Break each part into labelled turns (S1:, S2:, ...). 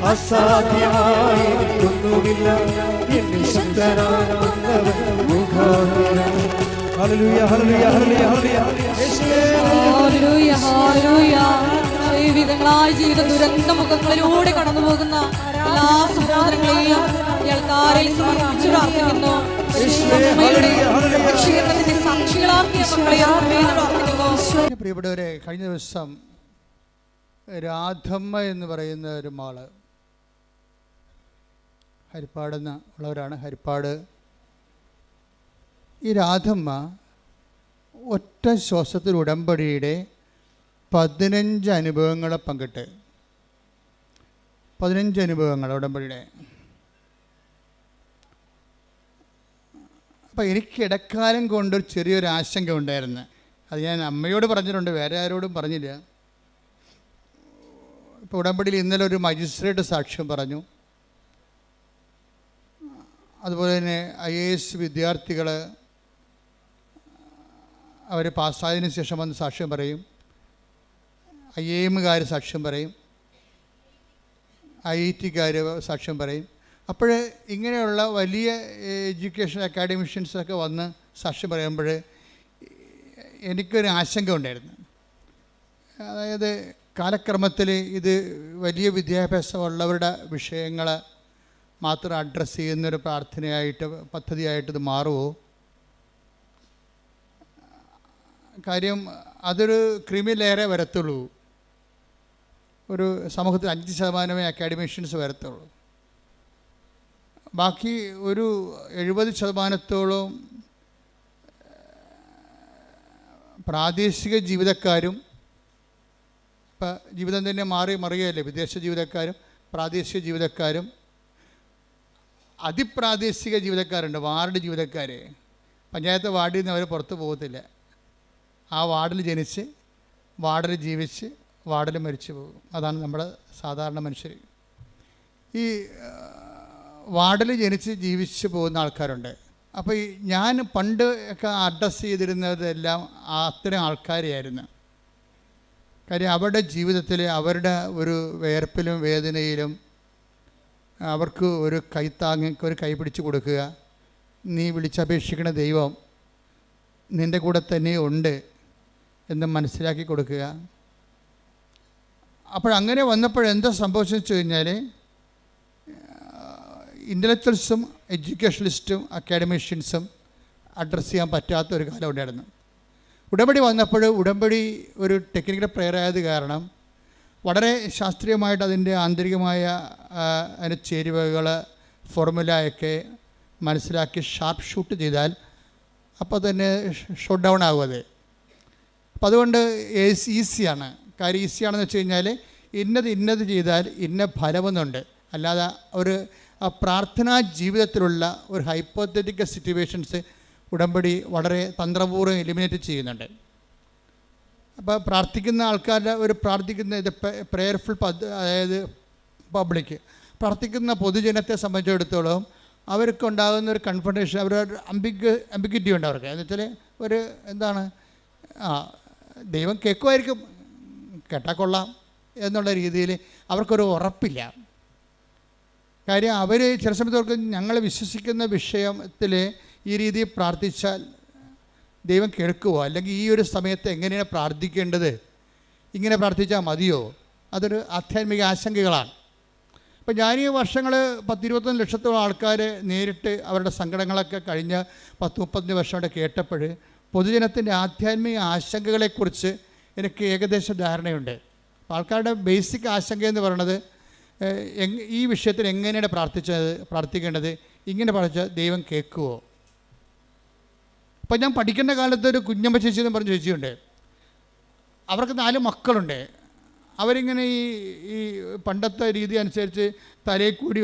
S1: അസാധ്യമായിരിക്കുന്നുമില്ല എന്നെ ശക്തനാക്കുന്നവൻ മുഖാന്തരം. ഹല്ലേലൂയ ഹല്ലേലൂയ ഹല്ലേലൂയ ഹല്ലേലൂയ
S2: ഹല്ലേലൂയ. ജീവിതങ്ങളായ ജീവിത ദുരന്ത മുഖങ്ങളിലൂടെ കടന്നു പോകുന്ന എല്ലാ സഹോദരങ്ങളെയും കേൾക്കാരിൽ സമർപ്പിച്ചു പ്രാർത്ഥിക്കുന്നു. സാക്ഷികളാക്കിയ മക്കളെ പ്രാർത്ഥിക്കുന്നു.
S3: പ്രിയപ്പെട്ടവരെ, കഴിഞ്ഞ ദിവസം രാധമ്മ എന്ന് പറയുന്ന ഒരു മാള് ഹരിപ്പാടെന്ന് ഉള്ളവരാണ്. ഹരിപ്പാട് ഈ രാധമ്മ ഒറ്റ ശ്വാസത്തിൽ ഉടമ്പടിയുടെ 15 അനുഭവങ്ങളെ പങ്കിട്ട് 15 അനുഭവങ്ങൾ ഉടമ്പടിയുടെ. അപ്പോൾ എനിക്ക് ഇടക്കാലം കൊണ്ടൊരു ചെറിയൊരു ആശങ്ക ഉണ്ടായിരുന്നു. അത് ഞാൻ അമ്മയോട് പറഞ്ഞിട്ടുണ്ട്, വേറെ ആരോടും പറഞ്ഞില്ല. ഇപ്പോൾ ഉടമ്പടിയിൽ ഇന്നലെ ഒരു മജിസ്ട്രേറ്റ് സാക്ഷ്യം പറഞ്ഞു. അതുപോലെ തന്നെ IAS വിദ്യാർത്ഥികൾ അവർ പാസ്സായതിനു ശേഷം വന്ന് സാക്ഷ്യം പറയും. IIM സാക്ഷ്യം പറയും. IIT സാക്ഷ്യം പറയും. അപ്പോൾ ഇങ്ങനെയുള്ള വലിയ എഡ്യൂക്കേഷൻ അക്കാഡമിഷ്യൻസൊക്കെ വന്ന് സാക്ഷ്യം പറയുമ്പോൾ എനിക്കൊരു ആശങ്ക ഉണ്ടായിരുന്നു. അതായത് കാലക്രമത്തിൽ ഇത് വലിയ വിദ്യാഭ്യാസമുള്ളവരുടെ വിഷയങ്ങൾ മാത്രം അഡ്രസ്സ് ചെയ്യുന്നൊരു പ്രാർത്ഥനയായിട്ട് പദ്ധതിയായിട്ട് ഇത് മാറുമോ? കാര്യം അതൊരു ക്രിമിലേറെ വരത്തുള്ളൂ. ഒരു സമൂഹത്തിൽ 5% അക്കാഡമിഷ്യൻസ് വരത്തുള്ളൂ. ബാക്കി ഒരു 70% പ്രാദേശിക ജീവിതക്കാരും, ഇപ്പം ജീവിതം തന്നെ മറിയല്ലേ, വിദേശ ജീവിതക്കാരും പ്രാദേശിക ജീവിതക്കാരും അതിപ്രാദേശിക ജീവിതക്കാരുണ്ട്. വാർഡ് ജീവിതക്കാർ പഞ്ചായത്ത് വാർഡിൽ നിന്ന് അവർ പുറത്ത് പോകത്തില്ല. ആ വാർഡിൽ ജനിച്ച് വാർഡിൽ ജീവിച്ച് വാർഡിൽ മരിച്ചു പോകും. അതാണ് നമ്മുടെ സാധാരണ മനുഷ്യർ. ഈ വാർഡിൽ ജനിച്ച് ജീവിച്ച് പോകുന്ന ആൾക്കാരുണ്ട്. അപ്പോൾ ഈ ഞാൻ പണ്ട് ഒക്കെ അഡ്രസ്സ് ചെയ്തിരുന്നതെല്ലാം അത്തരം ആൾക്കാരെയായിരുന്നു. കാര്യം അവരുടെ ജീവിതത്തിൽ അവരുടെ ഒരു വേർപ്പിലും വേദനയിലും അവർക്ക് ഒരു കൈത്താങ്ങ്, ഒരു കൈ പിടിച്ച് കൊടുക്കുക. നീ വിളിച്ചപേക്ഷിക്കുന്ന ദൈവം നിൻ്റെ കൂടെ തന്നെ ഉണ്ട് എന്ന് മനസ്സിലാക്കി കൊടുക്കുക. അപ്പോഴങ്ങനെ വന്നപ്പോഴെന്താ സംഭവിച്ചെന്ന് വെച്ച് കഴിഞ്ഞാൽ ഇൻ്റലക്ച്വൽസും എഡ്യൂക്കേഷണലിസ്റ്റും അക്കാഡമിഷ്യൻസും അഡ്രസ്സ് ചെയ്യാൻ പറ്റാത്തൊരു കാലം ഉണ്ടായിരുന്നു. ഉടമ്പടി വന്നപ്പോൾ ഉടമ്പടി ഒരു ടെക്നിക്കൽ പ്രെയർ ആയത് കാരണം വളരെ ശാസ്ത്രീയമായിട്ട് അതിൻ്റെ ആന്തരികമായ അതിൻ്റെ ചേരുവകൾ ഫോർമുലയൊക്കെ മനസ്സിലാക്കി ഷാർപ്പ് ഷൂട്ട് ചെയ്താൽ അപ്പോൾ തന്നെ ഷോട്ട് ഡൗൺ ആകും അത്. അപ്പം അതുകൊണ്ട് ഈസിയാണ്. കാര്യം ഈസിയാണെന്ന് വെച്ച് കഴിഞ്ഞാൽ ഇന്നത് ചെയ്താൽ ഇന്ന ഫലമെന്നുണ്ട്. അല്ലാതെ ഒരു പ്രാർത്ഥനാ ജീവിതത്തിലുള്ള ഒരു ഹൈപ്പോത്തറ്റിക്കൽ സിറ്റുവേഷൻസ് ഉടമ്പടി വളരെ തന്ത്രപൂർവ്വം എലിമിനേറ്റ് ചെയ്യുന്നുണ്ട്. അപ്പോൾ പ്രാർത്ഥിക്കുന്ന ആൾക്കാരുടെ ഒരു ഇത് പ്രെയർഫുൾ അതായത് പബ്ലിക് പ്രാർത്ഥിക്കുന്ന പൊതുജനത്തെ സംബന്ധിച്ചിടത്തോളം അവർക്കുണ്ടാകുന്ന ഒരു കൺഫർമേഷൻ, അവരൊരു അംബിഗ്വിറ്റി ഉണ്ട് അവർക്ക്. എന്ന് വെച്ചാൽ ഒരു എന്താണ്, ദൈവം കേൾക്കുമായിരിക്കും, കേട്ടാൽ കൊള്ളാം എന്നുള്ള രീതിയിൽ അവർക്കൊരു ഉറപ്പില്ല. കാര്യം അവർ ചില സമയത്ത് ഞങ്ങൾ വിശ്വസിക്കുന്ന വിഷയത്തിൽ ഈ രീതിയിൽ പ്രാർത്ഥിച്ചാൽ ദൈവം കേൾക്കുമോ, അല്ലെങ്കിൽ ഈ ഒരു സമയത്ത് എങ്ങനെയാണ് പ്രാർത്ഥിക്കേണ്ടത്, ഇങ്ങനെ പ്രാർത്ഥിച്ചാൽ മതിയോ, അതൊരു ആധ്യാത്മിക ആശങ്കകളാണ്. അപ്പോൾ ഞാൻ ഈ വർഷങ്ങൾ 10-21 ലക്ഷത്തോളം ആൾക്കാർ നേരിട്ട് അവരുടെ സങ്കടങ്ങളൊക്കെ കഴിഞ്ഞ 10-35 വർഷമായിട്ട് കേട്ടപ്പോൾ പൊതുജനത്തിൻ്റെ ആധ്യാത്മിക ആശങ്കകളെക്കുറിച്ച് എനിക്ക് ഏകദേശം ധാരണയുണ്ട്. അപ്പോൾ ആൾക്കാരുടെ ബേസിക് ആശങ്ക എന്ന് പറയുന്നത് ഈ വിഷയത്തിൽ എങ്ങനെയാണ് പ്രാർത്ഥിക്കേണ്ടത്, ഇങ്ങനെ പ്രാർത്ഥിച്ചാൽ ദൈവം കേൾക്കുമോ. അപ്പം ഞാൻ പഠിക്കേണ്ട കാലത്ത് ഒരു കുഞ്ഞമ്മ ചേച്ചി എന്ന് പറഞ്ഞ ചേച്ചിയുണ്ട്. അവർക്ക് 4 മക്കളുണ്ട്. അവരിങ്ങനെ ഈ പണ്ടത്തെ രീതി അനുസരിച്ച് തലയിൽ കൂടി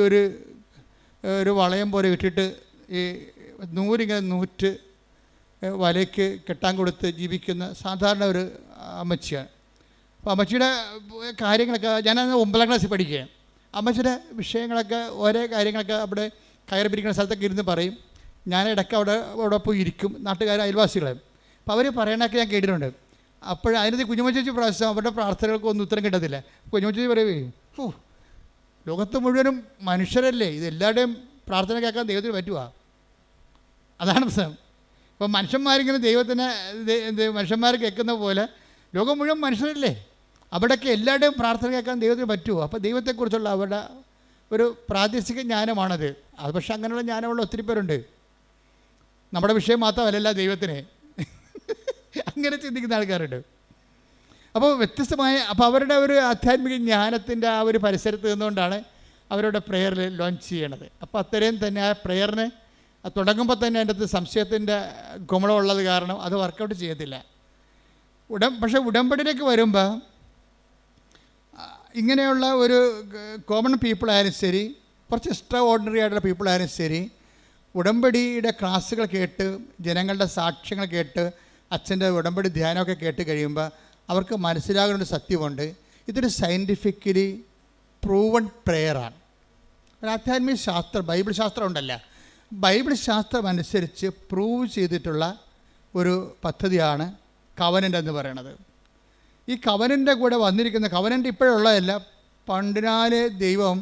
S3: ഒരു വളയം പോലെ ഇട്ടിട്ട് ഈ നൂലിങ്ങനെ നൂറ്റ് വലയ്ക്ക് കെട്ടാൻ കൊടുത്ത് ജീവിക്കുന്ന സാധാരണ ഒരു അമ്മച്ചിയാണ്. അപ്പോൾ അമ്മച്ചിയുടെ കാര്യങ്ങളൊക്കെ ഞാനന്ന് 9ാം ക്ലാസ്സിൽ പഠിക്കുകയാണ്. അമ്മച്ചിയുടെ വിഷയങ്ങളൊക്കെ ഓരോ കാര്യങ്ങളൊക്കെ അവിടെ കയറി പിരിക്കുന്ന സ്ഥലത്തൊക്കെ ഇരുന്ന് പറയും. ഞാൻ ഇടയ്ക്ക് അവിടെ പോയി ഇരിക്കും, നാട്ടുകാർ അയൽവാസികളെ. അപ്പോൾ അവർ പറയണൊക്കെ ഞാൻ കേട്ടിട്ടുണ്ട്. അപ്പോൾ അതിനകത്ത് കുഞ്ഞുമ്മ ചേച്ചി പ്രാവശ്യം അവരുടെ പ്രാർത്ഥനകൾക്ക് ഒന്നും ഉത്തരം കിട്ടത്തില്ല. കുഞ്ഞുമ്മ ചേച്ചി പറയുകയും ലോകത്ത് മുഴുവനും മനുഷ്യരല്ലേ, ഇതെല്ലാവരുടെയും പ്രാർത്ഥന കേൾക്കാൻ ദൈവത്തിന് പറ്റുമോ? അതാണ് പ്രശ്നം. ഇപ്പോൾ മനുഷ്യന്മാരിങ്ങനെ മനുഷ്യന്മാർ കേൾക്കുന്ന പോലെ ലോകം മുഴുവൻ മനുഷ്യരല്ലേ, അവിടെയൊക്കെ എല്ലാവരുടെയും പ്രാർത്ഥന കേൾക്കാൻ ദൈവത്തിന് പറ്റുമോ? അപ്പോൾ ദൈവത്തെക്കുറിച്ചുള്ള അവരുടെ ഒരു പ്രാദേശിക ജ്ഞാനമാണത്. അത് പക്ഷേ അങ്ങനെയുള്ള ജ്ഞാനമുള്ള ഒത്തിരി പേരുണ്ട്. നമ്മുടെ വിഷയം മാത്രമല്ല ദൈവത്തിന് അങ്ങനെ ചിന്തിക്കുന്ന ആൾക്കാരുണ്ട്. അപ്പോൾ വ്യത്യസ്തമായ, അപ്പോൾ അവരുടെ ഒരു ആധ്യാത്മിക ജ്ഞാനത്തിൻ്റെ ആ ഒരു പരിസരത്ത് നിന്നുകൊണ്ടാണ് അവരുടെ പ്രെയറിൽ ലോഞ്ച് ചെയ്യണത്. അപ്പോൾ അത്രയും തന്നെ ആ പ്രെയറിന് തുടങ്ങുമ്പോൾ തന്നെ അതിൻ്റെ അകത്ത് സംശയത്തിൻ്റെ ഗുണമുള്ളത് കാരണം അത് വർക്കൗട്ട് ചെയ്യത്തില്ല. പക്ഷേ ഉടമ്പടിയിലേക്ക് വരുമ്പോൾ ഇങ്ങനെയുള്ള ഒരു കോമൺ പീപ്പിളായാലും ശരി, കുറച്ച് എക്സ്ട്രാ ഓർഡിനറി ആയിട്ടുള്ള പീപ്പിളായാലും ശരി, ഉടമ്പടിയുടെ ക്ലാസ്സുകൾ കേട്ട് ജനങ്ങളുടെ സാക്ഷ്യങ്ങൾ കേട്ട് അച്ഛൻ്റെ ഉടമ്പടി ധ്യാനമൊക്കെ കേട്ട് കഴിയുമ്പോൾ അവർക്ക് മനസ്സിലാകുന്ന ഒരു സത്യമുണ്ട്. ഇതൊരു സയൻറ്റിഫിക്കലി പ്രൂവൺ പ്രെയറാണ്. ഒരു ആധ്യാത്മിക ശാസ്ത്രം, ബൈബിൾ ശാസ്ത്രം ഉണ്ടല്ലോ, ബൈബിൾ ശാസ്ത്രം അനുസരിച്ച് പ്രൂവ് ചെയ്തിട്ടുള്ള ഒരു പദ്ധതിയാണ് കവനൻ്റ് എന്ന് പറയുന്നത്. ഈ കവനൻ്റെ കൂടെ വന്നിരിക്കുന്ന കവനൻ്റ് ഇപ്പോഴുള്ളതല്ല, പണ്ടിനാലെ ദൈവം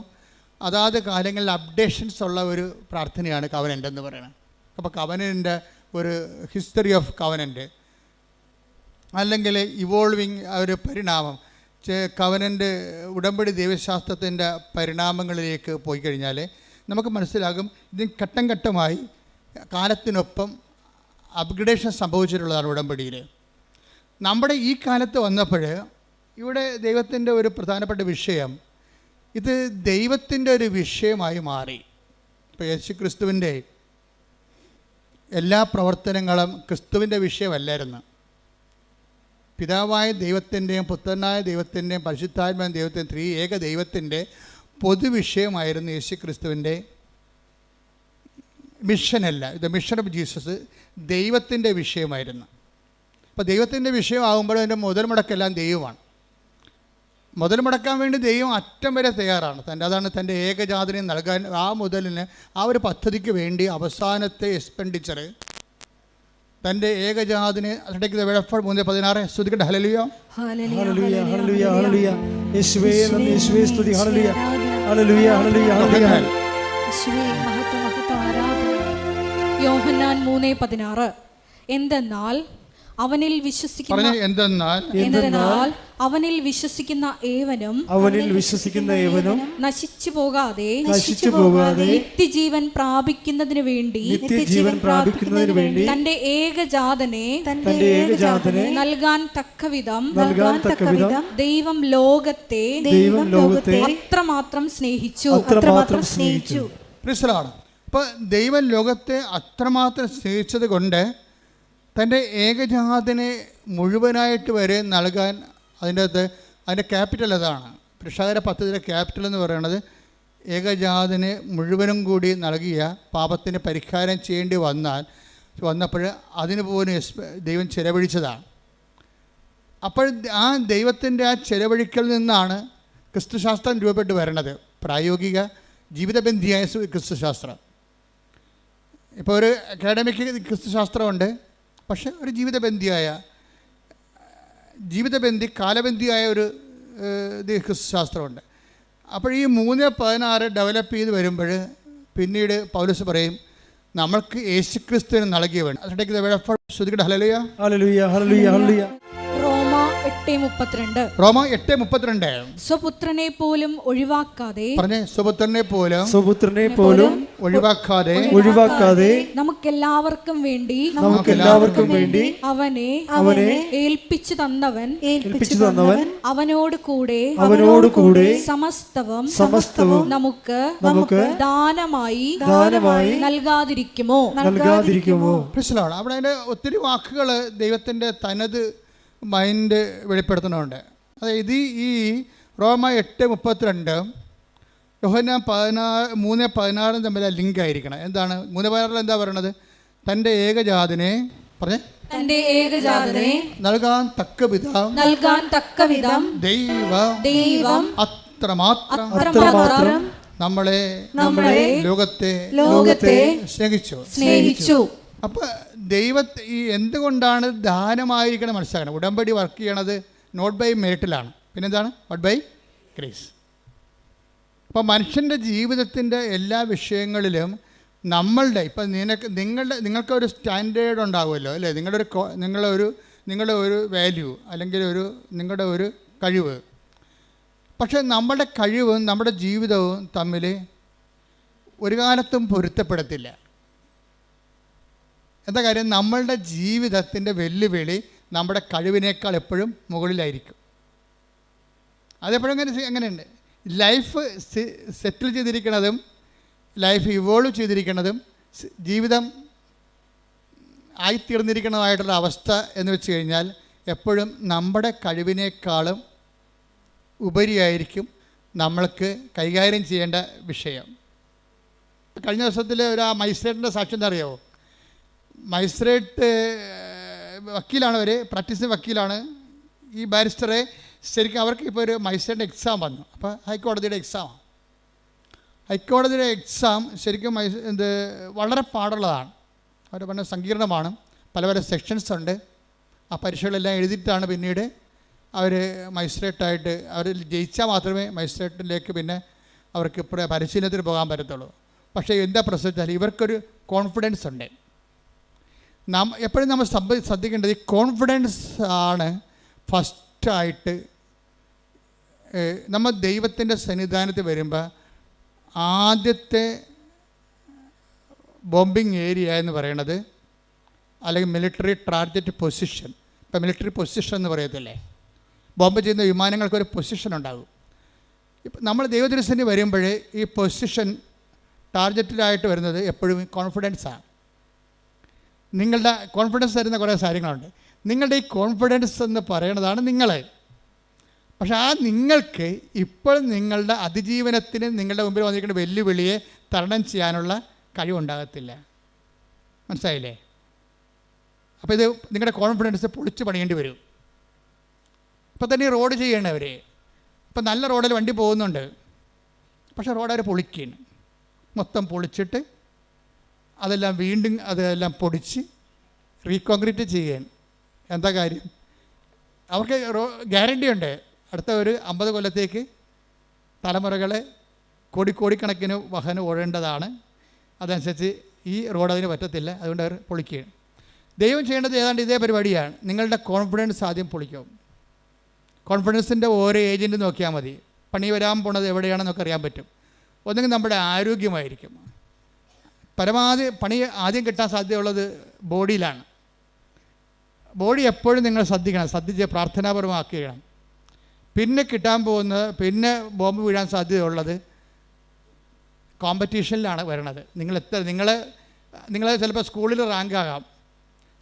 S3: അതാത് കാലങ്ങളിൽ അപ്ഡേഷൻസ് ഉള്ള ഒരു പ്രാർത്ഥനയാണ് കവനൻ്റ് എന്ന് പറയുന്നത്. അപ്പോൾ കവനൻ്റെ ഒരു ഹിസ്റ്ററി ഓഫ് കവനൻ്റ് അല്ലെങ്കിൽ ഇവോൾവിങ് ഒരു പരിണാമം, കവനൻ്റ് ഉടമ്പടി ദൈവശാസ്ത്രത്തിൻ്റെ പരിണാമങ്ങളിലേക്ക് പോയി കഴിഞ്ഞാൽ നമുക്ക് മനസ്സിലാകും ഇതിന് ഘട്ടം ഘട്ടമായി കാലത്തിനൊപ്പം അപ്ഗ്രഡേഷൻ സംഭവിച്ചിട്ടുള്ളതാണ് ഉടമ്പടിയിൽ. നമ്മുടെ ഈ കാലത്ത് വന്നപ്പോൾ ഇവിടെ ദൈവത്തിൻ്റെ ഒരു പ്രധാനപ്പെട്ട വിഷയം, ഇത് ദൈവത്തിൻ്റെ ഒരു വിഷയമായി മാറി. ഇപ്പോൾ യേശു ക്രിസ്തുവിൻ്റെ എല്ലാ പ്രവർത്തനങ്ങളും ക്രിസ്തുവിൻ്റെ വിഷയമല്ലായിരുന്നു. പിതാവായ ദൈവത്തിൻ്റെയും പുത്രനായ ദൈവത്തിൻ്റെയും പരിശുദ്ധാത്മാവായ ദൈവത്തിൻ്റെയും ഏക ദൈവത്തിൻ്റെ പൊതുവിഷയമായിരുന്നു യേശു ക്രിസ്തുവിൻ്റെ മിഷനല്ല. ഇത് മിഷൻ ഓഫ് ജീസസ് ദൈവത്തിൻ്റെ വിഷയമായിരുന്നു. അപ്പോൾ ദൈവത്തിൻ്റെ വിഷയമാകുമ്പോൾ അതിൻ്റെ മുതൽ മുടക്കെല്ലാം ദൈവമാണ്. മുതൽ മുടക്കാൻ വേണ്ടി ദൈവം അറ്റം വരെ തയ്യാറാണ്. അതാണ് തൻ്റെ ഏകജാതനെ നൽകാൻ. ആ മുതലിന് ആ ഒരു പദ്ധതിക്ക് വേണ്ടി അവസാനത്തെ എക്സ്പെൻഡിച്ചർ തൻ്റെ ഏകജാതിനെ 3:16 സ്തുതിക്കട്ടെ. ഹല്ലേലൂയ
S1: ഹല്ലേലൂയ ഹല്ലേലൂയ ഹല്ലേലൂയ യേശുവേ നന്ദി, യേശുവേ സ്തുതി. ഹല്ലേലൂയ ഹല്ലേലൂയ ഹല്ലേലൂയ ഹല്ലേലൂയ
S2: യേശുവേ മഹത്വം മഹത്വം ആരാധന. യോഹന്നാൻ 3:16 എന്തെന്നാൽ അവനിൽ വിശ്വസിക്കുന്ന അവനിൽ വിശ്വസിക്കുന്ന ഏവനും നശിച്ചു പോകാതെ നിത്യജീവൻ പ്രാപിക്കുന്നതിന് വേണ്ടി തന്റെ ഏകജാതനെ നൽകാൻ തക്കവിധം ദൈവം ലോകത്തെ അത്രമാത്രം സ്നേഹിച്ചു.
S3: അപ്പോൾ ദൈവം ലോകത്തെ അത്രമാത്രം സ്നേഹിച്ചത് കൊണ്ട് തൻ്റെ ഏകജാതനെ മുഴുവനായിട്ട് വരെ നൽകാൻ അതിൻ്റെ ക്യാപിറ്റൽ അതാണ്. രക്ഷാകര പദ്ധതിയുടെ ക്യാപിറ്റൽ എന്ന് പറയുന്നത് ഏകജാതനെ മുഴുവനും കൂടി നൽകിയ പാപത്തിന് പരിഹാരം ചെയ്യേണ്ടി വന്നപ്പോൾ അതിന് പോലും ദൈവം ചിലവഴിച്ചതാണ്. അപ്പോൾ ആ ദൈവത്തിൻ്റെ ആ ചിലവഴിക്കൽ നിന്നാണ് ക്രിസ്തുശാസ്ത്രം രൂപപ്പെട്ട് വരണത്. പ്രായോഗിക ജീവിതബന്ധിയായ ക്രിസ്തുശാസ്ത്രം. ഇപ്പോൾ ഒരു അക്കാഡമിക് ക്രിസ്തുശാസ്ത്രമുണ്ട്, പക്ഷെ ഒരു കാലബന്ധിയായ ഒരു ക്രിസ്തുശാസ്ത്രമുണ്ട്. അപ്പോൾ ഈ 3:16 ഡെവലപ്പ് ചെയ്ത് വരുമ്പോൾ പിന്നീട് പൗലോസ് പറയും നമ്മൾക്ക് യേശുക്രിസ്തുവിന് നൽകിയവൻ. ഹല്ലേലൂയ ഹല്ലേലൂയ ഹല്ലേലൂയ ഹല്ലേലൂയ. റോമ 8:32
S2: സ്വപുത്രനെ പോലും ഒഴിവാക്കാതെ
S1: ഒഴിവാക്കാതെ
S2: നമുക്കെല്ലാവർക്കും വേണ്ടി അവനെ ഏൽപ്പിച്ചു തന്നവൻ അവനോട് കൂടെ സമസ്തവും നമുക്ക് ദാനമായി നൽകാതിരിക്കുമോ?
S3: അവിടെ അതിന്റെ ഒത്തിരി വാക്കുകൾ ദൈവത്തിന്റെ തനത് മൈൻഡ് വെളിപ്പെടുത്തുന്നുണ്ട്. അതായത് ഈ റോമ 8:32 യോഹന്നാൻ 3:16 തമ്മിൽ ലിങ്ക് ആയിരിക്കണം. എന്താണ് 3:16 എന്താ പറയണത്? തൻ്റെ ഏകജാതനെ നൽകാൻ തക്കവിധം ദൈവം അത്രമാത്രം നമ്മളെ ലോകത്തെ സ്നേഹിച്ചു. അപ്പോൾ ഈ എന്തുകൊണ്ടാണ് ദാനമായിരിക്കണം മനസ്സിലാക്കണം. ഉടമ്പടി വർക്ക് ചെയ്യണത് നോട്ട് ബൈ മെറിറ്റിലാണ്, പിന്നെന്താണ്? Not by grace. അപ്പോൾ മനുഷ്യൻ്റെ ജീവിതത്തിൻ്റെ എല്ലാ വിഷയങ്ങളിലും ഇപ്പം നിങ്ങൾക്കൊരു സ്റ്റാൻഡേർഡ് ഉണ്ടാകുമല്ലോ അല്ലേ, നിങ്ങളുടെ ഒരു വാല്യൂ അല്ലെങ്കിൽ നിങ്ങളുടെ ഒരു കഴിവ്. പക്ഷേ നമ്മുടെ കഴിവും നമ്മുടെ ജീവിതവും തമ്മിൽ ഒരു കാലത്തും പൊരുത്തപ്പെടത്തില്ല. എന്താ കാര്യം? നമ്മളുടെ ജീവിതത്തിൻ്റെ വെല്ലുവിളി നമ്മുടെ കഴിവിനേക്കാൾ എപ്പോഴും മുകളിലായിരിക്കും. അതെപ്പോഴും അങ്ങനെയുണ്ട്. ലൈഫ് സെറ്റിൽ ചെയ്തിരിക്കുന്നതും ലൈഫ് ഇവോൾവ് ചെയ്തിരിക്കുന്നതും ജീവിതം ആയിത്തീർന്നിരിക്കുന്നതായിട്ടുള്ള അവസ്ഥ എന്ന് വെച്ച് കഴിഞ്ഞാൽ എപ്പോഴും നമ്മുടെ കഴിവിനേക്കാളും ഉപരിയായിരിക്കും നമ്മൾക്ക് കൈകാര്യം ചെയ്യേണ്ട വിഷയം. കഴിഞ്ഞ ദിവസത്തിൽ ഒരു മജിസ്ട്രേറ്റിൻ്റെ സാക്ഷ്യം എന്താ അറിയാമോ? മജിസ്ട്രേറ്റ് വക്കീലാണ്, പ്രാക്ടീസിങ് വക്കീലാണ്. ഈ ബാരിസ്റ്ററെ ശരിക്കും അവർക്ക് ഇപ്പോൾ ഒരു മജിസ്ട്രേറ്റിൻ്റെ എക്സാം വന്നു. അപ്പോൾ ഹൈക്കോടതിയുടെ എക്സാം ശരിക്കും വളരെ പാടുള്ളതാണ്. അവർ പറഞ്ഞ സങ്കീർണമാണ്. പല സെക്ഷൻസ് ഉണ്ട്. ആ പരീക്ഷകളെല്ലാം എഴുതിയിട്ടാണ് പിന്നീട് അവർ മജിസ്ട്രേറ്റായിട്ട് അവർ ജയിച്ചാൽ മാത്രമേ മജിസ്ട്രേറ്റിലേക്ക് പിന്നെ അവർക്ക് പരിശീലനത്തിന് പോകാൻ പറ്റത്തുള്ളൂ. പക്ഷേ എന്താ പ്രശ്നം വെച്ചാൽ ഇവർക്കൊരു കോൺഫിഡൻസ് ഉണ്ട്. എപ്പോഴും നമ്മൾ ശ്രദ്ധിക്കേണ്ടത് ഈ കോൺഫിഡൻസ് ആണ് ഫസ്റ്റായിട്ട്. നമ്മൾ ദൈവത്തിൻ്റെ സന്നിധാനത്തിൽ വരുമ്പോൾ ആദ്യത്തെ ബോംബിങ് ഏരിയ എന്ന് പറയുന്നത് അല്ലെങ്കിൽ മിലിറ്ററി ടാർഗറ്റ് പൊസിഷൻ. ഇപ്പം മിലിറ്ററി പൊസിഷൻ എന്ന് പറയത്തില്ലേ, ബോംബ് ചെയ്യുന്ന വിമാനങ്ങൾക്കൊരു പൊസിഷൻ ഉണ്ടാകും. ഇപ്പം നമ്മൾ ദൈവദർശനം വരുമ്പോൾ ഈ പൊസിഷൻ ടാർഗറ്റിലായിട്ട് വരുന്നത് എപ്പോഴും കോൺഫിഡൻസാണ്. നിങ്ങളുടെ കോൺഫിഡൻസ് തരുന്ന കുറേ കാര്യങ്ങളുണ്ട്. നിങ്ങളുടെ ഈ കോൺഫിഡൻസ് എന്ന് പറയുന്നതാണ് നിങ്ങൾ. പക്ഷെ ആ നിങ്ങൾക്ക് ഇപ്പോൾ നിങ്ങളുടെ അതിജീവനത്തിന് നിങ്ങളുടെ മുമ്പിൽ വന്നിരിക്കുന്ന വെല്ലുവിളിയെ തരണം ചെയ്യാനുള്ള കഴിവുണ്ടാകത്തില്ല. മനസ്സിലായില്ലേ? അപ്പോൾ ഇത് നിങ്ങളുടെ കോൺഫിഡൻസ് പൊളിച്ച് പണിയേണ്ടി വരും. ഇപ്പോൾ തന്നെ റോഡ് ചെയ്യണവർ ഇപ്പം നല്ല റോഡിൽ വണ്ടി പോകുന്നുണ്ട്, പക്ഷേ റോഡ് അവർ പൊളിക്കുകയാണ്. മൊത്തം പൊളിച്ചിട്ട് അതെല്ലാം പൊടിച്ച് റീകോൺക്രീറ്റ് ചെയ്യാൻ. എന്താ കാര്യം? അവർക്ക് ഗ്യാരണ്ടി ഉണ്ട്, അടുത്ത ഒരു 50 കൊല്ലത്തേക്ക് തലമുറകളെ കോടിക്കണക്കിന് വാഹനം ഓടേണ്ടതാണ്. അതനുസരിച്ച് ഈ റോഡ് അതിന് പറ്റത്തില്ല, അതുകൊണ്ട് അവർ പൊളിക്കുകയാണ്. ദൈവം ചെയ്യേണ്ടത് ഏതാണ്ട് ഇതേ പരിപാടിയാണ്. നിങ്ങളുടെ കോൺഫിഡൻസ് ആദ്യം പൊളിക്കും. കോൺഫിഡൻസിൻ്റെ ഓരോ ഏജൻറ്റ് നോക്കിയാൽ മതി, പണി വരാൻ പോണത് എവിടെയാണെന്നൊക്കെ അറിയാൻ പറ്റും. ഒന്നെങ്കിൽ നമ്മുടെ ആരോഗ്യമായിരിക്കും. പരമാവധി പണി ആദ്യം കിട്ടാൻ സാധ്യതയുള്ളത് ബോഡിയിലാണ്. ബോഡി എപ്പോഴും നിങ്ങൾ ശ്രദ്ധിച്ച് പ്രാർത്ഥനാപരമാക്കുകയാണ്. പിന്നെ കിട്ടാൻ പോകുന്നത്, പിന്നെ ബോംബ് വീഴാൻ സാധ്യതയുള്ളത് കോമ്പറ്റീഷനിലാണ് വരണത്. നിങ്ങൾ ചിലപ്പോൾ സ്കൂളിൽ റാങ്കാകാം.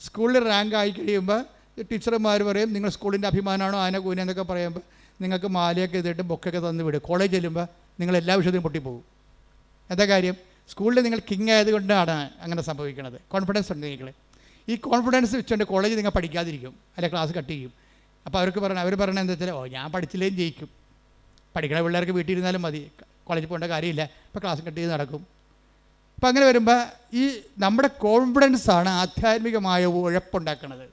S3: സ്കൂളിൽ റാങ്കായി കഴിയുമ്പോൾ ടീച്ചർമാർ പറയും നിങ്ങൾ സ്കൂളിൻ്റെ അഭിമാനമാണോ ആന കൂന എന്നൊക്കെ പറയുമ്പോൾ നിങ്ങൾക്ക് മാലയൊക്കെ ചെയ്തിട്ട് ബൊക്കൊക്കെ തന്ന് വിടും. കോളേജ് ചെല്ലുമ്പോൾ നിങ്ങൾ എല്ലാ വിഷയത്തിലും പൊട്ടിപ്പോകും. എന്താ കാര്യം? സ്കൂളിൽ നിങ്ങൾ കിങ് ആയതുകൊണ്ടാണ് അങ്ങനെ സംഭവിക്കുന്നത്. കോൺഫിഡൻസ് ഉണ്ട് നിങ്ങൾ. ഈ കോൺഫിഡൻസ് വെച്ചുകൊണ്ട് കോളേജിൽ നിങ്ങൾ പഠിക്കാതിരിക്കും, അല്ലെങ്കിൽ ക്ലാസ് കട്ട് ചെയ്യും. അപ്പോൾ അവർ പറയണത് എന്താ വെച്ചാൽ ഞാൻ പഠിച്ചില്ലേയും ജയിക്കും, പഠിക്കണ പിള്ളേർക്ക് വീട്ടിൽ ഇരുന്നാലും മതി, കോളേജിൽ പോകേണ്ട കാര്യമില്ല, ഇപ്പോൾ ക്ലാസ് കട്ട് ചെയ്ത് നടക്കും. അപ്പോൾ അങ്ങനെ വരുമ്പോൾ ഈ നമ്മുടെ കോൺഫിഡൻസാണ് ആധ്യാത്മികമായ ഉഴപ്പുണ്ടാക്കുന്നത്.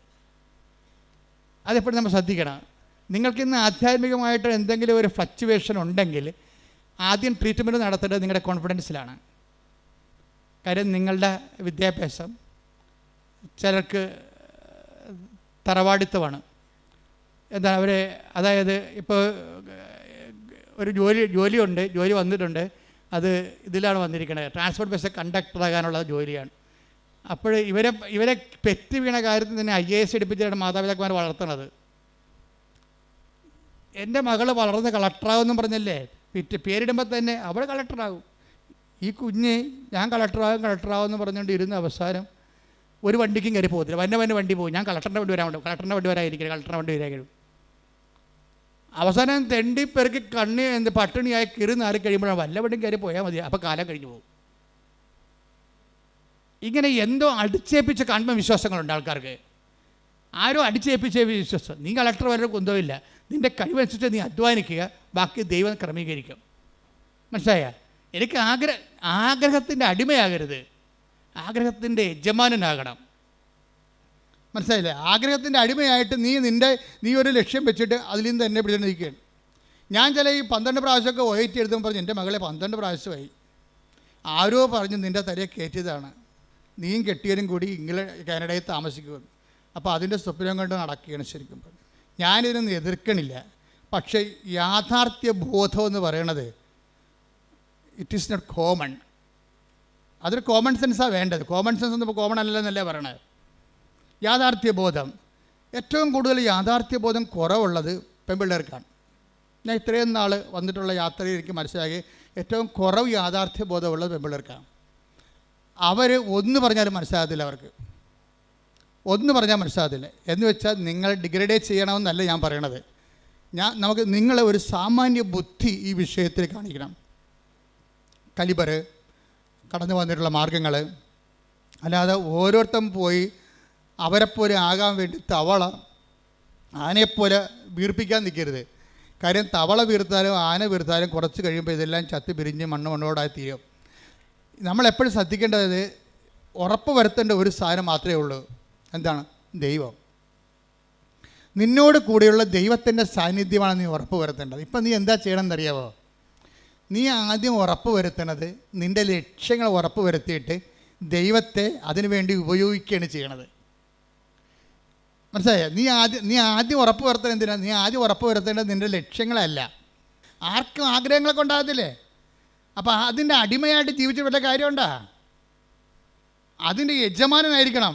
S3: അതെപ്പോഴും നമ്മൾ ശ്രദ്ധിക്കണം. നിങ്ങൾക്കിന്ന് ആധ്യാത്മികമായിട്ട് എന്തെങ്കിലും ഒരു ഫ്ലക്ച്വേഷൻ ഉണ്ടെങ്കിൽ ആദ്യം ട്രീറ്റ്മെൻറ്റ് നടത്തേണ്ടത് നിങ്ങളുടെ കോൺഫിഡൻസിലാണ്. കാര്യം നിങ്ങളുടെ വിദ്യാഭ്യാസം ചിലർക്ക് തറവാടിത്തമാണ്. എന്താണ് അതായത് ഇപ്പോൾ ഒരു ജോലിയുണ്ട്, ജോലി വന്നിട്ടുണ്ട്, അത് ഇതിലാണ് വന്നിരിക്കുന്നത്, ട്രാൻസ്പോർട്ട് ബസ് കണ്ടക്ടറാകാനുള്ള ജോലിയാണ്. അപ്പോൾ ഇവരെ പെറ്റ് വീണ കാര്യത്തിൽ തന്നെ IAS എടുപ്പിച്ചാണ് മാതാപിതാക്കന്മാർ വളർത്തുന്നത്. എൻ്റെ മകൾ വളർന്ന് കളക്ടറാകുമെന്നും പറഞ്ഞല്ലേ പേരിടുമ്പോൾ തന്നെ അവൾ കളക്ടറാകും. ഈ കുഞ്ഞ് ഞാൻ കളക്ടറാകും എന്ന് പറഞ്ഞുകൊണ്ട് ഇരുന്ന അവസാനം ഒരു വണ്ടിക്കും കയറി പോകത്തില്ല. വന്ന വണ്ടി പോകും, ഞാൻ കളക്ടറിൻ്റെ വണ്ടി വരായിരിക്കും, കളക്ടറിൻ്റെ വണ്ടി വരായിരിക്കും. അവസാനം തെണ്ടിപ്പെറുക്കി പട്ടിണിയായി കീറി നാറി കഴിയുമ്പോഴാണ് വല്ല വണ്ടിയും കയറി പോയാൽ മതി, അപ്പോൾ കാലം കഴിഞ്ഞു പോകും. ഇങ്ങനെ എന്തോ അടിച്ചേൽപ്പിച്ച ആത്മവിശ്വാസങ്ങളുണ്ട് ആൾക്കാർക്ക്. ആരോ അടിച്ചേൽപ്പിച്ച വിശ്വാസം. നീ കളക്ടർ വരെ കൊന്തമില്ല, നിൻ്റെ കഴിവനുസരിച്ച് നീ അധ്വാനിക്കുക, ബാക്കി ദൈവം ക്രമീകരിക്കും. മനസ്സിലായ? എനിക്ക് ആഗ്രഹത്തിൻ്റെ അടിമയാകരുത്, ആഗ്രഹത്തിൻ്റെ യജമാനനാകണം. മനസ്സിലായില്ലേ? ആഗ്രഹത്തിൻ്റെ അടിമയായിട്ട് നീ ഒരു ലക്ഷ്യം വെച്ചിട്ട് അതിൽ നിന്ന് തന്നെ പിടിച്ചിരിക്കുകയാണ്. ഞാൻ ചില ഈ 12 പ്രാവശ്യമൊക്കെ ഒയറ്റ് എഴുതുമ്പോൾ പറഞ്ഞു എൻ്റെ മകളെ 12 പ്രാവശ്യമായി, ആരോ പറഞ്ഞ് നിൻ്റെ തലയെ കയറ്റിയതാണ്, നീയും കെട്ടിയവരും കൂടി കാനഡയിൽ താമസിക്കുമെന്ന്. അപ്പോൾ അതിൻ്റെ സ്വപ്നം കൊണ്ട് നടക്കുകയാണ് ശരിക്കും. ഞാനിതിനൊന്നും എതിർക്കണില്ല, പക്ഷേ യാഥാർത്ഥ്യ ബോധം എന്ന് പറയണത് ഇറ്റ് ഈസ് നോട്ട് കോമൺ. അതൊരു കോമൺ സെൻസാണ് വേണ്ടത്. കോമൺ സെൻസ് ഒന്നും ഇപ്പോൾ കോമൺ അല്ലെന്നല്ലേ പറയണത്. യാഥാർത്ഥ്യബോധം, ഏറ്റവും കൂടുതൽ യാഥാർത്ഥ്യബോധം കുറവുള്ളത് പെൺപിള്ളേർക്കാണ്. ഞാൻ ഇത്രയും നാൾ വന്നിട്ടുള്ള യാത്രയിൽ എനിക്ക് മനസ്സിലാക്കി ഏറ്റവും കുറവ് യാഥാർത്ഥ്യബോധമുള്ളത് പെൺപിള്ളേർക്കാണ്. അവർ ഒന്ന് പറഞ്ഞാലും മനസ്സിലാകത്തില്ല, അവർക്ക് ഒന്ന് പറഞ്ഞാൽ മനസ്സിലാകത്തില്ല. എന്ന് വെച്ചാൽ നിങ്ങൾ ഡിഗ്രഡേറ്റ് ചെയ്യണമെന്നല്ല ഞാൻ പറയണത്. നമുക്ക് നിങ്ങളെ ഒരു സാമാന്യ ബുദ്ധി ഈ വിഷയത്തിൽ കാണിക്കണം. കലിബർ, കടന്നു വന്നിട്ടുള്ള മാർഗങ്ങൾ, അല്ലാതെ ഓരോരുത്തരും പോയി അവരെപ്പോലെ ആകാൻ വേണ്ടി തവള ആനയെപ്പോലെ വീർപ്പിക്കാൻ നിൽക്കരുത്. കാര്യം തവള വീർത്താലും ആന വീർത്താലും കുറച്ച് കഴിയുമ്പോൾ ഇതെല്ലാം ചത്തി പിരിഞ്ഞ് മണ്ണോടായി തീരും. നമ്മളെപ്പോഴും ശ്രദ്ധിക്കേണ്ടത് ഉറപ്പ് വരുത്തേണ്ട ഒരു സാധനം മാത്രമേ ഉള്ളൂ. എന്താണ്? ദൈവം. നിന്നോട് കൂടെയുള്ള ദൈവത്തിൻ്റെ സാന്നിധ്യമാണ് നീ ഉറപ്പ് വരുത്തേണ്ടത്. ഇപ്പം നീ എന്താ ചെയ്യണമെന്നറിയാമോ? നീ ആദ്യം ഉറപ്പ് വരുത്തണത് നിൻ്റെ ലക്ഷ്യങ്ങൾ ഉറപ്പ് വരുത്തിയിട്ട് ദൈവത്തെ അതിനു വേണ്ടി ഉപയോഗിക്കുകയാണ് ചെയ്യണത്. മനസ്സിലായോ? നീ ആദ്യം ഉറപ്പ് വരുത്തേണ്ടത് എന്തിനാണ്? നീ ആദ്യം ഉറപ്പ് വരുത്തേണ്ടത് നിൻ്റെ ലക്ഷ്യങ്ങളല്ല. ആർക്കും ആഗ്രഹങ്ങളൊക്കെ ഉണ്ടാകത്തില്ലേ? അപ്പോൾ അതിൻ്റെ അടിമയായിട്ട് ജീവിച്ച വല്ല കാര്യമുണ്ടോ? അതിൻ്റെ യജമാനനായിരിക്കണം.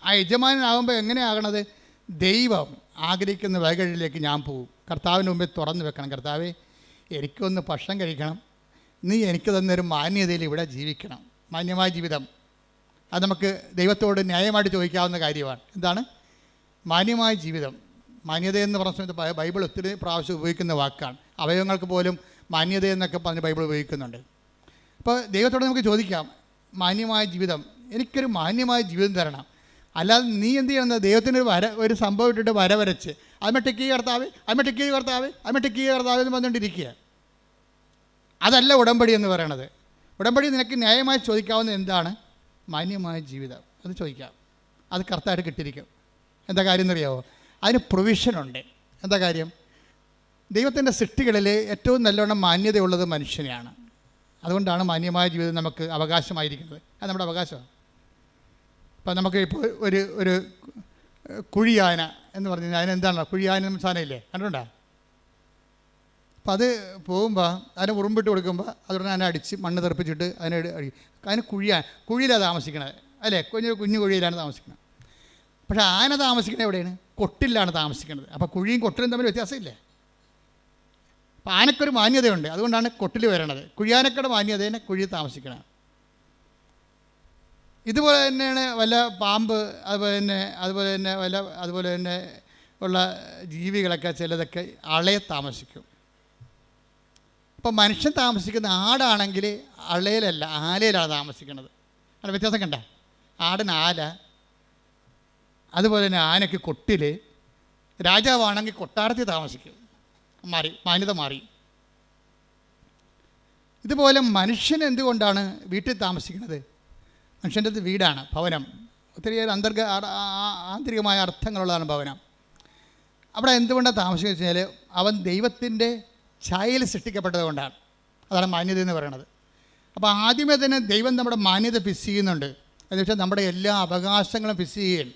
S3: ആ യജമാനനാകുമ്പോൾ എങ്ങനെയാകണത്? ദൈവം ആഗ്രഹിക്കുന്ന വഴികളിലേക്ക് ഞാൻ പോകും. കർത്താവിന് മുമ്പിൽ തുറന്നു വെക്കണം. കർത്താവേ, എനിക്കൊന്ന് ഭക്ഷണം കഴിക്കണം, നീ എനിക്ക് തന്നൊരു മാന്യതയിൽ ഇവിടെ ജീവിക്കണം. മാന്യമായ ജീവിതം അത് നമുക്ക് ദൈവത്തോട് ന്യായമായിട്ട് ചോദിക്കാവുന്ന കാര്യമാണ്. എന്താണ് മാന്യമായ ജീവിതം? മാന്യത എന്ന് പറഞ്ഞ സമയത്ത് ബൈബിൾ ഒത്തിരി പ്രാവശ്യം ഉപയോഗിക്കുന്ന വാക്കാണ്. അവയവങ്ങൾക്ക് പോലും മാന്യത എന്നൊക്കെ പറഞ്ഞ് ബൈബിൾ ഉപയോഗിക്കുന്നുണ്ട്. അപ്പോൾ ദൈവത്തോട് നമുക്ക് ചോദിക്കാം, മാന്യമായ ജീവിതം, എനിക്കൊരു മാന്യമായ ജീവിതം തരണം. അല്ലാതെ നീ എന്ത് ചെയ്യണം? ദൈവത്തിനൊരു ഒരു സംഭവം ഇട്ടിട്ട് വരച്ച് അതിമ ടെക്ക് കർത്താവേ, അതിമ ടെക്ക് കർത്താവേ, അതിമ ടെക്ക് കർത്താവേ എന്ന് പറഞ്ഞുകൊണ്ടിരിക്കുക. അതല്ല ഉടമ്പടി എന്ന് പറയണത്. ഉടമ്പടി നിനക്ക് ന്യായമായി ചോദിക്കാവുന്ന എന്താണ്? മാന്യമായ ജീവിതം. അത് ചോദിക്കാം. അത് കർത്താവായിട്ട് കിട്ടിയിരിക്കും. എന്താ കാര്യം എന്നറിയാമോ? അതിന് പ്രൊവിഷനുണ്ട്. എന്താ കാര്യം? ദൈവത്തിൻ്റെ സൃഷ്ടികളിൽ ഏറ്റവും നല്ലവണ്ണം മാന്യതയുള്ളത് മനുഷ്യനെയാണ്. അതുകൊണ്ടാണ് മാന്യമായ ജീവിതം നമുക്ക് അവകാശമായിരിക്കുന്നത്. അത് നമ്മുടെ അവകാശമാണ്. ഇപ്പം നമുക്ക് ഇപ്പോൾ ഒരു കുഴിയാന എന്ന് പറഞ്ഞു കഴിഞ്ഞാൽ അതിനെന്താണ്? കുഴിയാന സാധനമില്ലേ, കണ്ടുകൊണ്ടാ? അപ്പം അത് പോകുമ്പോൾ അതിനെ ഉറുമ്പിട്ട് കൊടുക്കുമ്പോൾ അതുകൊണ്ട് അതിനെ അടിച്ച് മണ്ണ് തെറിപ്പിച്ചിട്ട് അതിനെ അതിന് കുഴിയിലാണ് താമസിക്കണത്, അല്ലേ? കുഞ്ഞു കുഴിയിലാണ് താമസിക്കുന്നത്. പക്ഷേ ആന താമസിക്കുന്നത് എവിടെയാണ്? കൊട്ടിലാണ് താമസിക്കുന്നത്. അപ്പോൾ കുഴിയും കൊട്ടിലും തമ്മിൽ വ്യത്യാസമില്ലേ? അപ്പോൾ ആനക്കൊരു മാന്യതയുണ്ട്, അതുകൊണ്ടാണ് കൊട്ടിൽ വരണത്. കുഴിയാനക്കയുടെ മാന്യതേനെ കുഴിയിൽ താമസിക്കണം. ഇതുപോലെ തന്നെയാണ് വല്ല പാമ്പ്, അതുപോലെ തന്നെ ഉള്ള ജീവികളൊക്കെ ചിലതൊക്കെ അളയെ താമസിക്കും. അപ്പോൾ മനുഷ്യൻ താമസിക്കുന്ന ആടാണെങ്കിൽ അളയിലല്ല, ആലയിലാണ് താമസിക്കുന്നത്. അവിടെ വ്യത്യാസം കണ്ട? ആടിന് ആല, അതുപോലെ തന്നെ ആനയ്ക്ക് കൊട്ടിൽ, രാജാവാണെങ്കിൽ കൊട്ടാരത്തിൽ താമസിക്കും. മാന്യത മാറി. ഇതുപോലെ മനുഷ്യൻ എന്തുകൊണ്ടാണ് വീട്ടിൽ താമസിക്കുന്നത്? മനുഷ്യൻ്റെ വീടാണ്, ഭവനം. ഒത്തിരിയേറെ ആന്തരികമായ അർത്ഥങ്ങളുള്ളതാണ് ഭവനം. അവിടെ എന്തുകൊണ്ടാണ് താമസിക്കുന്നത് വെച്ചാൽ അവൻ ദൈവത്തിൻ്റെ ഛായയിൽ സൃഷ്ടിക്കപ്പെട്ടത് കൊണ്ടാണ്. അതാണ് മാന്യത എന്ന് പറയുന്നത്. അപ്പോൾ ആദ്യമേ തന്നെ ദൈവം നമ്മുടെ മാന്യത ഫിക്സ് ചെയ്യുന്നുണ്ട്. എന്ന് വെച്ചാൽ നമ്മുടെ എല്ലാ അവകാശങ്ങളും ഫിക്സ് ചെയ്യുകയാണ്.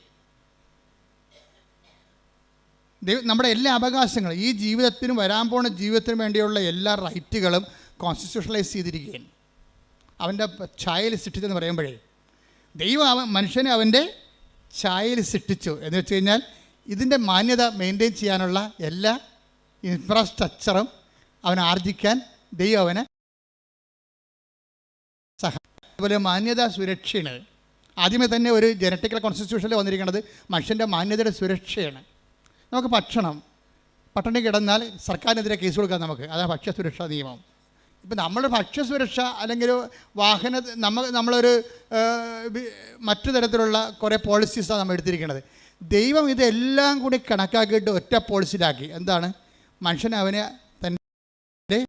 S3: നമ്മുടെ എല്ലാ അവകാശങ്ങളും, ഈ ജീവിതത്തിനും വരാൻ പോകുന്ന ജീവിതത്തിനും വേണ്ടിയുള്ള എല്ലാ റൈറ്റുകളും കോൺസ്റ്റിറ്റ്യൂഷണലൈസ് ചെയ്തിരിക്കുകയാണ്. അവൻ്റെ ഛായയിൽ സൃഷ്ടിച്ചെന്ന് പറയുമ്പോഴേ ദൈവം മനുഷ്യനെ അവൻ്റെ ഛായയിൽ സൃഷ്ടിച്ചു. എന്ന് വെച്ച് കഴിഞ്ഞാൽ ഇതിൻ്റെ മാന്യത മെയിൻറ്റെയിൻ ചെയ്യാനുള്ള എല്ലാ ഇൻഫ്രാസ്ട്രക്ചറും അവൻ ആർജിക്കാൻ ദൈവം അവനെ അതുപോലെ മാന്യത സുരക്ഷയാണ്. ആദ്യമേ തന്നെ ഒരു ജനറ്റിക്കൽ കോൺസ്റ്റിറ്റ്യൂഷനിൽ വന്നിരിക്കുന്നത് മനുഷ്യൻ്റെ മാന്യതയുടെ സുരക്ഷയാണ്. നമുക്ക് പട്ടിണി കിടന്നാൽ സർക്കാരിനെതിരെ കേസ് കൊടുക്കാം നമുക്ക്. അതാണ് ഭക്ഷ്യസുരക്ഷാ നിയമം. ഇപ്പം നമ്മുടെ ഭക്ഷ്യസുരക്ഷ അല്ലെങ്കിൽ നമ്മളൊരു മറ്റു തരത്തിലുള്ള കുറേ പോളിസീസാണ് നമ്മൾ എടുത്തിരിക്കുന്നത്. ദൈവം ഇതെല്ലാം കൂടി കണക്കാക്കിയിട്ട് ഒറ്റ പോളിസിയിലാക്കി. എന്താണ്? മനുഷ്യൻ അവനെ തൻ്റെ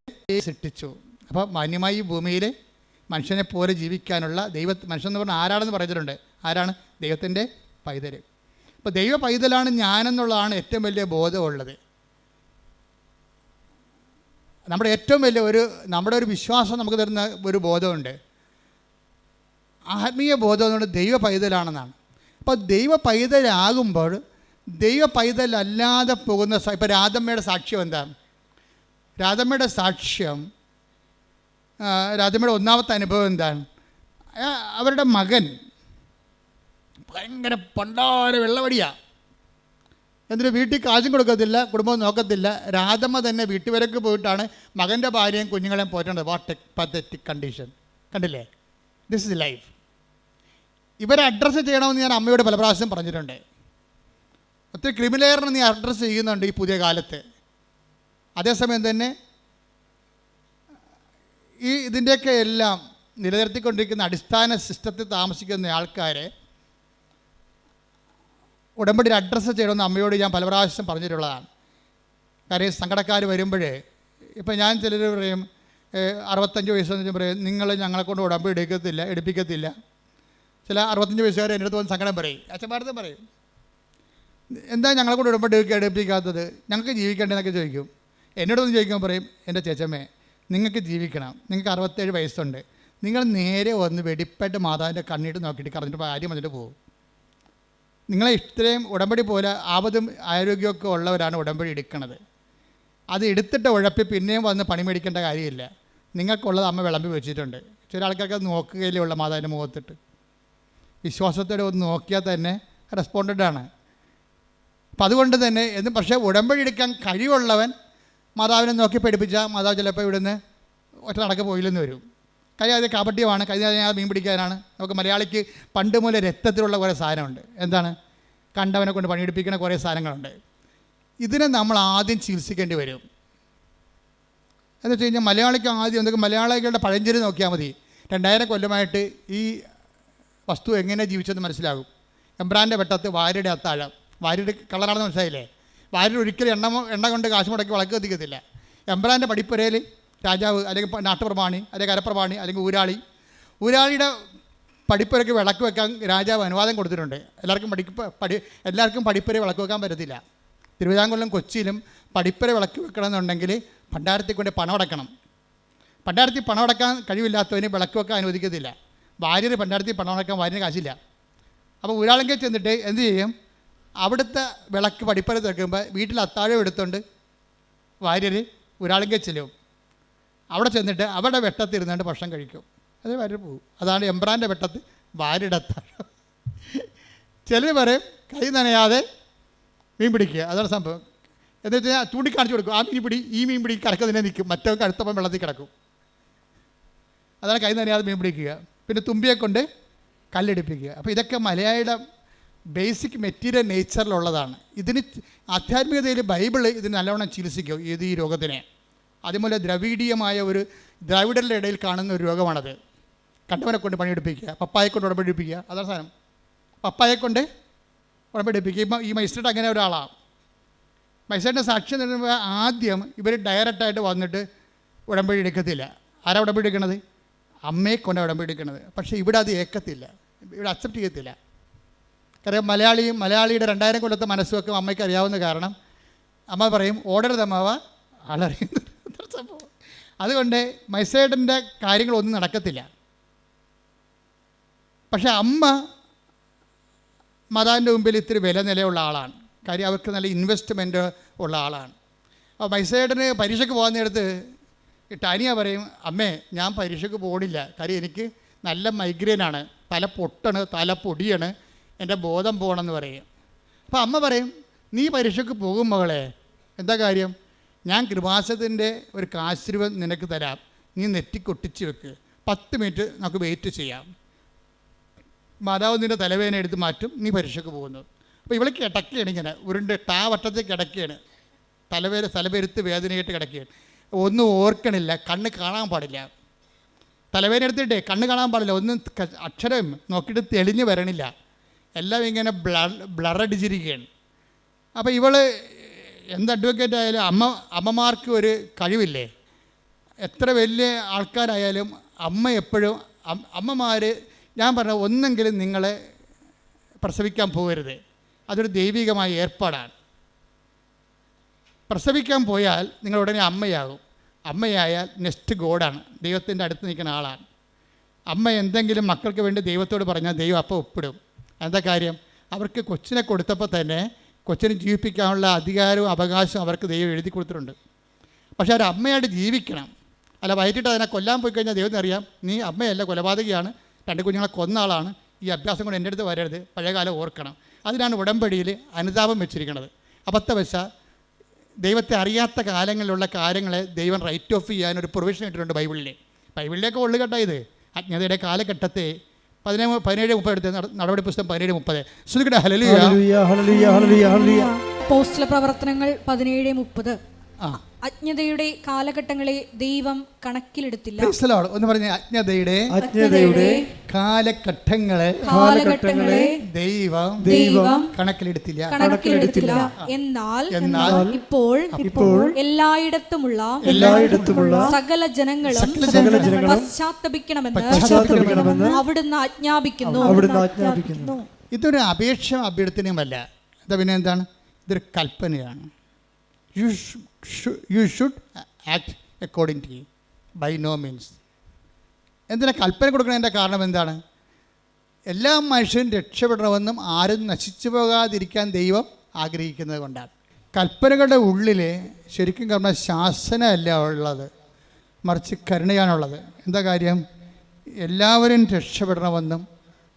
S3: സൃഷ്ടിച്ചു. അപ്പോൾ മാന്യമായി ഈ ഭൂമിയിൽ മനുഷ്യനെ പോലെ ജീവിക്കാനുള്ള മനുഷ്യൻ എന്ന് പറഞ്ഞാൽ ആരാണെന്ന് പറഞ്ഞിട്ടുണ്ട്. ആരാണ്? ദൈവത്തിൻ്റെ പൈതൽ. അപ്പോൾ ദൈവ പൈതലാണ് ഞാനെന്നുള്ളതാണ് ഏറ്റവും വലിയ ബോധമുള്ളത്. നമ്മുടെ ഏറ്റവും വലിയ നമ്മുടെ ഒരു വിശ്വാസം നമുക്ക് തരുന്ന ഒരു ബോധമുണ്ട്. ആത്മീയ ബോധം എന്നുകൊണ്ട് ദൈവ പൈതലാണെന്നാണ്. അപ്പോൾ ദൈവ പൈതലാകുമ്പോൾ ദൈവ പൈതലല്ലാതെ പോകുന്ന ഇപ്പോൾ രാധമ്മയുടെ സാക്ഷ്യം എന്താണ്? രാധമ്മയുടെ സാക്ഷ്യം, രാധമ്മയുടെ ഒന്നാമത്തെ അനുഭവം എന്താണ്? അവരുടെ മകൻ ഭയങ്കര പണ്ടാര വെള്ളവടിയാണ്. എന്നിട്ട് വീട്ടിൽ കാശും കൊടുക്കത്തില്ല, കുടുംബം നോക്കത്തില്ല. രാധമ്മ തന്നെ വീട്ടുവരക്ക് പോയിട്ടാണ് മകൻ്റെ ഭാര്യയും കുഞ്ഞുങ്ങളെയും പോറ്റേണ്ടത്. What a pathetic condition. കണ്ടില്ലേ? This is life. ഇവരെ അഡ്രസ്സ് ചെയ്യണമെന്ന് ഞാൻ അമ്മയോട് പല പ്രാവശ്യം പറഞ്ഞിട്ടുണ്ട്. ഒത്തിരി ക്രിമിനലിനെ നീ അഡ്രസ്സ് ചെയ്യുന്നുണ്ട് ഈ പുതിയ കാലത്ത്. അതേസമയം തന്നെ ഇതിൻ്റെയൊക്കെ എല്ലാം നിലനിർത്തിക്കൊണ്ടിരിക്കുന്ന അടിസ്ഥാന സിസ്റ്റത്തിൽ താമസിക്കുന്ന ആൾക്കാരെ ഉടമ്പടിയിൽ അഡ്രസ്സ് ചെയ്യണമെന്ന് അമ്മയോട് ഞാൻ പല പ്രാവശ്യം പറഞ്ഞിട്ടുള്ളതാണ്. കാര്യം സങ്കടക്കാർ വരുമ്പോഴേ, ഇപ്പം ഞാൻ ചിലർ പറയും 65 വയസ്സെന്ന് പറയും, നിങ്ങൾ ഞങ്ങളെ കൊണ്ട് ഉടമ്പടി എടുപ്പിക്കത്തില്ല. ചില 65 വയസ്സുകാർ എൻ്റെ അടുത്ത് വന്ന് സങ്കടം പറയും, അച്ഛന്മാരടുത്ത് പറയും, എന്താ ഞങ്ങളെ കൊണ്ട് ഉടമ്പടി എടുപ്പിക്കാത്തത്, ഞങ്ങൾക്ക് ജീവിക്കേണ്ടതെന്നൊക്കെ ചോദിക്കും. എന്നോടൊന്ന് ചോദിക്കുമ്പോൾ പറയും, എൻ്റെ ചേച്ചമ്മേ, നിങ്ങൾക്ക് ജീവിക്കണം, നിങ്ങൾക്ക് 67 വയസ്സുണ്ട്, നിങ്ങൾ നേരെ വന്ന് വെടിപ്പായിട്ട് മാതാവിൻ്റെ കണ്ണിട്ട് നോക്കിയിട്ട് കറഞ്ഞിട്ട് കാര്യം വന്നിട്ട് പോകും. നിങ്ങളെ ഇത്രയും ഉടമ്പടി പോലെ ആപതും ആരോഗ്യമൊക്കെ ഉള്ളവരാണ് ഉടമ്പടി എടുക്കുന്നത്. അത് എടുത്തിട്ട് ഉഴപ്പി പിന്നെയും വന്ന് പണി മേടിക്കേണ്ട കാര്യമില്ല. നിങ്ങൾക്കുള്ളത് അമ്മ വിളമ്പി വെച്ചിട്ടുണ്ട്. ചില ആൾക്കാർക്ക് അത് നോക്കുകയില്ലേ ഉള്ള മാതാവിൻ്റെ മുഖത്തിട്ട്. വിശ്വാസത്തോടെ ഒന്ന് നോക്കിയാൽ തന്നെ റെസ്പോണ്ടഡ് ആണ്. അപ്പം അതുകൊണ്ട് തന്നെ പക്ഷേ ഉടമ്പടി എടുക്കാൻ കഴിവുള്ളവൻ മാതാവിനെ നോക്കി പഠിപ്പിച്ചാൽ മാതാവ് ചിലപ്പോൾ ഇവിടുന്ന് ഒറ്റ നടക്ക് പോയില്ലെന്ന് വരും. കാര്യം അത് കാപട്യമാണ്. കഴിഞ്ഞാൽ മീൻ പിടിക്കാനാണ്. നമുക്ക് മലയാളിക്ക് പണ്ട് മുതലേ രക്തത്തിലുള്ള കുറേ സാധനമുണ്ട്. എന്താണ്? കണ്ടവനെ കൊണ്ട് പണിയെടുപ്പിക്കുന്ന കുറേ സാധനങ്ങളുണ്ട്. ഇതിനെ നമ്മൾ ആദ്യം ചികിത്സിക്കേണ്ടി വരും. എന്ന് വെച്ച് കഴിഞ്ഞാൽ മലയാളിക്ക് ആദ്യം എന്തൊക്കെ മലയാളികളുടെ പഴഞ്ചൊല്ലി നോക്കിയാൽ മതി. 2000 കൊല്ലമായിട്ട് ഈ വസ്തു എങ്ങനെ ജീവിച്ചെന്ന് മനസ്സിലാകും. എംബ്രാൻ്റെ വെട്ടത്ത് വാര്യയുടെ അത്താഴം. വാര്യയുടെ കളറാണെന്ന് മനസ്സിലായില്ലേ? വാര്യർ ഒരിക്കലും എണ്ണ കൊണ്ട് കാശ് മുടക്കി വിളക്ക് കത്തിക്കത്തില്ല. എംബ്രാൻ്റെ പടിപ്പുരയിൽ രാജാവ് അല്ലെങ്കിൽ നാട്ടുപ്രമാണി അല്ലെങ്കിൽ കരപ്രമാണി അല്ലെങ്കിൽ ഊരാളിയുടെ പടിപ്പുരയ്ക്ക് വിളക്ക് വെക്കാൻ രാജാവ് അനുവാദം കൊടുത്തിട്ടുണ്ട്. എല്ലാവർക്കും പടിപ്പുര വിളക്ക് വെക്കാൻ പറ്റത്തില്ല. തിരുവിതാംകൂറിലും കൊച്ചിയിലും പടിപ്പുര വിളക്ക് വെക്കണമെന്നുണ്ടെങ്കിൽ ഭണ്ഡാരത്തിൽ കൊണ്ട് പണം അടക്കണം. ഭണ്ഡാരത്തിൽ പണം അടക്കാൻ കഴിവില്ലാത്തവന് വിളക്ക് വെക്കാൻ അനുവദിക്കത്തില്ല. ഭാര്യർ ഭണ്ഡാരത്തിൽ പണം അടക്കാൻ ഭാര്യന് കാശില്ല. അപ്പോൾ ഊരാളെങ്കിൽ ചെന്നിട്ട് എന്ത് ചെയ്യും? അവിടുത്തെ വിളക്ക് പടിപ്പുര വെക്കുമ്പോൾ വീട്ടിൽ അത്താഴം എടുത്തുകൊണ്ട് ഭാര്യർ ഊരാളെങ്കിൽ ചെല്ലും. അവിടെ ചെന്നിട്ട് അവിടെ വെട്ടത്തിരുന്നുകൊണ്ട് ഭക്ഷണം കഴിക്കും. അത് ഭാര്യ പോകും. അതാണ് എംബ്രാൻ്റെ വെട്ടത്ത് ഭാര്യയുടെ അത്താഴം. ചിലർ പറയും കൈ നനയാതെ മീൻ പിടിക്കുക. അതാണ് സംഭവം. എന്ന് വെച്ചാൽ ചൂണ്ടിക്കാണിച്ചു കൊടുക്കും. ഈ മീൻ പിടി കരക്കതിനെ നിൽക്കും, മറ്റവർക്ക് അടുത്തപ്പം വെള്ളത്തിൽ കിടക്കും. അതാണ് കൈ നനയാതെ മീൻ പിടിക്കുക. പിന്നെ തുമ്പിയെ കൊണ്ട് കല്ലെടുപ്പിക്കുക. അപ്പോൾ ഇതൊക്കെ മലയാളിയുടെ ബേസിക് മെറ്റീരിയൽ നേച്ചറിലുള്ളതാണ്. ഇതിന് ആധ്യാത്മികതയിൽ ബൈബിള് ഇതിന് നല്ലവണ്ണം ചികിത്സിക്കും ഈ രോഗത്തിനെ. അതുപോലെ ദ്രവീഡീയമായ ദ്രാവിഡരുടെ ഇടയിൽ കാണുന്ന ഒരു രോഗമാണത്. കണ്ടവനെ കൊണ്ട് പണിയെടുപ്പിക്കുക, പപ്പായെ കൊണ്ട് ഉടമ്പടിപ്പിക്കുക. അതാണ് സാധനം. പപ്പായെ കൊണ്ട് ഉടമ്പടിപ്പിക്കുക. ഇപ്പം ഈ മജിസ്ട്രേറ്റ് അങ്ങനെ ഒരാളാണ്. മജിസ്ട്രേറ്റിൻ്റെ സാക്ഷ്യം തരുമ്പോൾ ആദ്യം ഇവർ ഡയറക്റ്റായിട്ട് വന്നിട്ട് ഉടമ്പടി എടുക്കത്തില്ല. ആരാ ഉടമ്പടി എടുക്കണത്? അമ്മയെ കൊണ്ട് ഉടമ്പടി എടുക്കണത്. പക്ഷേ ഇവിടെ അത് ഏക്കത്തില്ല, ഇവിടെ അക്സെപ്റ്റ് ചെയ്യത്തില്ല. കാരണം മലയാളിയുടെ 2000 കൊല്ലത്തെ മനസ്സുമൊക്കെ അമ്മയ്ക്ക് അറിയാവുന്ന കാരണം അമ്മ പറയും ഓടരുതമ്മാവ ആളറിയുന്നു. സംഭവം. അതുകൊണ്ട് മൈസേഡിൻ്റെ കാര്യങ്ങളൊന്നും നടക്കത്തില്ല. പക്ഷെ അമ്മ മാതാവിൻ്റെ മുമ്പിൽ ഇത്തിരി വില നിലയുള്ള ആളാണ്. കാര്യം അവർക്ക് നല്ല ഇൻവെസ്റ്റ്മെൻറ്റ് ഉള്ള ആളാണ്. അപ്പോൾ മൈസേഡിന് പരീക്ഷയ്ക്ക് പോകാൻ നേരത്ത് ടാനിയ പറയും, അമ്മേ ഞാൻ പരീക്ഷയ്ക്ക് പോകണില്ല, കാര്യം എനിക്ക് നല്ല മൈഗ്രെയിനാണ്, തല പൊട്ടാണ്, തല പൊടിയാണ്, എൻ്റെ ബോധം പോകണമെന്ന് പറയും. അപ്പോൾ അമ്മ പറയും, നീ പരീക്ഷയ്ക്ക് പോകും മകളെ, എന്താ കാര്യം? ഞാൻ കൃപാസനത്തിൻ്റെ ഒരു കാശിരൂപം നിനക്ക് തരാം, നീ നെറ്റിക്കൊട്ടിച്ച് വെക്ക്, 10 മിനിറ്റ് നമുക്ക് വെയിറ്റ് ചെയ്യാം, മാതാവ് നിൻ്റെ തലവേദന എടുത്ത് മാറ്റും, നീ പരീക്ഷയ്ക്ക് പോകുന്നു. അപ്പോൾ ഇവൾക്ക് കിടക്കുകയാണ്, ഇങ്ങനെ ഉരുണ്ട് വട്ടത്തിൽ കിടക്കുകയാണ്, തലപെരുത്ത് വേദനയായിട്ട് കിടക്കുകയാണ്, ഒന്നും ഓർക്കണില്ല, കണ്ണ് കാണാൻ പാടില്ല, തലവേദന എടുത്തിട്ടേ കണ്ണ് കാണാൻ പാടില്ല, ഒന്നും അക്ഷരം നോക്കിയിട്ട് തെളിഞ്ഞ് വരണില്ല, എല്ലാം ഇങ്ങനെ ബ്ലറടിച്ചിരിക്കുകയാണ്. അപ്പോൾ ഇവൾ എന്ത് അഡ്വക്കേറ്റ് ആയാലും അമ്മമാർക്ക് ഒരു കഴിവില്ലേ, എത്ര വലിയ ആൾക്കാരായാലും അമ്മ എപ്പോഴും അമ്മമാർ, ഞാൻ പറഞ്ഞ ഒന്നെങ്കിലും നിങ്ങളെ പ്രസവിക്കാൻ പോകരുത്, അതൊരു ദൈവികമായ ഏർപ്പാടാണ്. പ്രസവിക്കാൻ പോയാൽ നിങ്ങൾ ഉടനെ അമ്മയാകും. അമ്മയായാൽ നെക്സ്റ്റ് ഗോഡാണ്, ദൈവത്തിൻ്റെ അടുത്ത് നിൽക്കുന്ന ആളാണ്. അമ്മ എന്തെങ്കിലും മക്കൾക്ക് വേണ്ടി ദൈവത്തോട് പറഞ്ഞാൽ ദൈവം അപ്പോൾ ഒപ്പിടും. എന്താ കാര്യം? അവർക്ക് കൊച്ചിനെ കൊടുത്തപ്പോൾ തന്നെ കൊച്ചിനെ ജീവിപ്പിക്കാനുള്ള അധികാരവും അവകാശവും അവർക്ക് ദൈവം എഴുതി കൊടുത്തിട്ടുണ്ട്. പക്ഷേ അവർ അമ്മയായിട്ട് ജീവിക്കണം. അല്ല വയറ്റിട്ട് അതിനെ കൊല്ലാൻ പോയി കഴിഞ്ഞാൽ ദൈവത്തിന് അറിയാം, നീ അമ്മയല്ല, കൊലപാതകയാണ്, 2 കുഞ്ഞുങ്ങളെ കൊന്ന ആളാണ്, ഈ അഭ്യാസം കൊണ്ട് എൻ്റെ അടുത്ത് വരരുത്, പഴയകാലം ഓർക്കണം. അതിനാണ് ഉടമ്പടിയിൽ അനുതാപം വെച്ചിരിക്കുന്നത്. അബദ്ധവശാൽ ദൈവത്തെ അറിയാത്ത കാലങ്ങളിലുള്ള കാര്യങ്ങളെ ദൈവം റൈറ്റ് ഓഫ് ചെയ്യാനൊരു പ്രൊവിഷൻ ഇട്ടിട്ടുണ്ട് ബൈബിളിലേക്ക് ഉള്ളുകെട്ട ഇത് അജ്ഞതയുടെ കാലഘട്ടത്തെ 17:30 എടുത്ത് നടപടി പുസ്തകം 17:30. ശ്രുതികട ഹല്ലേലൂയ
S1: ഹല്ലേലൂയ ഹല്ലേലൂയ ഹല്ലേലൂയ.
S2: അപ്പോസ്തല പ്രവർത്തനങ്ങൾ 17:30. അജ്ഞതയുടെ കാലഘട്ടങ്ങളെ ദൈവം കണക്കിലെടുത്തില്ല.
S3: ഒന്ന് പറഞ്ഞ അജ്ഞതയുടെ കാലഘട്ടങ്ങളെ ദൈവം കണക്കിലെടുത്തില്ല.
S2: എന്നാൽ ഇപ്പോൾ എല്ലായിടത്തുമുള്ള സകല ജനങ്ങളും പശ്ചാത്തപിക്കണമെന്ന് അവിടുന്ന് ആജ്ഞാപിക്കുന്നു.
S3: ഇതൊരു അപേക്ഷ അഭ്യർത്ഥനയുമല്ല. പിന്നെ എന്താണ്? ഇതൊരു കൽപ്പനയാണ്. You should act according to him. By no means. എന്തിനാ കൽപ്പന കൊടുക്കുന്നതിൻ്റെ കാരണം എന്താണ്? എല്ലാ മനുഷ്യരും രക്ഷപ്പെടണമെന്നും ആരും നശിച്ചു പോകാതിരിക്കാൻ ദൈവം ആഗ്രഹിക്കുന്നത് കൊണ്ടാണ്. കൽപ്പനകളുടെ ഉള്ളിൽ ശരിക്കും പറഞ്ഞാൽ ശാസനയല്ല ഉള്ളത്, മറിച്ച് കരുണയാണുള്ളത്. എന്താ കാര്യം? എല്ലാവരും രക്ഷപ്പെടണമെന്നും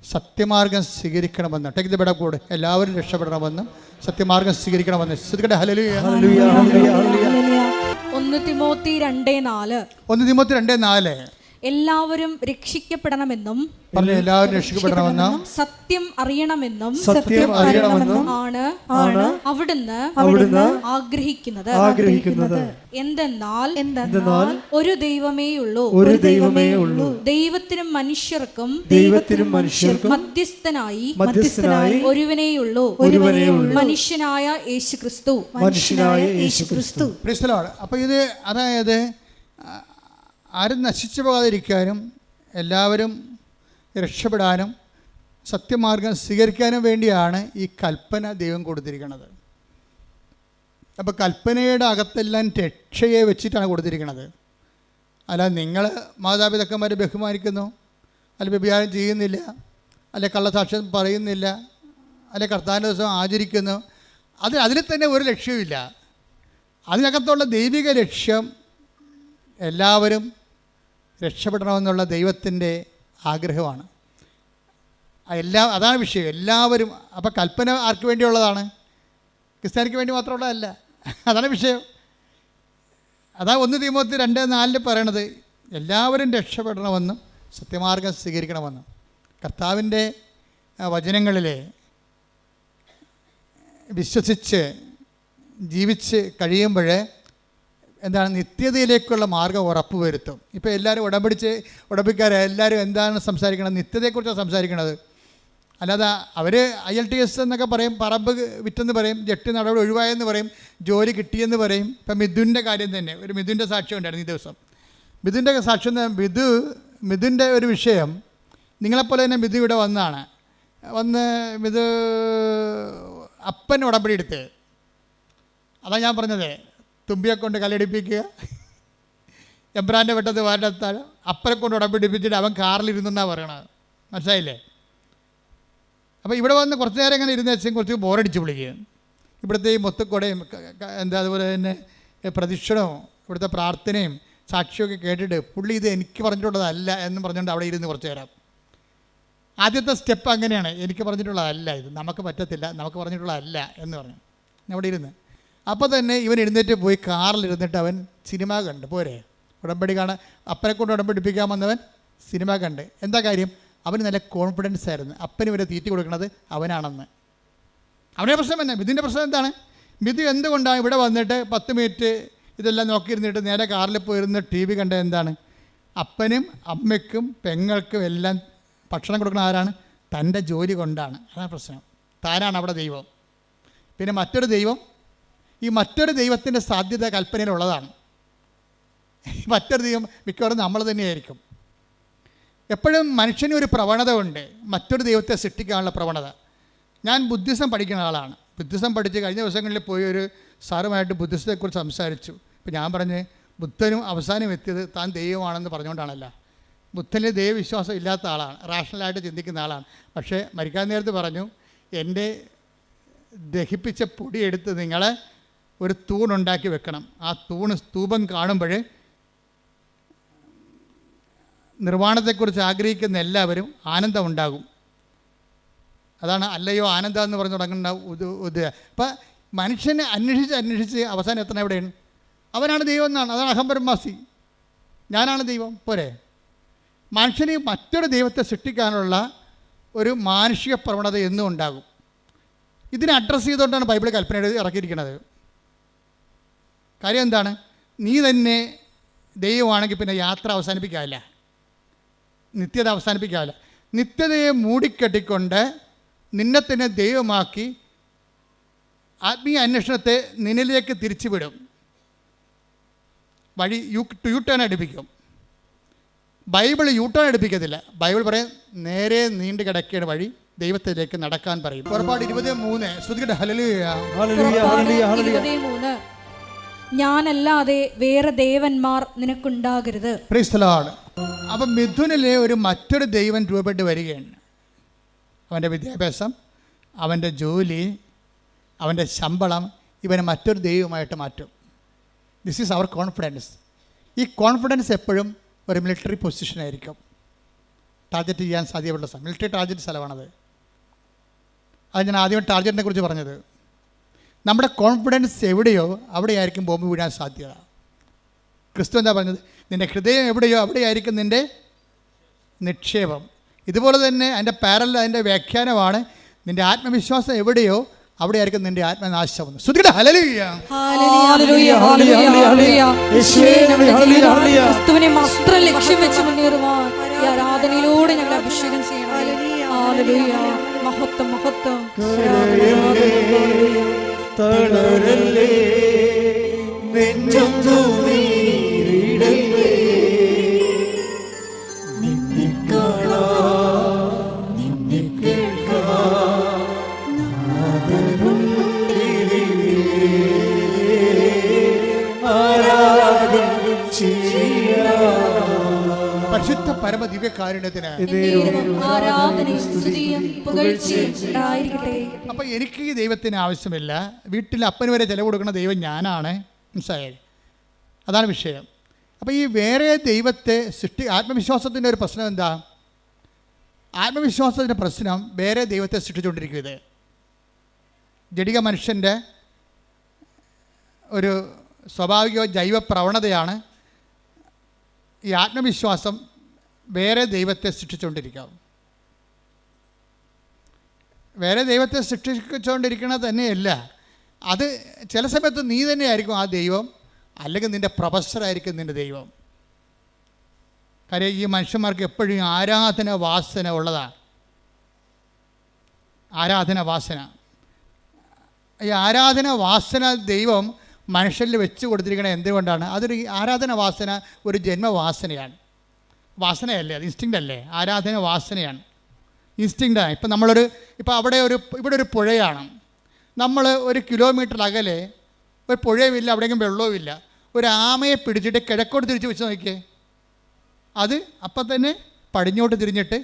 S3: സത്യമാർഗം സ്വീകരിക്കണമെന്ന്. Take the bed code. എല്ലാവരും രക്ഷപ്പെടണമെന്നും സത്യമാർഗം സ്വീകരിക്കണമെന്ന്. ശ്രുതികട ഹല്ലേലൂയ ഹല്ലേലൂയ ഹല്ലേലൂയ.
S2: 1 തിമോത്തി
S3: 2:4
S2: എല്ലാവരും രക്ഷിക്കപ്പെടണമെന്നും
S3: എല്ലാവരും രക്ഷിക്കപ്പെടണമെന്നും
S2: സത്യം അറിയണമെന്നും ആണ് അവിടുന്ന് ആഗ്രഹിക്കുന്നത്. എന്തെന്നാൽ ഒരു ദൈവമേയുള്ളൂ, ദൈവത്തിനും മനുഷ്യർക്കും മധ്യസ്ഥനായി ഒരുവനേയുള്ളൂ, മനുഷ്യനായ യേശുക്രിസ്തു.
S3: അപ്പോൾ ഇത് അതായത് ആരും നശിച്ചു പോകാതിരിക്കാനും എല്ലാവരും രക്ഷപ്പെടാനും സത്യമാർഗം സ്വീകരിക്കാനും വേണ്ടിയാണ് ഈ കൽപ്പന ദൈവം കൊടുത്തിരിക്കുന്നത്. അപ്പോൾ കൽപ്പനയുടെ അകത്തെല്ലാം രക്ഷയെ വെച്ചിട്ടാണ് കൊടുത്തിരിക്കുന്നത്. അല്ല നിങ്ങൾ മാതാപിതാക്കന്മാരെ ബഹുമാനിക്കുന്നു, അല്ല വ്യഭിചാരം ചെയ്യുന്നില്ല, അല്ലെ കള്ളസാക്ഷ്യം പറയുന്നില്ല, അല്ലെ കർത്താവിൻ്റെ ദിവസം ആചരിക്കുന്നു, അതിൽ തന്നെ ഒരു ലക്ഷ്യമില്ല. അതിനകത്തുള്ള ദൈവിക ലക്ഷ്യം എല്ലാവരും രക്ഷപ്പെടണമെന്നുള്ള ദൈവത്തിൻ്റെ ആഗ്രഹമാണ്. അതാണ് വിഷയം. എല്ലാവരും. അപ്പോൾ കൽപ്പന ആർക്ക് വേണ്ടിയുള്ളതാണ്? ക്രിസ്ത്യാനിക്ക് വേണ്ടി മാത്രമുള്ളതല്ല. അതാണ് വിഷയം. അതാ 1 തിമോത്തി 2:4 പറയണത്, എല്ലാവരും രക്ഷപ്പെടണമെന്നും സത്യമാർഗം സ്വീകരിക്കണമെന്നും. കർത്താവിൻ്റെ വചനങ്ങളിലെ വിശ്വസിച്ച് ജീവിച്ച് കഴിയുമ്പോൾ എന്താണ്? നിത്യതയിലേക്കുള്ള മാർഗ്ഗം ഉറപ്പ് വരുത്തും. ഇപ്പോൾ എല്ലാവരും ഉടമ്പിക്കാരെല്ലാവരും എന്താണ് സംസാരിക്കണത്? നിത്യതയെക്കുറിച്ചാണ് സംസാരിക്കണത്. അല്ലാതെ അവർ IELTS എന്നൊക്കെ പറയും, പറമ്പ് വിറ്റെന്ന് പറയും, ജട്ടി നടപടി ഒഴിവായെന്ന് പറയും, ജോലി കിട്ടിയെന്ന് പറയും. ഇപ്പം മിഥുൻ്റെ കാര്യം തന്നെ, ഒരു മിഥുൻ്റെ സാക്ഷ്യം ഉണ്ടായിരുന്നു ഈ ദിവസം. മിഥുൻ്റെ സാക്ഷ്യം, മിഥുൻ്റെ ഒരു വിഷയം, നിങ്ങളെപ്പോലെ തന്നെ മിഥു ഇവിടെ വന്ന് മിഥു അപ്പൻ ഉടമ്പടി എടുത്ത്. അതാണ് ഞാൻ പറഞ്ഞത്, തുമ്പിയെ കൊണ്ട് കലടിപ്പിക്കുക, എബ്രാൻ്റെ വെട്ടത്ത് വാരത്താഴ്, അപ്പനെ കൊണ്ട് ഉടമ്പിടിപ്പിച്ചിട്ട് അവൻ കാറിലിരുന്നെന്നാണ് പറയണത്. മനസ്സിലായില്ലേ? അപ്പോൾ ഇവിടെ വന്ന് കുറച്ച് നേരം ഇങ്ങനെ ഇരുന്ന് വെച്ചാൽ കുറച്ച് ബോറടിച്ച് വിളിക്കുക. ഇവിടുത്തെ ഈ മൊത്തക്കൊടയും അതുപോലെ തന്നെ പ്രദക്ഷിണവും ഇവിടുത്തെ പ്രാർത്ഥനയും സാക്ഷിയൊക്കെ കേട്ടിട്ട് പുള്ളി ഇത് എനിക്ക് പറഞ്ഞിട്ടുള്ളതല്ല എന്ന് പറഞ്ഞുകൊണ്ട് അവിടെ ഇരുന്ന് കുറച്ച് നേരം. ആദ്യത്തെ സ്റ്റെപ്പ് അങ്ങനെയാണ്, എനിക്ക് പറഞ്ഞിട്ടുള്ളതല്ല ഇത്, നമുക്ക് പറ്റത്തില്ല, നമുക്ക് പറഞ്ഞിട്ടുള്ളതല്ല എന്ന് പറഞ്ഞു അവിടെ ഇരുന്ന്. അപ്പോൾ തന്നെ ഇവൻ എഴുന്നേറ്റ് പോയി കാറിലിരുന്നിട്ട് അവൻ സിനിമ കണ്ട്. പോരെ, ഉടമ്പടി കാണാൻ അപ്പനെ കൊണ്ട് ഉടമ്പടിപ്പിക്കാൻ വന്നവൻ സിനിമ കണ്ട്. എന്താ കാര്യം? അവന് നല്ല കോൺഫിഡൻസ് ആയിരുന്നു, അപ്പന് വരെ തീറ്റി കൊടുക്കുന്നത് അവനാണെന്ന്. അവൻ്റെ പ്രശ്നം തന്നെ. മിഥുൻ്റെ പ്രശ്നം എന്താണ്? മിഥു എന്തുകൊണ്ടാണ് ഇവിടെ വന്നിട്ട് 10 മിനിറ്റ് ഇതെല്ലാം നോക്കിയിരുന്നിട്ട് നേരെ കാറിൽ പോയിരുന്ന് TV കണ്ടത്? എന്താണ്? അപ്പനും അമ്മയ്ക്കും പെങ്ങൾക്കും എല്ലാം ഭക്ഷണം കൊടുക്കുന്ന ആരാണ്? തൻ്റെ ജോലി കൊണ്ടാണ്. അതാണ് പ്രശ്നം. താനാണ് അവിടെ ദൈവം. പിന്നെ മറ്റൊരു ദൈവം, ഈ മറ്റൊരു ദൈവത്തിൻ്റെ സാധ്യത കൽപ്പനയിലുള്ളതാണ്. മറ്റൊരു ദൈവം മിക്കവാറും നമ്മൾ തന്നെയായിരിക്കും. എപ്പോഴും മനുഷ്യന് ഒരു പ്രവണത ഉണ്ട്, മറ്റൊരു ദൈവത്തെ സൃഷ്ടിക്കാനുള്ള പ്രവണത. ഞാൻ ബുദ്ധിസം പഠിക്കുന്ന ആളാണ്. ബുദ്ധിസം പഠിച്ച് കഴിഞ്ഞ ദിവസങ്ങളിൽ പോയി ഒരു സാറുമായിട്ട് ബുദ്ധിസത്തെക്കുറിച്ച് സംസാരിച്ചു. ഇപ്പോൾ ഞാൻ പറഞ്ഞ് ബുദ്ധനും അവസാനം എത്തിയത് താൻ ദൈവമാണെന്ന് പറഞ്ഞുകൊണ്ടാണല്ല. ബുദ്ധന് ദൈവവിശ്വാസം ഇല്ലാത്ത ആളാണ്, റാഷണലായിട്ട് ചിന്തിക്കുന്ന ആളാണ്. പക്ഷേ മരിക്കാൻ നേരത്ത് പറഞ്ഞു, എൻ്റെ ദഹിപ്പിച്ച പൊടിയെടുത്ത് നിങ്ങൾ ഒരു തൂണുണ്ടാക്കി വെക്കണം. ആ സ്തൂപം കാണുമ്പോൾ നിർവ്വാണത്തെക്കുറിച്ച് ആഗ്രഹിക്കുന്ന എല്ലാവരും ആനന്ദം ഉണ്ടാകും. അതാണ് അല്ലയോ ആനന്ദം എന്ന് പറഞ്ഞു തുടങ്ങുന്ന അപ്പം മനുഷ്യനെ അന്വേഷിച്ച് അവസാനം എത്തണം എവിടെയാണ്? അവനാണ് ദൈവം എന്നാണ്. അതാണ് അഹംബ്രഹ്മാസി, ഞാനാണ് ദൈവം. പോരെ? മനുഷ്യന് മറ്റൊരു ദൈവത്തെ സൃഷ്ടിക്കാനുള്ള ഒരു മാനുഷിക പ്രവണത എന്നും ഉണ്ടാകും. ഇതിനെ അഡ്രസ്സ് ചെയ്തുകൊണ്ടാണ് ബൈബിൾ കൽപ്പന ഇറക്കിയിരിക്കുന്നത്. കാര്യം എന്താണ്? നീ തന്നെ ദൈവമാണെങ്കിൽ പിന്നെ യാത്ര അവസാനിപ്പിക്കാവില്ല, നിത്യത അവസാനിപ്പിക്കാവില്ല. നിത്യതയെ മൂടിക്കെട്ടിക്കൊണ്ട് നിന്നെ തന്നെ ദൈവമാക്കി ആത്മീയ അന്വേഷണത്തെ നിന്നിലേക്ക് തിരിച്ചുവിടും. വഴി യു ടേൺ അടുപ്പിക്കും. ബൈബിൾ യു ടേൺ അടുപ്പിക്കത്തില്ല. ബൈബിൾ പറയും നേരെ നീണ്ടു കിടക്കുകയാണ് വഴി, ദൈവത്തിലേക്ക് നടക്കാൻ പറയും. പുറപ്പാട് 23 ശ്രുതികട്ടെ. ഹല്ലേലൂയ,
S1: ഹല്ലേലൂയ, ഹല്ലേലൂയ, ഹല്ലേലൂയ.
S2: 23 ഞാനല്ലാതെ വേറെ ദേവന്മാർ നിനക്കുണ്ടാകരുത്.
S3: Praise the Lord. അപ്പം മിഥുനിലെ ഒരു മറ്റൊരു ദൈവം രൂപപ്പെട്ട് വരികയാണ്. അവൻ്റെ വിദ്യാഭ്യാസം, അവൻ്റെ ജോലി, അവൻ്റെ ശമ്പളം ഇവനെ മറ്റൊരു ദൈവമായിട്ട് മാറ്റും. This is our confidence. ഈ കോൺഫിഡൻസ് എപ്പോഴും ഒരു മിലിറ്ററി പൊസിഷനായിരിക്കും. ടാർഗറ്റ് ചെയ്യാൻ സാധ്യതയുള്ള സ്ഥലം, മിലിറ്ററി ടാർഗറ്റ് സ്ഥലമാണത്. അത് ഞാൻ ആദ്യം ടാർഗറ്റിനെ കുറിച്ച് പറഞ്ഞത്. നമ്മുടെ കോൺഫിഡൻസ് എവിടെയോ അവിടെയായിരിക്കും ബോംബ് വീഴാൻ സാധ്യത. ക്രിസ്തു എന്താ പറഞ്ഞത്? നിൻ്റെ ഹൃദയം എവിടെയോ അവിടെയായിരിക്കും നിൻ്റെ നിക്ഷേപം. ഇതുപോലെ തന്നെ അതിൻ്റെ പാരലൽ, അതിൻ്റെ വ്യാഖ്യാനമാണ് നിൻ്റെ ആത്മവിശ്വാസം എവിടെയോ അവിടെയായിരിക്കും നിൻ്റെ ആത്മനാശം. ശ്രുതികട്ടെ. ഹല്ലേലൂയ,
S2: ഹല്ലേലൂയ, ഹല്ലേലൂയ, ഹല്ലേലൂയ. ക്രിസ്തുവിനെ മാത്രം ലക്ഷ്യം വെച്ച് മുന്നേറുവാൻ ഈ ആരാധനയിലൂടെ ഞങ്ങൾ അഭിഷേകം ചെയ്യണം. ഹല്ലേലൂയ, മഹത്വം, മഹത്വം.
S1: തളരല്ലേ നെഞ്ചൊന്നു നീരിടല്ലേ, നിന്നെ കാണാൻ നിന്നെ കേൾക്കാൻ ആരാധന ചെയ്യാം.
S3: പരിശുദ്ധ പരമ ദിവ്യകാരുണ്യത്തിന്
S2: ആരാധനയും സ്തുതിയും പുകഴ്ചയും ഉണ്ടായിരിക്കട്ടെ.
S3: അപ്പം എനിക്ക് ഈ ദൈവത്തിന് ആവശ്യമില്ല. വീട്ടിൽ അപ്പന് വരെ ചിലവ് കൊടുക്കുന്ന ദൈവം ഞാനാണ്. മനസ്സിലായത്? അതാണ് വിഷയം. അപ്പോൾ ഈ വേറെ ദൈവത്തെ ആത്മവിശ്വാസത്തിൻ്റെ ഒരു പ്രശ്നം എന്താ? ആത്മവിശ്വാസത്തിൻ്റെ പ്രശ്നം വേറെ ദൈവത്തെ സൃഷ്ടിച്ചുകൊണ്ടിരിക്കും. ഇത് ജഡിക മനുഷ്യൻ്റെ ഒരു സ്വാഭാവിക ജൈവ പ്രവണതയാണ്. ഈ ആത്മവിശ്വാസം വേറെ ദൈവത്തെ സൃഷ്ടിച്ചുകൊണ്ടിരിക്കാം. വേറെ ദൈവത്തെ സൃഷ്ടിച്ചുകൊണ്ടിരിക്കണത് തന്നെയല്ല, അത് ചില സമയത്ത് നീ തന്നെയായിരിക്കും ആ ദൈവം, അല്ലെങ്കിൽ നിൻ്റെ പ്രൊഫസറായിരിക്കും നിൻ്റെ ദൈവം. കാര്യം ഈ മനുഷ്യന്മാർക്ക് എപ്പോഴും ആരാധന വാസന ഉള്ളതാണ്. ആരാധന വാസന, ഈ ആരാധന വാസന ദൈവം മനുഷ്യരിൽ വെച്ച് കൊടുത്തിരിക്കണത് എന്തുകൊണ്ടാണ്? അതൊരു ആരാധന വാസന ഒരു ജന്മവാസനയാണ്. വാസനയല്ലേ, അത് ഇൻസ്റ്റിങ്ക്റ്റ് അല്ലേ? ആരാധന വാസനയാണ്, ഇൻസ്റ്റിങ്ക്റ്റാണ്. ഇപ്പം ഇവിടെ ഒരു പുഴയാണ്. നമ്മൾ 1 കിലോമീറ്റർ അകലെ ഒരു പുഴയുമില്ല, അവിടെയെങ്കിലും വെള്ളവുമില്ല. ഒരു ആമയെ പിടിച്ചിട്ട് കിഴക്കോട്ട് തിരിച്ച് വെച്ച് നോക്കിയേ, അത് അപ്പം തന്നെ പടിഞ്ഞോട്ട് തിരിഞ്ഞിട്ട്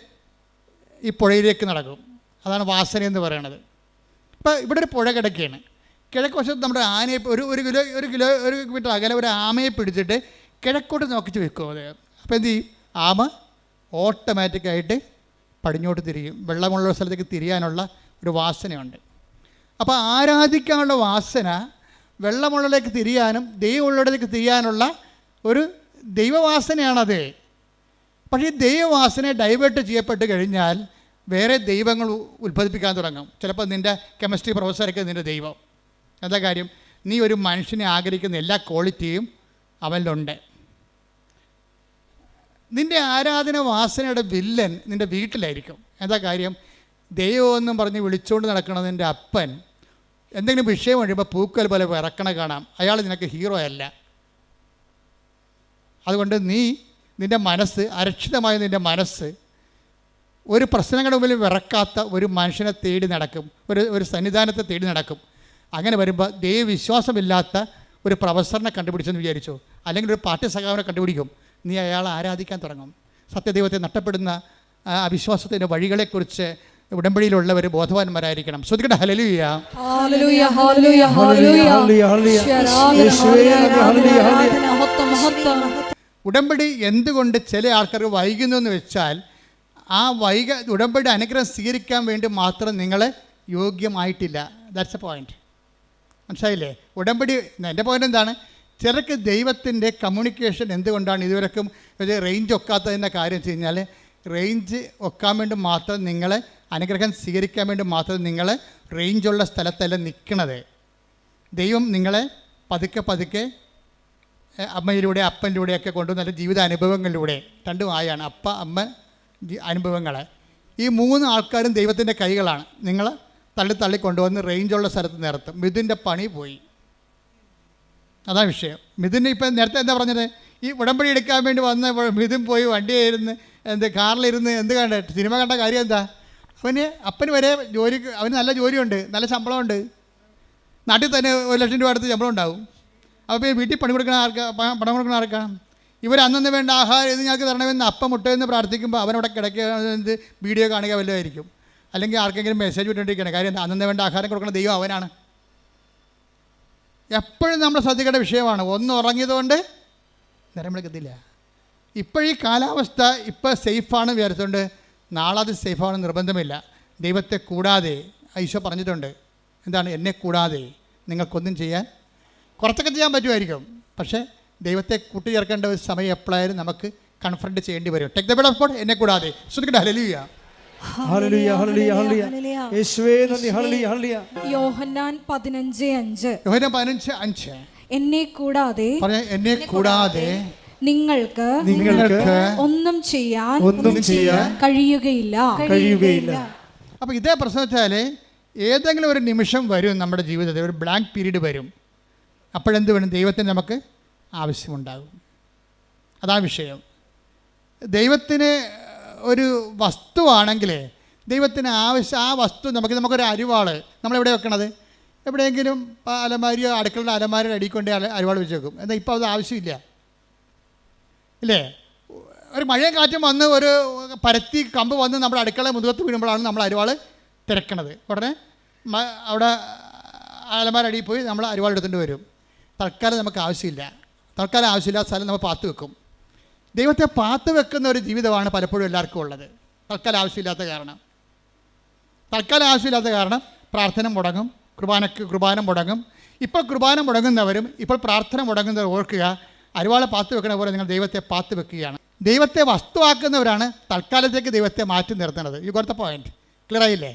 S3: ഈ പുഴയിലേക്ക് നടക്കും. അതാണ് വാസന എന്ന് പറയുന്നത്. ഇപ്പം ഇവിടെ ഒരു പുഴ കിടക്കുകയാണ്. കിഴക്ക് വശത്ത് നമ്മുടെ ആനയെ ഒരു കിലോമീറ്റർ അകലെ ഒരു ആമയെ പിടിച്ചിട്ട് കിഴക്കോട്ട് നോക്കിച്ച് വെക്കും. അത് അപ്പോൾ എന്ത് ചെയ്യും? ആമ ഓട്ടോമാറ്റിക്കായിട്ട് പടിഞ്ഞോട്ട് തിരിയും. വെള്ളമുള്ള സ്ഥലത്തേക്ക് തിരിയാനുള്ള ഒരു വാസനയുണ്ട്. അപ്പോൾ ആരാധിക്കാനുള്ള വാസന വെള്ളമുള്ളിലേക്ക് തിരിയാനും ദൈവമുള്ളിടത്തേക്ക് തിരിയാനുള്ള ഒരു ദൈവവാസനയാണത്. പക്ഷേ ഈ ദൈവവാസന ഡൈവേർട്ട് ചെയ്യപ്പെട്ട് കഴിഞ്ഞാൽ വേറെ ദൈവങ്ങൾ ഉത്ഭവിപ്പിക്കാൻ തുടങ്ങും. ചിലപ്പോൾ നിൻ്റെ കെമിസ്ട്രി പ്രൊഫസറൊക്കെ നിൻ്റെ ദൈവം. എന്താ കാര്യം? നീ ഒരു മനുഷ്യനെ ആഗ്രഹിക്കുന്ന എല്ലാ ക്വാളിറ്റിയും അവനിലുണ്ട്. നിൻ്റെ ആരാധന വാസനയുടെ വില്ലൻ നിൻ്റെ വീട്ടിലായിരിക്കും. എന്താ കാര്യം? ദൈവമെന്നും പറഞ്ഞ് വിളിച്ചുകൊണ്ട് നടക്കണം നിൻ്റെ അപ്പൻ എന്തെങ്കിലും വിഷയം കഴിയുമ്പോൾ പൂക്കൽ പോലെ ഇറക്കണ കാണാം. അയാൾ നിനക്ക് ഹീറോ അല്ല. അതുകൊണ്ട് നിൻ്റെ മനസ്സ്, അരക്ഷിതമായ നിൻ്റെ മനസ്സ് ഒരു പ്രശ്നങ്ങളുടെ മുമ്പിൽ വിറക്കാത്ത ഒരു മനുഷ്യനെ തേടി നടക്കും, ഒരു സന്നിധാനത്തെ തേടി നടക്കും. അങ്ങനെ വരുമ്പോൾ ദൈവവിശ്വാസമില്ലാത്ത ഒരു പ്രൊഫസറിനെ കണ്ടുപിടിച്ചെന്ന് വിചാരിച്ചു, അല്ലെങ്കിൽ ഒരു പാർട്ടി സഖാവിനെ കണ്ടുപിടിക്കും. നീ അയാളെ ആരാധിക്കാൻ തുടങ്ങും. സത്യദൈവത്തെ നഷ്ടപ്പെടുന്ന അവിശ്വാസത്തിൻ്റെ വഴികളെക്കുറിച്ച് ഉടമ്പടിയിലുള്ളവർ ബോധവാന്മാരായിരിക്കണം. ശ്രദ്ധിക്കട്ടെ. ഹല്ലേലൂയ,
S2: ഹല്ലേലൂയ, ഹല്ലേലൂയ, ഹല്ലേലൂയ,
S3: ഉടമ്പടി എന്തുകൊണ്ട് ചില ആൾക്കാർക്ക് വൈകുന്നു എന്ന് വെച്ചാൽ, ആ ഉടമ്പടി അനുഗ്രഹം സ്വീകരിക്കാൻ വേണ്ടി മാത്രം നിങ്ങൾ യോഗ്യമായിട്ടില്ല. That's A point. മനസ്സിലായില്ലേ? ഉടമ്പടി, എൻ്റെ പോയിന്റ് എന്താണ്? ചിലർക്ക് ദൈവത്തിൻ്റെ കമ്മ്യൂണിക്കേഷൻ എന്തുകൊണ്ടാണ് ഇതുവരെക്കും റേഞ്ച് ഒക്കാത്തതിൻ്റെ കാര്യം വെച്ച് കഴിഞ്ഞാൽ, റേഞ്ച് ഒക്കാൻ വേണ്ടി മാത്രം നിങ്ങൾ അനുഗ്രഹം സ്വീകരിക്കാൻ വേണ്ടി മാത്രം നിങ്ങൾ റേഞ്ചുള്ള സ്ഥലത്തല്ല നിൽക്കണത്. ദൈവം നിങ്ങളെ പതുക്കെ പതുക്കെ അമ്മയിലൂടെ അപ്പനിലൂടെയൊക്കെ കൊണ്ടു നല്ല ജീവിത അനുഭവങ്ങളിലൂടെ, രണ്ടും ആയാണ് അപ്പ അമ്മ അനുഭവങ്ങൾ. ഈ മൂന്ന് ആൾക്കാരും ദൈവത്തിൻ്റെ കൈകളാണ്. നിങ്ങൾ തള്ളി കൊണ്ടുവന്ന് റേഞ്ചുള്ള സ്ഥലത്ത് നിർത്തും. മിഥുൻ്റെ പണി പോയി. അതാണ് വിഷയം. മിഥുന് ഇപ്പം നേരത്തെ എന്താ പറഞ്ഞത്? ഈ ഉടമ്പടി എടുക്കാൻ വേണ്ടി വന്ന മിഥുൻ പോയി വണ്ടിയായിരുന്നു, കാറിലിരുന്ന് എന്ത് കണ്ട സിനിമ കണ്ട കാര്യം എന്താ? അപ്പന് വരെ ജോലി, അവന് നല്ല ജോലിയുണ്ട്, നല്ല ശമ്പളമുണ്ട്, നാട്ടിൽ തന്നെ 1,00,000 രൂപ അടുത്ത് ശമ്പളം ഉണ്ടാവും. അപ്പോൾ വീട്ടിൽ പണം കൊടുക്കണ ആർക്കാണ്? ഇവർ അന്നന്ന് വേണ്ട ആഹാരം ഇത് ഞങ്ങൾക്ക് തരണമെന്ന് അപ്പം മുട്ടയെന്ന് പ്രാർത്ഥിക്കുമ്പോൾ അവനവിടെ കിടക്കുക, വീഡിയോ കാണുക വല്ലതായിരിക്കും, അല്ലെങ്കിൽ ആർക്കെങ്കിലും മെസ്സേജ് വിട്ടുകൊണ്ടിരിക്കണം. കാര്യം അന്നന്ന് വേണ്ട ആഹാരം കൊടുക്കുന്ന ദൈവം അവനാണ്. എപ്പോഴും നമ്മൾ ശ്രദ്ധിക്കേണ്ട വിഷയമാണ്. ഒന്ന് ഉറങ്ങിയതുകൊണ്ട് നേരം വിളിക്കത്തില്ല. ഇപ്പോഴീ കാലാവസ്ഥ ഇപ്പോൾ സേഫാണ് വിചാരിച്ചുകൊണ്ട് നാളെ അത് സേഫാണെന്ന് നിർബന്ധമില്ല. ദൈവത്തെ കൂടാതെ ഈശോ പറഞ്ഞിട്ടുണ്ട്. എന്താണ്? എന്നെ കൂടാതെ നിങ്ങൾക്കൊന്നും ചെയ്യാൻ, കുറച്ചൊക്കെ ചെയ്യാൻ പറ്റുമായിരിക്കും, പക്ഷേ ദൈവത്തെ കൂട്ടിച്ചേർക്കേണ്ട ഒരു സമയം എപ്പോഴായാലും നമുക്ക് കൺഫ്രണ്ട് ചെയ്യേണ്ടി വരും. Take the bed of God, എന്നെ കൂടാതെ. ശ്രദ്ധിക്കട്ടെ. ഹല്ലേലൂയ,
S1: ഹല്ലേലൂയ, ഹല്ലേലൂയ, ഹല്ലേലൂയ. യേശുവേ നന്ദി. ഹല്ലേലൂയ, ഹല്ലേലൂയ.
S2: യോഹന്നാൻ 15:5.
S3: യോഹന്നാൻ 15:5.
S2: എന്നെ കൂടാതെ,
S3: എന്നെ കൂടാതെ
S2: നിങ്ങൾക്ക് ഒന്നും ചെയ്യാൻ കഴിയുകയില്ല.
S3: അപ്പോൾ ഇതേ പ്രശ്നം വെച്ചാൽ ഏതെങ്കിലും ഒരു നിമിഷം വരും നമ്മുടെ ജീവിതത്തിൽ, ഒരു ബ്ലാങ്ക് പീരീഡ് വരും. അപ്പോഴെന്ത് വേണം? ദൈവത്തിന് നമുക്ക് ആവശ്യമുണ്ടാകും. അതാണ് വിഷയം. ദൈവത്തിന് ഒരു വസ്തുവാണെങ്കിൽ ദൈവത്തിന് ആവശ്യം, ആ വസ്തു നമുക്കൊരു അരിവാള് നമ്മളെവിടെ വെക്കണത്? എവിടെയെങ്കിലും അലമാരിയോ അടുക്കളയുടെ അലമാരയുടെ അടിക്കൊണ്ട് അരിവാൾ വെച്ച് വെക്കും. എന്നാൽ ഇപ്പോൾ അത് ആവശ്യമില്ല, ഇല്ലേ? ഒരു മഴയും കാറ്റും വന്ന് ഒരു പരത്തി കമ്പ് വന്ന് നമ്മുടെ അടുക്കള മുതുകത്ത് വീഴുമ്പോഴാണ് നമ്മൾ അരിവാൾ തിരക്കണത്. ഉടനെ അവിടെ അലമാരടിയിൽ പോയി നമ്മൾ അരിവാൾ എടുത്തുകൊണ്ട് വരും. തൽക്കാലം നമുക്ക് ആവശ്യമില്ല. തൽക്കാലം ആവശ്യമില്ലാത്ത സ്ഥലം നമ്മൾ പാത്ത് വെക്കും. ദൈവത്തെ പാത്ത് വെക്കുന്ന ഒരു ജീവിതമാണ് പലപ്പോഴും എല്ലാവർക്കും ഉള്ളത്. തൽക്കാലം ആവശ്യമില്ലാത്ത കാരണം പ്രാർത്ഥന മുടങ്ങും, കുർബാന മുടങ്ങും. ഇപ്പോൾ കുർബാന മുടങ്ങുന്നവരും ഇപ്പോൾ പ്രാർത്ഥന മുടങ്ങുന്നവർ ഓർക്കുക, അരിവാളെ പാത്ത് വെക്കുന്ന പോലെ നിങ്ങൾ ദൈവത്തെ പാത്ത് വെക്കുകയാണ്. ദൈവത്തെ വസ്തുവാക്കുന്നവരാണ് തൽക്കാലത്തേക്ക് ദൈവത്തെ മാറ്റി നിർത്തുന്നത്. You got the point. Clear ആയില്ലേ?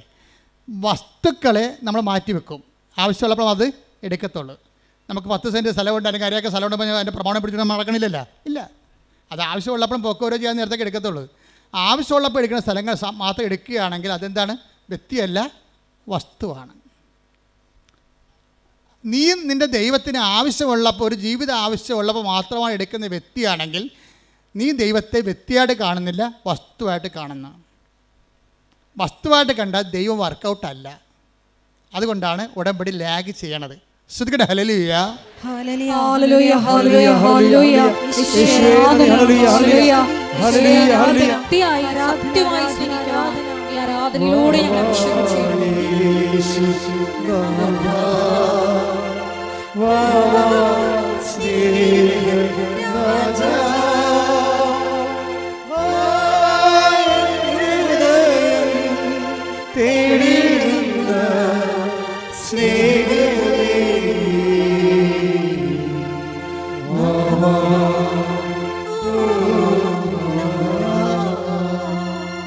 S3: വസ്തുക്കളെ നമ്മൾ മാറ്റി വെക്കും, ആവശ്യമുള്ളപ്പോൾ അത് എടുക്കത്തുള്ളൂ. നമുക്ക് 10 സെൻറ്റ് സ്ഥലമുണ്ട്, അല്ലെങ്കിൽ അരയൊക്കെ സ്ഥലമുണ്ടെങ്കിൽ അതിൻ്റെ പ്രമാണം പിടിച്ചിട്ട് നമ്മൾ നടക്കണില്ലല്ലോ, ഇല്ല. അത് ആവശ്യമുള്ളപ്പോഴും പൊക്കോരോ ചെയ്യാൻ നേരത്തേക്ക് എടുക്കത്തുള്ളൂ. ആവശ്യമുള്ളപ്പോൾ എടുക്കുന്ന സ്ഥലങ്ങൾ മാത്രം എടുക്കുകയാണെങ്കിൽ അതെന്താണ്? വ്യക്തിയല്ല, വസ്തുവാണ്. നീ നിൻ്റെ ദൈവത്തിന് ആവശ്യമുള്ളപ്പോൾ, ഒരു ജീവിത ആവശ്യമുള്ളപ്പോൾ മാത്രമാണ് എടുക്കുന്ന വ്യക്തിയാണെങ്കിൽ നീ ദൈവത്തെ വ്യക്തിയായിട്ട് കാണുന്നില്ല, വസ്തുവായിട്ട് കാണുന്നു. വസ്തുവായിട്ട് കണ്ടാൽ ദൈവം വർക്കൗട്ടല്ല. അതുകൊണ്ടാണ് ഉടമ്പടി ലാഗ് ചെയ്യണത്. ശ്രദ്ധിക്കട്ടെ. ഹല്ലേലൂയ,
S2: ഹല്ലേലൂയ, ഹല്ലേലൂയ, ഹല്ലേലൂയ. സത്യമായി സ്നേഹിക്കാം. ഈ ആരാധനയിലൂടെ ഞങ്ങൾ അഭിഷേകം ചെയ്യുന്നു.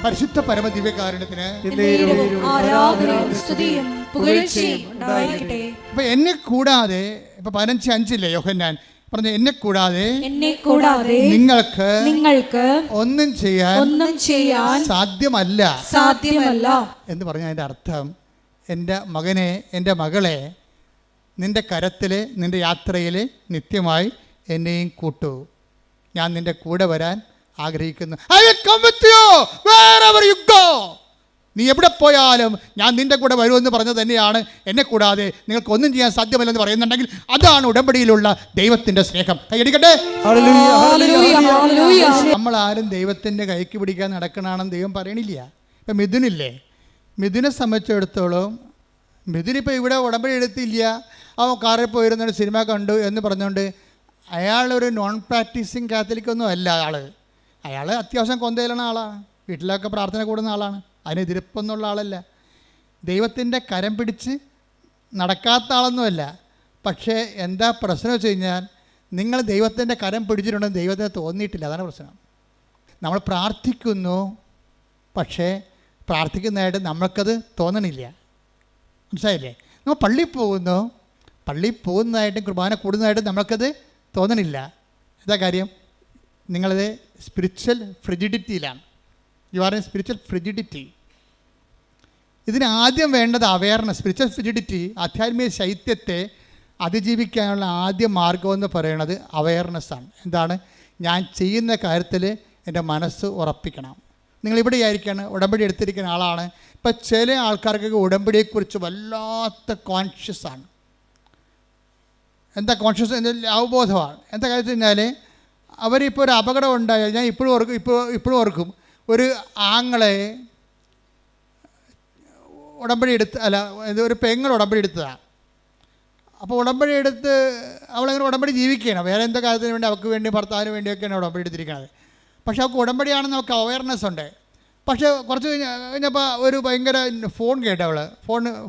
S3: പരിശുദ്ധ പരമദിവ്യകാരുണ്യത്തിന്
S2: ആരാധനയും സ്തുതിയും പുകഴ്ചയും ഉണ്ടായിരിക്കട്ടെ.
S3: അപ്പൊ എന്നെ കൂടാതെ, ഇപ്പൊ 15:5 യോഹന്നാൻ പറഞ്ഞു, എന്നെ കൂടാതെ നിങ്ങൾക്ക് ഒന്നും ചെയ്യാൻ സാധ്യമല്ല എന്ന് പറഞ്ഞ അതിൻ്റെ അർത്ഥം, എൻ്റെ മകനെ, എൻ്റെ മകളെ, നിൻ്റെ കരത്തിൽ, നിൻ്റെ യാത്രയിൽ നിത്യമായി എന്നെയും കൂട്ടു. ഞാൻ നിൻ്റെ കൂടെ വരാൻ ആഗ്രഹിക്കുന്നു. I will come with you wherever you go. നീ എവിടെ പോയാലും ഞാൻ നിൻ്റെ കൂടെ വരുമെന്ന് പറഞ്ഞത് തന്നെയാണ്. എന്നെ കൂടാതെ നിങ്ങൾക്കൊന്നും ചെയ്യാൻ സാധ്യമല്ലെന്ന് പറയുന്നുണ്ടെങ്കിൽ അതാണ് ഉടമ്പടിയിലുള്ള ദൈവത്തിൻ്റെ സ്നേഹം. കൈയടിക്കട്ടെ. നമ്മളാരും ദൈവത്തിൻ്റെ കൈക്ക് പിടിക്കാൻ നടക്കണമെന്ന് ദൈവം പറയണില്ല. ഇപ്പം മിഥുനില്ലേ, മിഥുനെ സംബന്ധിച്ചിടത്തോളം മിഥുനിപ്പോൾ ഇവിടെ ഉടമ്പടി എടുത്തില്ല, അവൻ കാറിൽ പോയിരുന്നൊരു സിനിമ കണ്ടു എന്ന് പറഞ്ഞുകൊണ്ട് അയാളൊരു നോൺ പ്രാക്ടീസിങ് കാത്തലിക്കൊന്നും അല്ല. അയാൾ അത്യാവശ്യം കൊന്തയിലുള്ള ആളാണ്, വീട്ടിലൊക്കെ പ്രാർത്ഥന കൂടുന്ന ആളാണ്, അതിനെതിരിപ്പൊന്നുള്ള ആളല്ല, ദൈവത്തിൻ്റെ കരം പിടിച്ച് നടക്കാത്ത ആളൊന്നുമല്ല. പക്ഷേ എന്താ പ്രശ്നം വെച്ച് കഴിഞ്ഞാൽ നിങ്ങൾ ദൈവത്തിൻ്റെ കരം പിടിച്ചിട്ടുണ്ടെന്ന് ദൈവത്തിന് തോന്നിയിട്ടില്ല. അതാണ് പ്രശ്നം. നമ്മൾ പ്രാർത്ഥിക്കുന്നു, പക്ഷേ പ്രാർത്ഥിക്കുന്നതായിട്ട് നമ്മൾക്കത് തോന്നണില്ല. മനസ്സിലായില്ലേ? നമ്മൾ പള്ളിയിൽ പോകുന്നതായിട്ടും കുർബാന കൂടുന്നതായിട്ടും നമ്മൾക്കത് തോന്നണില്ല. എന്താ കാര്യം? നിങ്ങളത് സ്പിരിച്വൽ ഫ്രിജിഡിറ്റിയിലാണ്. You are a spiritual frigidity. ഇതിന് ആദ്യം വേണ്ടത് അവെയർനെസ്. സ്പിരിച്വൽ ഫ്രിജിഡിറ്റി, ആധ്യാത്മിക ശൈത്യത്തെ അതിജീവിക്കാനുള്ള ആദ്യ മാർഗമെന്ന് പറയുന്നത് അവെയർനെസ്സാണ്. എന്താണ്? ഞാൻ ചെയ്യുന്ന കാര്യത്തിൽ എൻ്റെ മനസ്സ് ഉറപ്പിക്കണം. നിങ്ങളിവിടെ ആയിരിക്കാണ്, ഉടമ്പടി എടുത്തിരിക്കുന്ന ആളാണ്. ഇപ്പം ചില ആൾക്കാർക്കൊക്കെ ഉടമ്പടിയെക്കുറിച്ച് വല്ലാത്ത കോൺഷ്യസ് ആണ്. എന്താ കോൺഷ്യസ്? അവബോധമാണ്. എന്താ കാര്യം വെച്ച് കഴിഞ്ഞാൽ അവരിപ്പോൾ ഒരു അപകടം ഉണ്ടായാൽ, ഞാൻ ഇപ്പോഴും ഓർക്കും, ഒരു ആങ്ങളെ ഉടമ്പടി ഒരു പെങ്ങൾ ഉടമ്പടി എടുത്തതാണ്. അപ്പോൾ ഉടമ്പടി എടുത്ത് അവളങ്ങനെ ഉടമ്പടി ജീവിക്കുകയാണ്. വേറെ എന്താ കാര്യത്തിന് വേണ്ടി, അവൾക്ക് വേണ്ടി, ഭർത്താവിന് വേണ്ടിയൊക്കെയാണ് ഉടമ്പടി എടുത്തിരിക്കുന്നത്. പക്ഷേ അവൾക്ക് ഉടമ്പടിയാണെന്ന് നമുക്ക് അവയർനെസ് ഉണ്ട്. പക്ഷേ കുറച്ച് കഴിഞ്ഞപ്പോൾ ഒരു ഭയങ്കര ഫോൺ കേട്ട അവൾ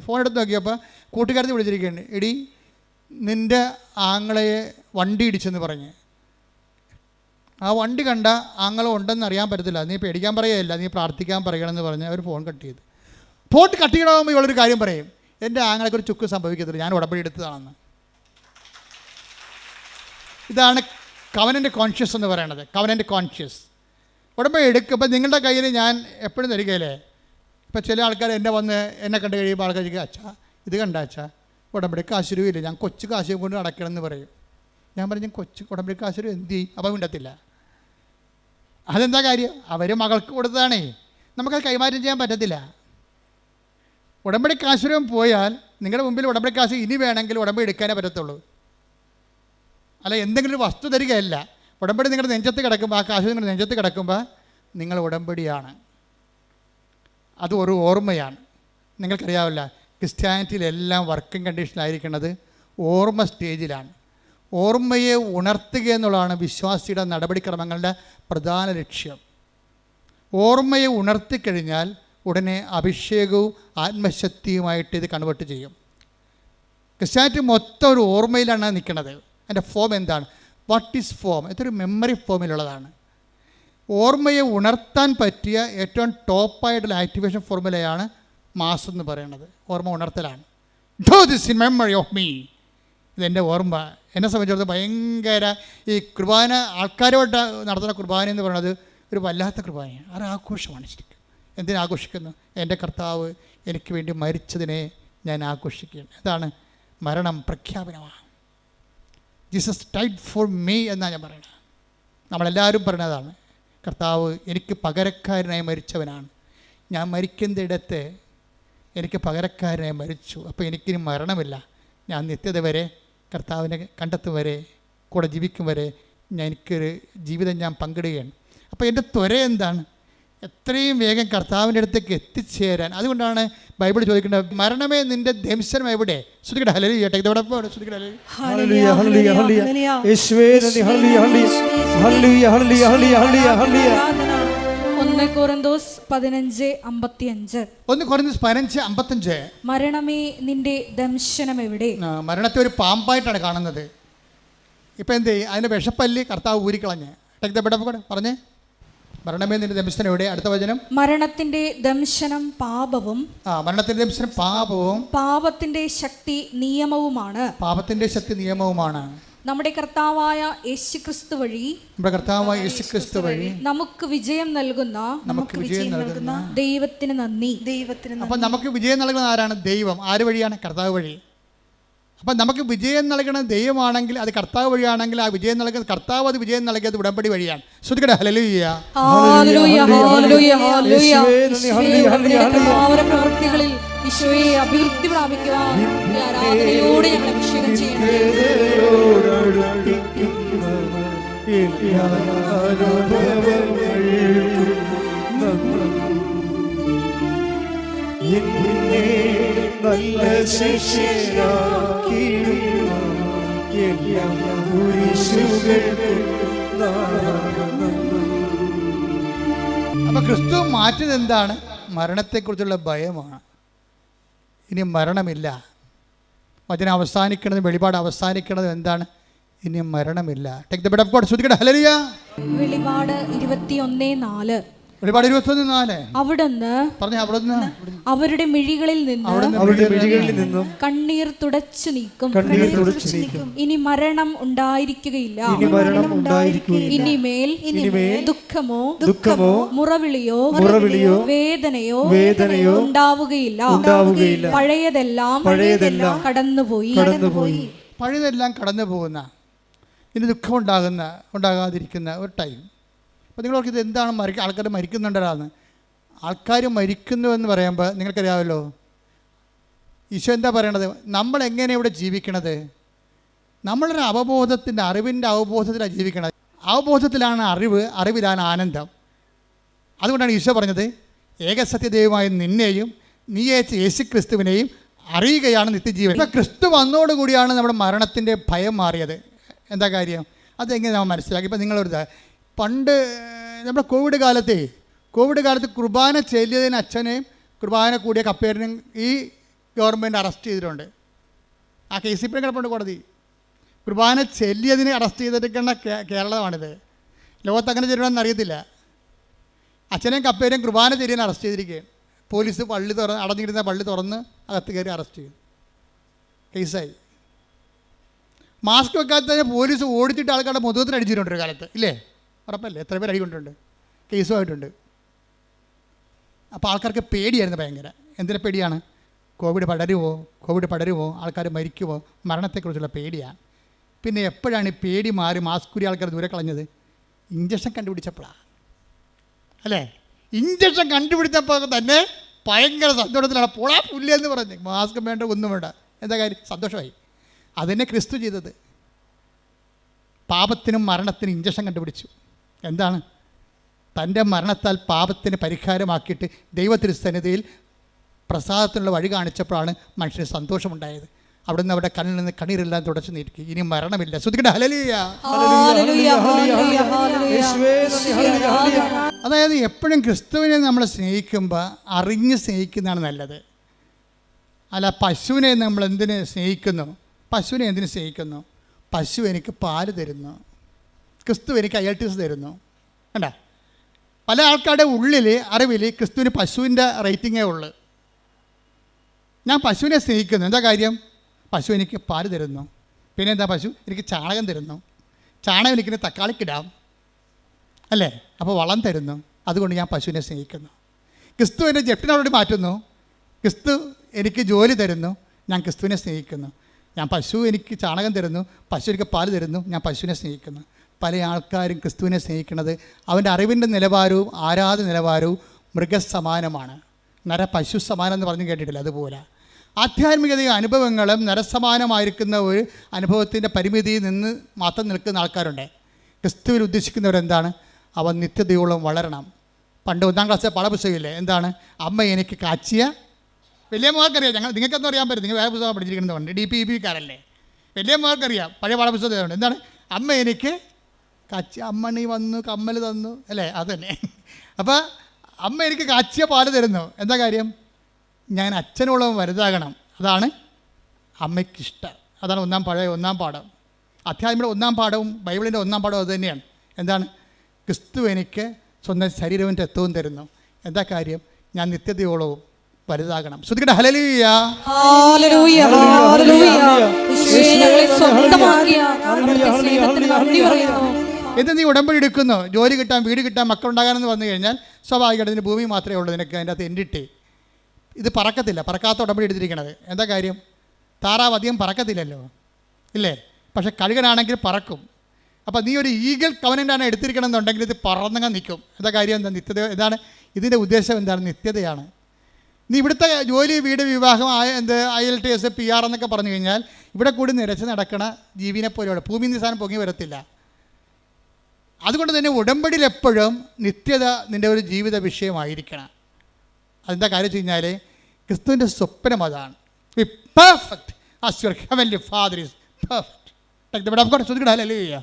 S3: ഫോൺ എടുത്ത് നോക്കിയപ്പോൾ കൂട്ടുകാരത്തി വിളിച്ചിരിക്കുകയാണ്, എടി നിൻ്റെ ആങ്ങളയെ വണ്ടി ഇടിച്ചെന്ന് പറഞ്ഞ്. ആ വണ്ടി കണ്ട ആങ്ങളെ ഉണ്ടെന്ന് അറിയാൻ പറ്റത്തില്ല, നീ പേടിക്കാൻ പറയുകയല്ല, നീ പ്രാർത്ഥിക്കാൻ പറയണമെന്ന് പറഞ്ഞ് അവർ ഫോൺ കട്ട് ചെയ്തു. ഫോൺ കട്ട് ചെയ്യണമെങ്കിൽ ഇവളൊരു കാര്യം പറയും, എൻ്റെ ആങ്ങളെക്കൊരു ചുക്ക് സംഭവിക്കത്തില്ല, ഞാൻ ഉടമ്പടി എടുത്തതാണെന്ന്. ഇതാണ് കവനൻ്റ് കോൺഷ്യസ് എന്ന് പറയണത്. കവനൻ്റ് കോൺഷ്യസ് ഉടമ്പടി എടുക്കുമ്പോൾ നിങ്ങളുടെ കയ്യിൽ ഞാൻ എപ്പോഴും തരികയില്ലേ. ഇപ്പോൾ ചില ആൾക്കാർ എന്നെ കണ്ട് കഴിയുമ്പോൾ ആൾക്കാർ ചോദിക്കുക, അച്ഛാ ഇത് കണ്ട അച്ഛാ ഉടമ്പടി കാശുരൂപയില്ല, ഞാൻ കൊച്ചു കാശ് കൊണ്ട് അടയ്ക്കണമെന്ന് പറയും. ഞാൻ പറഞ്ഞു, കൊച്ചു ഉടമ്പടി കാശുരൂപ എന്ത് ചെയ്യും? അപ്പം മിണ്ടത്തില്ല. അതെന്താ കാര്യം? അവർ മകൾക്ക് കൊടുത്തതാണേ, നമുക്കത് കൈമാറ്റം ചെയ്യാൻ പറ്റത്തില്ല. ഉടമ്പടി കാശുരൂപം പോയാൽ നിങ്ങളുടെ മുമ്പിൽ ഉടമ്പടി കാശ് ഇനി വേണമെങ്കിൽ ഉടമ്പടി എടുക്കാനേ പറ്റത്തുള്ളൂ. അല്ല എന്തെങ്കിലും ഒരു വസ്തു തരികയല്ല. ഉടമ്പടി നിങ്ങളുടെ നെഞ്ചത്ത് കിടക്കുമ്പോൾ, ആ കാശ് നിങ്ങളുടെ നെഞ്ചത്ത് കിടക്കുമ്പോൾ നിങ്ങൾ ഉടമ്പടിയാണ്. അത് ഒരു ഓർമ്മയാണ്. നിങ്ങൾക്കറിയാവില്ല, ക്രിസ്ത്യാനിറ്റിയിലെല്ലാം വർക്കിംഗ് കണ്ടീഷനിലായിരിക്കുന്നത് ഓർമ്മ സ്റ്റേജിലാണ്. ഓർമ്മയെ ഉണർത്തുക എന്നുള്ളതാണ് വിശ്വാസിയുടെ നടപടിക്രമങ്ങളുടെ പ്രധാന ലക്ഷ്യം. ഓർമ്മയെ ഉണർത്തിക്കഴിഞ്ഞാൽ ഉടനെ അഭിഷേകവും ആത്മശക്തിയുമായിട്ട് ഇത് കൺവേർട്ട് ചെയ്യും. ക്രിസ്ത്യാനിറ്റി മൊത്തം ഒരു ഓർമ്മയിലാണ് നിൽക്കുന്നത്. അതിൻ്റെ ഫോം എന്താണ്? What is form? ഇതൊരു മെമ്മറി ഫോമിലുള്ളതാണ്. ഓർമ്മയെ ഉണർത്താൻ പറ്റിയ ഏറ്റവും ടോപ്പായിട്ടുള്ള ആക്ടിവേഷൻ ഫോർമുലയാണ് മാസ് എന്ന് പറയുന്നത്. ഓർമ്മ ഉണർത്തലാണ്. Do this in memory of me. ഇതെൻ്റെ ഓർമ്മ. എന്നെ സംബന്ധിച്ചിടത്തോളം ഭയങ്കര ഈ കുർബാന, ആൾക്കാരോട്ട് നടത്തുന്ന കുർബാന എന്ന് പറയുന്നത് ഒരു വല്ലാത്ത കുർബാനയാണ്. അത് ആഘോഷമാണ് ശരിക്കും. എന്തിനാഘോഷിക്കുന്നു? എൻ്റെ കർത്താവ് എനിക്ക് വേണ്ടി മരിച്ചതിനെ ഞാൻ ആഘോഷിക്കുകയാണ്. എന്താണ്? മരണം പ്രഖ്യാപനമാണ്. ജീസസ് ഡൈഡ് ഫോർ മീ എന്നാണ് ഞാൻ പറയുന്നത്. നമ്മളെല്ലാവരും പറയുന്നതാണ്, കർത്താവ് എനിക്ക് പകരക്കാരനായി മരിച്ചവനാണ്. ഞാൻ മരിക്കുന്നിടത്ത് എനിക്ക് പകരക്കാരനായി മരിച്ചു. അപ്പോൾ എനിക്കിനി മരണമില്ല. ഞാൻ നിത്യത വരെ കർത്താവിനെ കണ്ടെത്തും വരെ, കൂടെ ജീവിക്കും വരെ എനിക്കൊരു ജീവിതം ഞാൻ പങ്കിടുകയാണ്. അപ്പോൾ എൻ്റെ ത്വര എന്താണ്? എത്രയും വേഗം കർത്താവിൻ്റെ അടുത്തേക്ക് എത്തിച്ചേരാൻ. അതുകൊണ്ടാണ് ബൈബിൾ ചോദിക്കേണ്ടത്, മരണമേ നിന്റെ ദംശനം എവിടെ? ശ്രദ്ധിക്കട്ടെ. ഹല്ലേലൂയ. ഇതോടെ ശ്രദ്ധിക്കട്ടെ.
S1: ഹല്ലേലൂയ ഹല്ലേലൂയ ഹല്ലേലൂയ. യേശുവേ നന്ദി. ഹല്ലേലൂയ ഹല്ലേലൂയ ഹല്ലേലൂയ ഹല്ലേലൂയ ഹല്ലേലൂയ.
S2: 1 കൊരിന്തോസ് 15:55.
S3: 1 കൊരിന്തോസ് 15:55.
S2: മരണമേ നിന്റെ ദംശനം എവിടെ?
S3: മരണത്തെ ഒരു പാമ്പായിട്ടാണ് കാണുന്നത്. ഇപ്പം എന്ത് ചെയ്യും? അതിൻ്റെ വിഷപ്പല്ലി കർത്താവ് ഊരിക്കളഞ്ഞ്. പറഞ്ഞേ, മരണമേ നിന്റെ ദംശനം എവിടെ? അടുത്ത വചനം.
S2: മരണത്തിന്റെ ദംശനം പാപവും.
S3: മരണത്തിന്റെ ദംശനം പാപവും
S2: പാപത്തിന്റെ ശക്തി നിയമവുമാണ്.
S3: പാപത്തിന്റെ ശക്തി നിയമവുമാണ്.
S2: നമ്മുടെ കർത്താവായ യേശുക്രിസ്തു വഴി നമുക്ക് വിജയം നൽകുന്ന ദൈവത്തിന് നന്ദി.
S3: അപ്പം നമുക്ക് വിജയം നൽകുന്ന ആരാണ്? ദൈവം. ആര് വഴിയാണ്? കർത്താവ് വഴി. അപ്പം നമുക്ക് വിജയം നൽകുന്ന ദൈവമാണെങ്കിൽ അത് കർത്താവ് വഴിയാണെങ്കിൽ ആ വിജയം നൽകുന്നത് കർത്താവ്, അത് വിജയം നൽകിയത് ഉടമ്പടി വഴിയാണ്. ശ്രദ്ധിക്കട്ടെ. ഹല്ലേലൂയ.
S2: പ്രവൃത്തികളിൽ ഈശോയെ അഭിവൃദ്ധി പ്രാപിക്കുവാൻ ആരാധനയോടെ ഞങ്ങൾ അഭിഷേകം ചെയ്യണം.
S1: നല്ല ശിഷ്യനാക്കിയിടുന്ന എല്ലാ കുരിശുകൾക്കും
S3: അപ്പം ക്രിസ്തു മാറ്റിയത് എന്താണ്? മരണത്തെക്കുറിച്ചുള്ള ഭയമാണ്. ഇനി മരണമില്ല. വചനം അവസാനിക്കുന്നത്, വെളിപാട് അവസാനിക്കുന്നത് എന്താണ്? ഇനി മരണമില്ല. Take the bed of God. ശ്രദ്ധിക്കട്ടെ. ഹല്ലേലൂയ.
S2: വെളിപാട് 21:4.
S3: വെളിപാട് 21:4.
S2: അവിടുന്ന് അവരുടെ മിഴികളിൽ നിന്നും കണ്ണീർ തുടച്ചു നീക്കും. ഇനി മരണം ഉണ്ടായിരിക്കുകയില്ല. ഇനിമേൽ ദുഃഖമോ മുറവിളിയോ വേദനയോ ഉണ്ടാവുകയില്ല. പഴയതെല്ലാം കടന്നുപോയി.
S3: പഴയതെല്ലാം കടന്നു പോകുന്ന, ഇനി ദുഃഖം ഉണ്ടാകാതിരിക്കുന്ന ഒരു ടൈം. അപ്പോൾ നിങ്ങളൊക്കെ ഇത് എന്താണ് ആൾക്കാർ മരിക്കുന്നുണ്ടല്ലാന്ന്? ആൾക്കാർ മരിക്കുന്നു എന്ന് പറയുമ്പോൾ നിങ്ങൾക്കറിയാമല്ലോ ഈശോ എന്താ പറയണത്? നമ്മളെങ്ങനെ ഇവിടെ ജീവിക്കണത്? നമ്മളൊരു അവബോധത്തിൻ്റെ, അറിവിൻ്റെ അവബോധത്തിലാണ് ജീവിക്കണത്. അവബോധത്തിലാണ് അറിവിലാണ് ആനന്ദം. അതുകൊണ്ടാണ് ഈശോ പറഞ്ഞത്, ഏകസത്യദൈവമായ നിന്നെയും നീ അയച്ച യേശുക്രിസ്തുവിനെയും അറിയുകയാണ് നിത്യജീവൻ. ഇപ്പം ക്രിസ്തു വന്നതോടുകൂടിയാണ് നമ്മുടെ മരണത്തിൻ്റെ ഭയം മാറിയത്. എന്താ കാര്യം? അതെങ്ങനെ നമ്മൾ മനസ്സിലാക്കി? ഇപ്പം നിങ്ങളൊരു പണ്ട് നമ്മുടെ കോവിഡ് കാലത്ത് കുർബാന ചെല്ലിയതിന് അച്ഛനെയും കുർബാന കൂടിയ കപ്പേരിനെയും ഈ ഗവൺമെൻറ് അറസ്റ്റ് ചെയ്തിട്ടുണ്ട്. ആ കേസ് ഇപ്പോഴും കിടപ്പുണ്ട് കോടതി. കുർബാന ചെല്ലിയതിനെ അറസ്റ്റ് ചെയ്തിരിക്കുന്ന കേരളമാണിത്. ലോകത്ത് അങ്ങനെ ചെയ്യണമെന്ന് അറിയത്തില്ല. അച്ഛനെയും കപ്പേരെയും കുർബാന ചെല്ലിയതിനെ അറസ്റ്റ് ചെയ്തിരിക്കുകയാണ്. പോലീസ് അടഞ്ഞിരുന്ന പള്ളി തുറന്ന് അകത്ത് കയറി അറസ്റ്റ് ചെയ്തു. കേസായി. മാസ്ക് വെക്കാത്തതിന് പോലീസ് ഓടിച്ചിട്ട് ആൾക്കാരുടെ മുഖത്തിന് അടിച്ചിട്ടുണ്ട് ഒരു കാലത്ത്, ഇല്ലേ? ഉറപ്പല്ലേ? എത്ര പേര് അടികൊണ്ടിട്ടുണ്ട്, കേസുമായിട്ടുണ്ട്. അപ്പോൾ ആൾക്കാർക്ക് പേടിയായിരുന്നു ഭയങ്കര. എന്തിനാ പേടിയാണ്? കോവിഡ് പടരുമോ, ആൾക്കാർ മരിക്കുമോ, മരണത്തെക്കുറിച്ചുള്ള പേടിയാണ്. പിന്നെ എപ്പോഴാണ് ഈ പേടി മാറി മാസ്കുരി ആൾക്കാർ ദൂരെ കളഞ്ഞത്? ഇഞ്ചക്ഷൻ കണ്ടുപിടിച്ചപ്പോഴാണ്, അല്ലേ? ഇഞ്ചക്ഷൻ കണ്ടുപിടിച്ചപ്പോൾ തന്നെ ഭയങ്കര സന്തോഷത്തിലാണ്. പോളാ പുല്ലെന്ന് പറഞ്ഞ് മാസ്ക് വേണ്ട, ഒന്നും വേണ്ട. എന്താ കാര്യം? സന്തോഷമായി. അതിനെ ക്രിസ്തു ചെയ്തത്. പാപത്തിനും മരണത്തിനും ഇഞ്ചക്ഷൻ കണ്ടുപിടിച്ചു. എന്താണ്? തൻ്റെ മരണത്താൽ പാപത്തിന് പരിഹാരമാക്കിയിട്ട് ദൈവത്തിരുസന്നിധിയിൽ പ്രസാദത്തിനുള്ള വഴി കാണിച്ചപ്പോഴാണ് മനുഷ്യന് സന്തോഷമുണ്ടായത്. അവിടുന്ന് അവരുടെ കണ്ണിൽ നിന്ന് കണ്ണീരെല്ലാം തുടച്ചു നീക്കി. ഇനി മരണമില്ല. ശ്രദ്ധിക്കട്ടെ. ഹല്ലേലൂയ. അതായത് എപ്പോഴും ക്രിസ്തുവിനെ നമ്മൾ സ്നേഹിക്കുമ്പോൾ അറിഞ്ഞ് സ്നേഹിക്കുന്നതാണ് നല്ലത്. അല്ല, പശുവിനെ നമ്മൾ എന്തിന് സ്നേഹിക്കുന്നു? പശുവിനെ എന്തിനു സ്നേഹിക്കുന്നു? പശു എനിക്ക് പാല് തരുന്നു, ക്രിസ്തു എനിക്ക് IELTS തരുന്നു. കണ്ട, പല ആൾക്കാരുടെ ഉള്ളിൽ അറിവിൽ ക്രിസ്തുവിന് പശുവിൻ്റെ റേറ്റിങ്ങേ ഉള്ളൂ. ഞാൻ പശുവിനെ സ്നേഹിക്കുന്നു. എന്താ കാര്യം? പശു എനിക്ക് പാല് തരുന്നു. പിന്നെ എന്താ? പശു എനിക്ക് ചാണകം തരുന്നു. ചാണകം എനിക്കിന് തക്കാളിക്കിടാം, അല്ലേ? അപ്പോൾ വളം തരുന്നു. അതുകൊണ്ട് ഞാൻ പശുവിനെ സ്നേഹിക്കുന്നു. ക്രിസ്തു എൻ്റെ ജപ്റ്റിനോട് മാറ്റുന്നു. ക്രിസ്തു എനിക്ക് ജോലി തരുന്നു, ഞാൻ ക്രിസ്തുവിനെ സ്നേഹിക്കുന്നു. ഞാൻ പശു എനിക്ക് ചാണകം തരുന്നു, പശു എനിക്ക് പാല് തരുന്നു, ഞാൻ പശുവിനെ സ്നേഹിക്കുന്നു. പല ആൾക്കാരും ക്രിസ്തുവിനെ സ്നേഹിക്കുന്നത് അവൻ്റെ അറിവിൻ്റെ നിലവാരവും ആരാധന നിലവാരവും മൃഗസമാനമാണ്. പശു സമാനം എന്ന് പറഞ്ഞ് കേട്ടിട്ടില്ല? അതുപോലെ ആധ്യാത്മികതയും അനുഭവങ്ങളും നരസമാനമായിരിക്കുന്ന ഒരു അനുഭവത്തിൻ്റെ പരിമിതിയിൽ നിന്ന് മാത്രം നിൽക്കുന്ന ആൾക്കാരുണ്ട്. ക്രിസ്തുവിൽ ഉദ്ദേശിക്കുന്നവരെന്താണ്? അവൻ നിത്യതയോളം വളരണം. പണ്ട് 1ാം ക്ലാസ്സിലെ പാഠപുസ്തകമില്ലേ? എന്താണ്? അമ്മ എനിക്ക് കാച്ചിയ, വലിയ മോൾക്കറിയാം. നിങ്ങൾക്കൊന്നും അറിയാൻ പറ്റും, നിങ്ങൾ വേറെ പുസ്തകം പഠിച്ചിരിക്കുന്നതുകൊണ്ട്, DPEPക്കാരല്ലേ, വലിയ മോൾക്കറിയാം. പഴയ പാഠപുസ്തകമുണ്ട്. എന്താണ്? അമ്മ എനിക്ക് കാച്ചിയ, അമ്മണി വന്നു കമ്മൽ തന്നു, അല്ലേ? അതന്നെ. അപ്പോൾ അമ്മ എനിക്ക് കാച്ചിയ പാല് തരുന്നു. എന്താ കാര്യം? ഞാൻ അച്ഛനോളം വലുതാകണം. അതാണ് അമ്മയ്ക്കിഷ്ടം. അതാണ് 1ാം പാഠം. അധ്യാത്മിക 1ാം പാഠവും ബൈബിളിൻ്റെ 1ാം പാഠവും അത് തന്നെയാണ്. എന്താണ്? ക്രിസ്തു എനിക്ക് സ്വന്തം ശരീരവും രക്തവും തരുന്നു. എന്താ കാര്യം? ഞാൻ നിത്യതയോളവും വലുതാകണം. ശ്രദ്ധിക്കട്ടെ. ഹല്ലേലൂയ. ഇത് നീ ഉടമ്പടി എടുക്കുന്നു, ജോലി കിട്ടാൻ, വീട് കിട്ടാൻ, മക്കളുണ്ടാകാനെന്ന് വന്നു കഴിഞ്ഞാൽ സ്വാഭാവികമായിട്ട് ഇതിന് ഭൂമി മാത്രമേ ഉള്ളൂ നിനക്ക്. അതിൻ്റെ അകത്ത് എൻഡിട്ട് ഇത് പറക്കത്തില്ല. പറക്കാത്ത ഉടമ്പടി എടുത്തിരിക്കണത്. എന്താ കാര്യം? താറാവ് അധികം പറക്കത്തില്ലല്ലോ, ഇല്ലേ? പക്ഷെ കഴുകനാണെങ്കിൽ പറക്കും. അപ്പോൾ നീ ഒരു ഈഗിൾ കവനൻ്റാണ് എടുത്തിരിക്കണം എന്നുണ്ടെങ്കിൽ ഇത് പറന്നങ്ങ് നിൽക്കും. എന്താ കാര്യം? എന്താ നിത്യത? എന്താണ് ഇതിൻ്റെ ഉദ്ദേശം? എന്താണ്? നിത്യതയാണ്. നീ ഇവിടുത്തെ ജോലി, വീട്, വിവാഹം, IELTS, PR എന്നൊക്കെ പറഞ്ഞു കഴിഞ്ഞാൽ ഇവിടെ കൂടി നിരച്ച് നടക്കണ ജീവിനെ പോലെയുള്ള ഭൂമി നിസാനം പൊങ്ങി വരത്തില്ല. അതുകൊണ്ട് തന്നെ ഉടമ്പടിയിൽ എപ്പോഴും നിത്യത നിൻ്റെ ഒരു ജീവിത വിഷയമായിരിക്കണം. അതെന്താ കാര്യം വെച്ച് കഴിഞ്ഞാൽ ക്രിസ്തുവിൻ്റെ സ്വപ്നം അതാണ്. Be perfect as your heavenly father is perfect. Like the word of God. ശ്രദ്ധിക്കണം. ഹല്ലേലൂയ,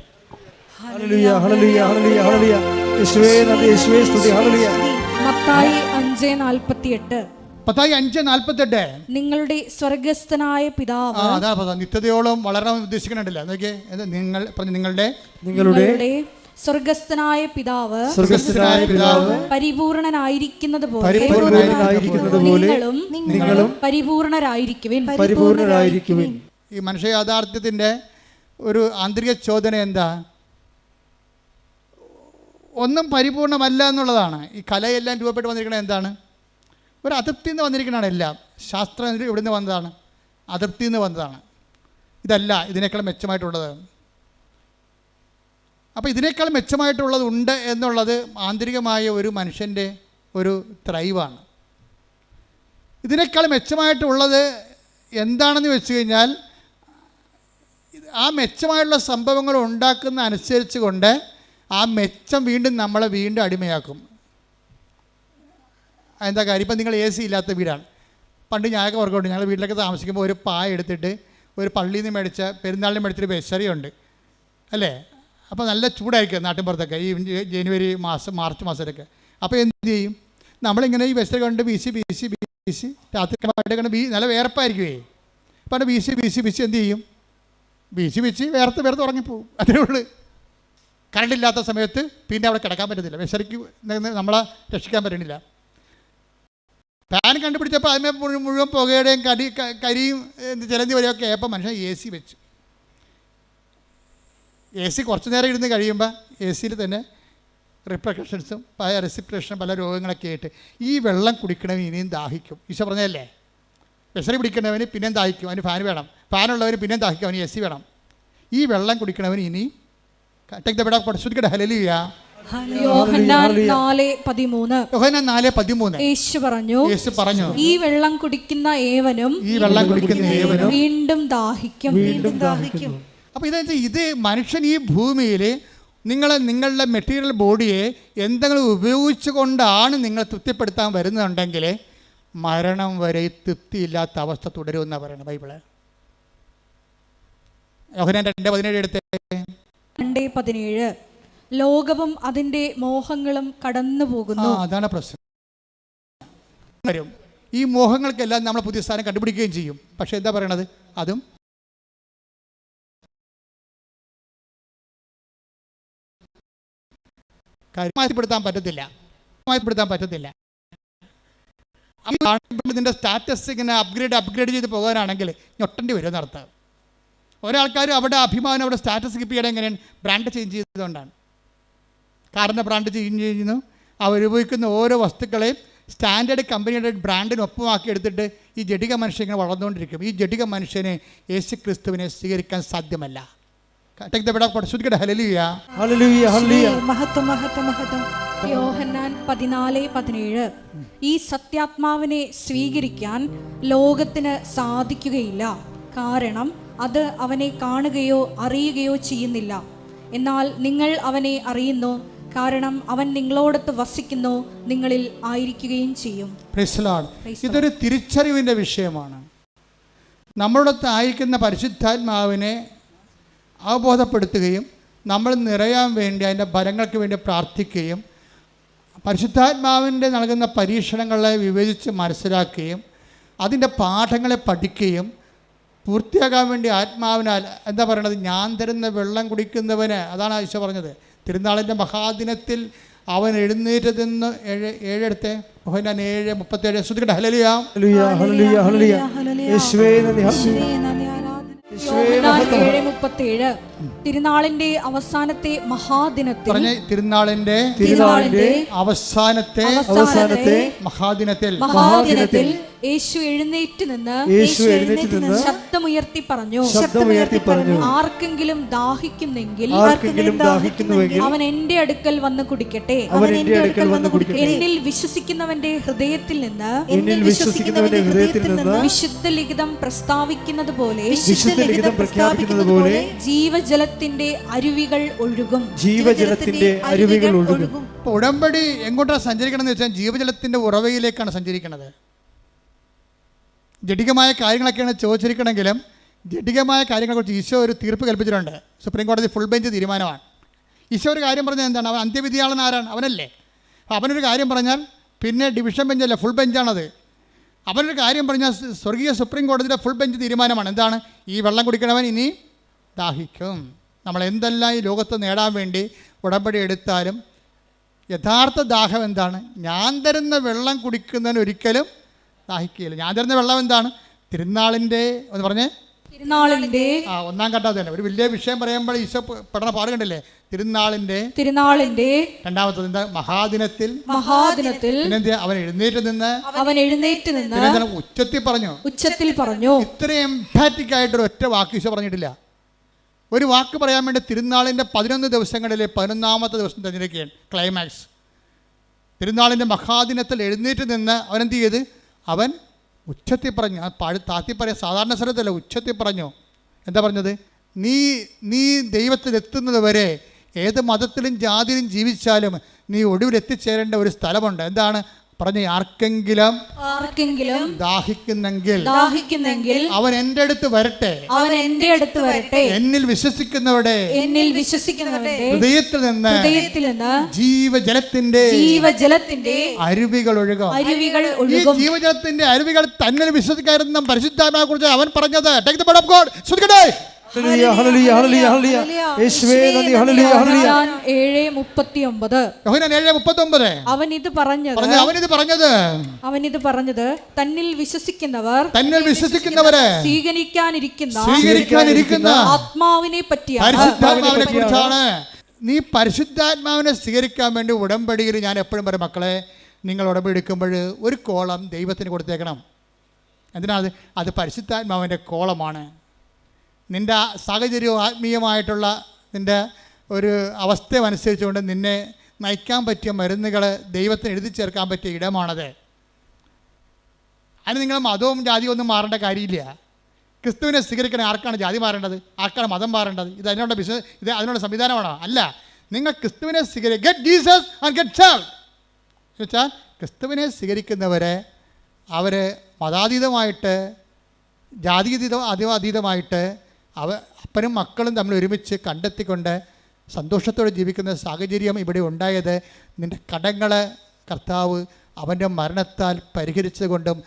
S1: ഹല്ലേലൂയ, ഹല്ലേലൂയ, ഹല്ലേലൂയ, ഹല്ലേലൂയ. യേശുവേ നന്ദി, യേശുവേ സ്തുതി. ഹല്ലേലൂയ.
S2: മത്തായി 5:48.
S3: മത്തായി 5:48.
S2: നിങ്ങളുടെ സ്വർഗസ്ഥനായ പിതാവ്.
S3: അതാ നിത്യതയോളം വളരാൻ ഉദ്ദേശിക്കണുണ്ടല്ലോ. നോക്കിയേ, നിങ്ങൾ പറഞ്ഞു നിങ്ങളുടെ
S2: സ്വർഗസ്ഥനായ പിതാവ് പരിപൂർണനായിരിക്കുന്നത് പോലെ നിങ്ങളും പരിപൂർണരായിരിക്കുവിൻ.
S3: ഈ മനുഷ്യ യാഥാർത്ഥ്യത്തിൻ്റെ ഒരു ആന്തരിക ചോദന എന്താ? ഒന്നും പരിപൂർണമല്ല എന്നുള്ളതാണ്. ഈ കലയെല്ലാം രൂപപ്പെട്ട് വന്നിരിക്കുന്നത് എന്താണ്? ഒരു അതൃപ്തി നിന്ന് വന്നിരിക്കുന്നതാണ്. എല്ലാം ശാസ്ത്രം ഇവിടെ നിന്ന് വന്നതാണ്, അതൃപ്തി നിന്ന് വന്നതാണ്. ഇതല്ല, ഇതിനേക്കാൾ മെച്ചമായിട്ടുള്ളത്. അപ്പോൾ ഇതിനേക്കാൾ മെച്ചമായിട്ടുള്ളത് ഉണ്ട് എന്നുള്ളത് ആന്തരികമായ ഒരു മനുഷ്യൻ്റെ ഒരു ത്രൈവാണ്. ഇതിനേക്കാൾ മെച്ചമായിട്ടുള്ളത് എന്താണെന്ന് വെച്ച് കഴിഞ്ഞാൽ ആ മെച്ചമായിട്ടുള്ള സംഭവങ്ങൾ ഉണ്ടാക്കുന്ന അനുസരിച്ച് കൊണ്ട് ആ മെച്ചം വീണ്ടും നമ്മളെ വീണ്ടും അടിമയാക്കും. എന്താ കാര്യം? ഇപ്പം നിങ്ങൾ AC ഇല്ലാത്ത വീടാണ്. പണ്ട് ഞാനൊക്കെ ഓർക്കുന്നുണ്ട്, ഞങ്ങൾ വീട്ടിലൊക്കെ താമസിക്കുമ്പോൾ ഒരു പായ എടുത്തിട്ട് ഒരു പള്ളിയിൽ നിന്ന് മേടിച്ച പെരുന്നാളിന് മേടിച്ചൊരു ബെസറിയുണ്ട്, അല്ലേ? അപ്പോൾ നല്ല ചൂടായിരിക്കും നാട്ടിൻപുറത്തൊക്കെ ഈ ജനുവരി മാസം, മാർച്ച് മാസത്തിലൊക്കെ. അപ്പോൾ എന്ത് ചെയ്യും? നമ്മളിങ്ങനെ ഈ ബെസറി കൊണ്ട് വീശി രാത്രി നല്ല വേർപ്പായിരിക്കുമേ. അപ്പോൾ വീശി എന്ത് ചെയ്യും? വീശി വേർത്ത് ഉറങ്ങിപ്പോവും. അതേ ഉള്ളൂ. കറണ്ട് ഇല്ലാത്ത സമയത്ത് പിന്നെ അവിടെ കിടക്കാൻ പറ്റത്തില്ല. ബെസറിക്ക് നമ്മളെ രക്ഷിക്കാൻ പറ്റണില്ല. ഫാൻ കണ്ടുപിടിച്ചപ്പോൾ അതിനെ മുഴുവൻ പുകയുടെയും കരിയും ചിലന്തി വരെയൊക്കെ ആയപ്പോൾ മനുഷ്യൻ AC വെച്ചു. AC കുറച്ച് നേരം ഇരുന്ന് കഴിയുമ്പോൾ ACയിൽ തന്നെ റിപ്രക്കഷൻസും റെസിപ്രേഷനും പല രോഗങ്ങളൊക്കെ ആയിട്ട് ഈ വെള്ളം കുടിക്കണവന് ഇനിയും ദാഹിക്കും. ഈശോ പറഞ്ഞതല്ലേ, ബെസറി പിടിക്കണവന് പിന്നെയും ദാഹിക്കും, അവന് ഫാൻ വേണം. ഫാനുള്ളവന് പിന്നെയും ദാഹിക്കും, അവന് AC വേണം. ഈ വെള്ളം കുടിക്കണവന് ഇനി ഹല്ലേലൂയ.
S2: യോഹന്നാൻ 4:13. യേശു പറഞ്ഞു, ഈ വെള്ളം കുടിക്കുന്ന ഏവനും വീണ്ടും ദാഹിക്കും.
S3: അപ്പോൾ ഇത് മനുഷ്യൻ ഈ ഭൂമിയിൽ നിങ്ങളുടെ മെറ്റീരിയൽ ബോഡിയെ എന്തെങ്കിലും ഉപയോഗിച്ചു കൊണ്ടാണ് നിങ്ങൾ തൃപ്തിപ്പെടുത്താൻ വരുന്നുണ്ടെങ്കിൽ മരണം വരെ തൃപ്തിയില്ലാത്ത അവസ്ഥ തുടരുമെന്നാണ് പറയുന്നത് ബൈബിള്. യോഹന്നാൻ 2:17 എടുത്തേ.
S2: 2:17. ലോകവും അതിൻ്റെ മോഹങ്ങളും കടന്നു പോകുന്നു.
S3: അതാണ് പ്രശ്നം. ഈ മോഹങ്ങൾക്കെല്ലാം നമ്മൾ പുതിയ സ്ഥാനം കണ്ടുപിടിക്കുകയും ചെയ്യും. പക്ഷെ എന്താ പറയണത്? അതും കാര്യമായിപ്പെടുത്താൻ പറ്റത്തില്ല. ഇതിൻ്റെ സ്റ്റാറ്റസ് ഇങ്ങനെ അപ്ഗ്രേഡ് ചെയ്ത് പോകാനാണെങ്കിൽ ഞൊട്ടേണ്ടി വരും എന്നർത്ഥം. ഒരാൾക്കാർ അവിടെ അഭിമാനം, അവിടെ സ്റ്റാറ്റസ് കീപ്പ് ചെയ്യണം എങ്ങനെയാണ്? ബ്രാൻഡ് ചേഞ്ച് ചെയ്തതുകൊണ്ടാണ്. കാറിൻ്റെ ബ്രാൻഡ് ചേഞ്ച് ചെയ്യുന്നു. അവർ ഉപയോഗിക്കുന്ന ഓരോ വസ്തുക്കളെയും സ്റ്റാൻഡേർഡ് കമ്പനിയുടെ ബ്രാൻഡിനൊപ്പമാക്കി എടുത്തിട്ട് ഈ ജഡിക മനുഷ്യൻ ഇങ്ങനെ വളർന്നുകൊണ്ടിരിക്കും. ഈ ജഡിക മനുഷ്യനെ യേശു ക്രിസ്തുവിനെ സ്വീകരിക്കാൻ സാധ്യമല്ല.
S2: യോഹന്നാൻ 14:17. ഈ സത്യാത്മാവിനെ സ്വീകരിക്കാൻ ലോകത്തിന് സാധിക്കുകയില്ല, കാരണം അത് അവനെ കാണുകയോ അറിയുകയോ ചെയ്യുന്നില്ല. എന്നാൽ നിങ്ങൾ അവനെ അറിയുന്നു, കാരണം അവൻ നിങ്ങളോടൊത്ത് വസിക്കുന്നു, നിങ്ങളിൽ ആയിരിക്കുകയും ചെയ്യും.
S3: ഇതൊരു തിരിച്ചറിവിൻ്റെ വിഷയമാണ്. നമ്മളോടൊത്ത് ആയിരിക്കുന്ന പരിശുദ്ധാത്മാവിനെ അവബോധപ്പെടുത്തുകയും നമ്മൾ നിറയാൻ വേണ്ടി അതിൻ്റെ ഫലങ്ങൾക്ക് വേണ്ടി പ്രാർത്ഥിക്കുകയും പരിശുദ്ധാത്മാവിൻ്റെ നൽകുന്ന പരീക്ഷണങ്ങളെ വിവേചിച്ച് മനസ്സിലാക്കുകയും അതിൻ്റെ പാഠങ്ങളെ പഠിക്കുകയും പൂർത്തിയാകാൻ വേണ്ടി ആത്മാവിനാൽ എന്താ പറയണത്? ഞാൻ തരുന്ന വെള്ളം കുടിക്കുന്നവന്, അതാണ് ഈശോ പറഞ്ഞത്. തിരുനാളിൻ്റെ മഹാദിനത്തിൽ അവൻ എഴുന്നേറ്റതെന്ന് 7 യോഹന്നാൻ 7:37. ശ്രുതിക്കട്ടെ. ഹല്ലേലൂയ.
S2: യോഹന്നാൻ 7:37. തിരുനാളിന്റെ അവസാനത്തെ മഹാദിനത്തിൽ
S3: അവസാനത്തെ മഹാദിനത്തിൽ
S2: യേശു എഴുന്നേറ്റ് നിന്ന് ശബ്ദമുയർത്തി പറഞ്ഞു, ആർക്കെങ്കിലും ദാഹിക്കുന്നെങ്കിൽ അവൻ എന്റെ അടുക്കൽ വന്ന് കുടിക്കട്ടെ. എന്നിൽ വിശ്വസിക്കുന്നവന്റെ ഹൃദയത്തിൽ നിന്ന് വിശുദ്ധ ലിഖിതം പ്രസ്താവിക്കുന്നത് പോലെ ജീവജലത്തിന്റെ അരുവികൾ ഒഴുകും.
S3: ഉടമ്പടി എങ്ങോട്ടാണ് സഞ്ചരിക്കണം എന്ന് വെച്ചാൽ ജീവജലത്തിന്റെ ഉറവയിലേക്കാണ് സഞ്ചരിക്കുന്നത്. ജഡികമായ കാര്യങ്ങളൊക്കെയാണ് ചോദിച്ചിരിക്കണമെങ്കിലും ജഡികമായ കാര്യങ്ങളെക്കുറിച്ച് ഈശോ ഒരു തീർപ്പ് കൽപ്പിച്ചിട്ടുണ്ട്. സുപ്രീം കോടതി ഫുൾ ബെഞ്ച് തീരുമാനമാണ്. ഈശോ ഒരു കാര്യം പറഞ്ഞാൽ എന്താണ്? അവൻ അന്ത്യവിധിയാളൻ ആരാണ്? അവനല്ലേ. അവനൊരു കാര്യം പറഞ്ഞാൽ പിന്നെ ഡിവിഷൻ ബെഞ്ചല്ല, ഫുൾ ബെഞ്ചാണത്. അവനൊരു കാര്യം പറഞ്ഞാൽ സ്വർഗീയ സുപ്രീം കോടതിയുടെ ഫുൾ ബെഞ്ച് തീരുമാനമാണ്. എന്താണ്? ഈ വെള്ളം കുടിക്കണവൻ ഇനി ദാഹിക്കും. നമ്മൾ എന്തെല്ലാം ഈ ലോകത്ത് നേടാൻ വേണ്ടി ഉടമ്പടി എടുത്താലും യഥാർത്ഥ ദാഹം എന്താണ്? ഞാൻ തരുന്ന വെള്ളം കുടിക്കുന്നതിന് ഒരിക്കലും ദാഹിക്കുകയില്ല. ഞാൻ തരുന്ന വെള്ളം എന്താണ്? തിരുനാളിൻ്റെ ഒന്ന് പറഞ്ഞേ,
S2: തിരുനാളിന്റെ
S3: ഒന്നാം ഘട്ടം തന്നെ. ഒരു വലിയ വിഷയം പറയുമ്പോൾ ഈശോ പഠന പാട് കണ്ടില്ലേ? തിരുനാളിന്റെ രണ്ടാമത്തത് എന്താ? മഹാദിനത്തിൽ അവൻ എഴുന്നേറ്റ് നിന്ന് ഉച്ചത്തിൽ പറഞ്ഞു. ഇത്രയും എംഫാറ്റിക് ആയിട്ടൊരു ഒറ്റ വാക്ക് ഈശോ പറഞ്ഞിട്ടില്ല. ഒരു വാക്ക് പറയാൻ വേണ്ടി തിരുനാളിൻ്റെ 11 ദിവസങ്ങളിൽ 11ാമത്തെ ദിവസം തിരഞ്ഞെടുക്കുകയാണ് ക്ലൈമാക്സ്. തിരുനാളിൻ്റെ മഹാദിനത്തിൽ എഴുന്നേറ്റ് നിന്ന് അവൻ എന്ത് ചെയ്ത്? അവൻ ഉച്ചത്തിൽ പറഞ്ഞു. താത്തി പറയാം, സാധാരണ സ്ഥലത്തല്ല, ഉച്ചത്തിൽ പറഞ്ഞു. എന്താ പറഞ്ഞത്? നീ ദൈവത്തിലെത്തുന്നത് വരെ ഏത് മതത്തിലും ജാതിയിലും ജീവിച്ചാലും നീ ഒടുവിൽ എത്തിച്ചേരേണ്ട ഒരു സ്ഥലമുണ്ട്. എന്താണ് പറഞ്ഞ? ആർക്കെങ്കിലും ദാഹിക്കുന്നെങ്കിൽ അവൻ എൻ്റെ അടുത്ത് വരട്ടെ. എന്നിൽ വിശ്വസിക്കുന്നവരുടെ ഹൃദയത്തിൽ നിന്ന് ജീവജലത്തിന്റെ അരുവികൾ ഒഴുകും. ഈ ജീവജലത്തിന്റെ അരുവികൾ തന്നിൽ വിശ്വസിക്കാതിരുന്ന പരിശുദ്ധാത്മാവിനെ കുറിച്ച് അവൻ പറഞ്ഞത്. Take the word of God. ശ്രദ്ധിക്കട്ടെ.
S2: അവൻ ഇത് പറഞ്ഞത് തന്നിൽ വിശ്വസിക്കുന്നവരെ സ്വീകരിക്കാനിരിക്കുന്ന ആത്മാവിനെ
S3: പറ്റിയാണ്. നീ പരിശുദ്ധാത്മാവിനെ സ്വീകരിക്കാൻ വേണ്ടി ഉടമ്പടിയിൽ ഞാൻ എപ്പോഴും പറയും, മക്കളെ, നിങ്ങൾ ഉടമ്പടി എടുക്കുമ്പോൾ ഒരു കോളം ദൈവത്തിന് കൊടുത്തേക്കണം. എന്തിനാണ്? അത് പരിശുദ്ധാത്മാവിൻ്റെ കോളമാണ്. നിൻ്റെ സാഹചര്യവും ആത്മീയമായിട്ടുള്ള നിൻ്റെ ഒരു അവസ്ഥയനുസരിച്ചുകൊണ്ട് നിന്നെ നയിക്കാൻ പറ്റിയ മരുന്നുകൾ ദൈവത്തിന് എഴുതി ചേർക്കാൻ പറ്റിയ ഇടമാണത്. അതിന് നിങ്ങൾ മതവും ജാതിയും ഒന്നും മാറേണ്ട കാര്യമില്ല. ക്രിസ്തുവിനെ സ്വീകരിക്കണേ ആർക്കാണ് ജാതി മാറേണ്ടത്? ആർക്കാണ് മതം മാറേണ്ടത്? ഇത് അതിനുള്ള ഇത് അതിനുള്ള സംവിധാനമാണോ? അല്ല. നിങ്ങൾ ക്രിസ്തുവിനെ get Jesus and get saved എന്ന് വെച്ചാൽ ക്രിസ്തുവിനെ സ്വീകരിക്കുന്നവരെ അവർ മതാതീതമായിട്ട് അതീതമായിട്ട് അപ്പനും മക്കളും തമ്മിൽ ഒരുമിച്ച് കണ്ടെത്തിക്കൊണ്ട് സന്തോഷത്തോടെ ജീവിക്കുന്ന സാഹചര്യം ഇവിടെ ഉണ്ടായത് നിൻ്റെ കടങ്ങൾ കർത്താവ് അവൻ്റെ മരണത്താൽ പരിഹരിച്ചതുകൊണ്ടും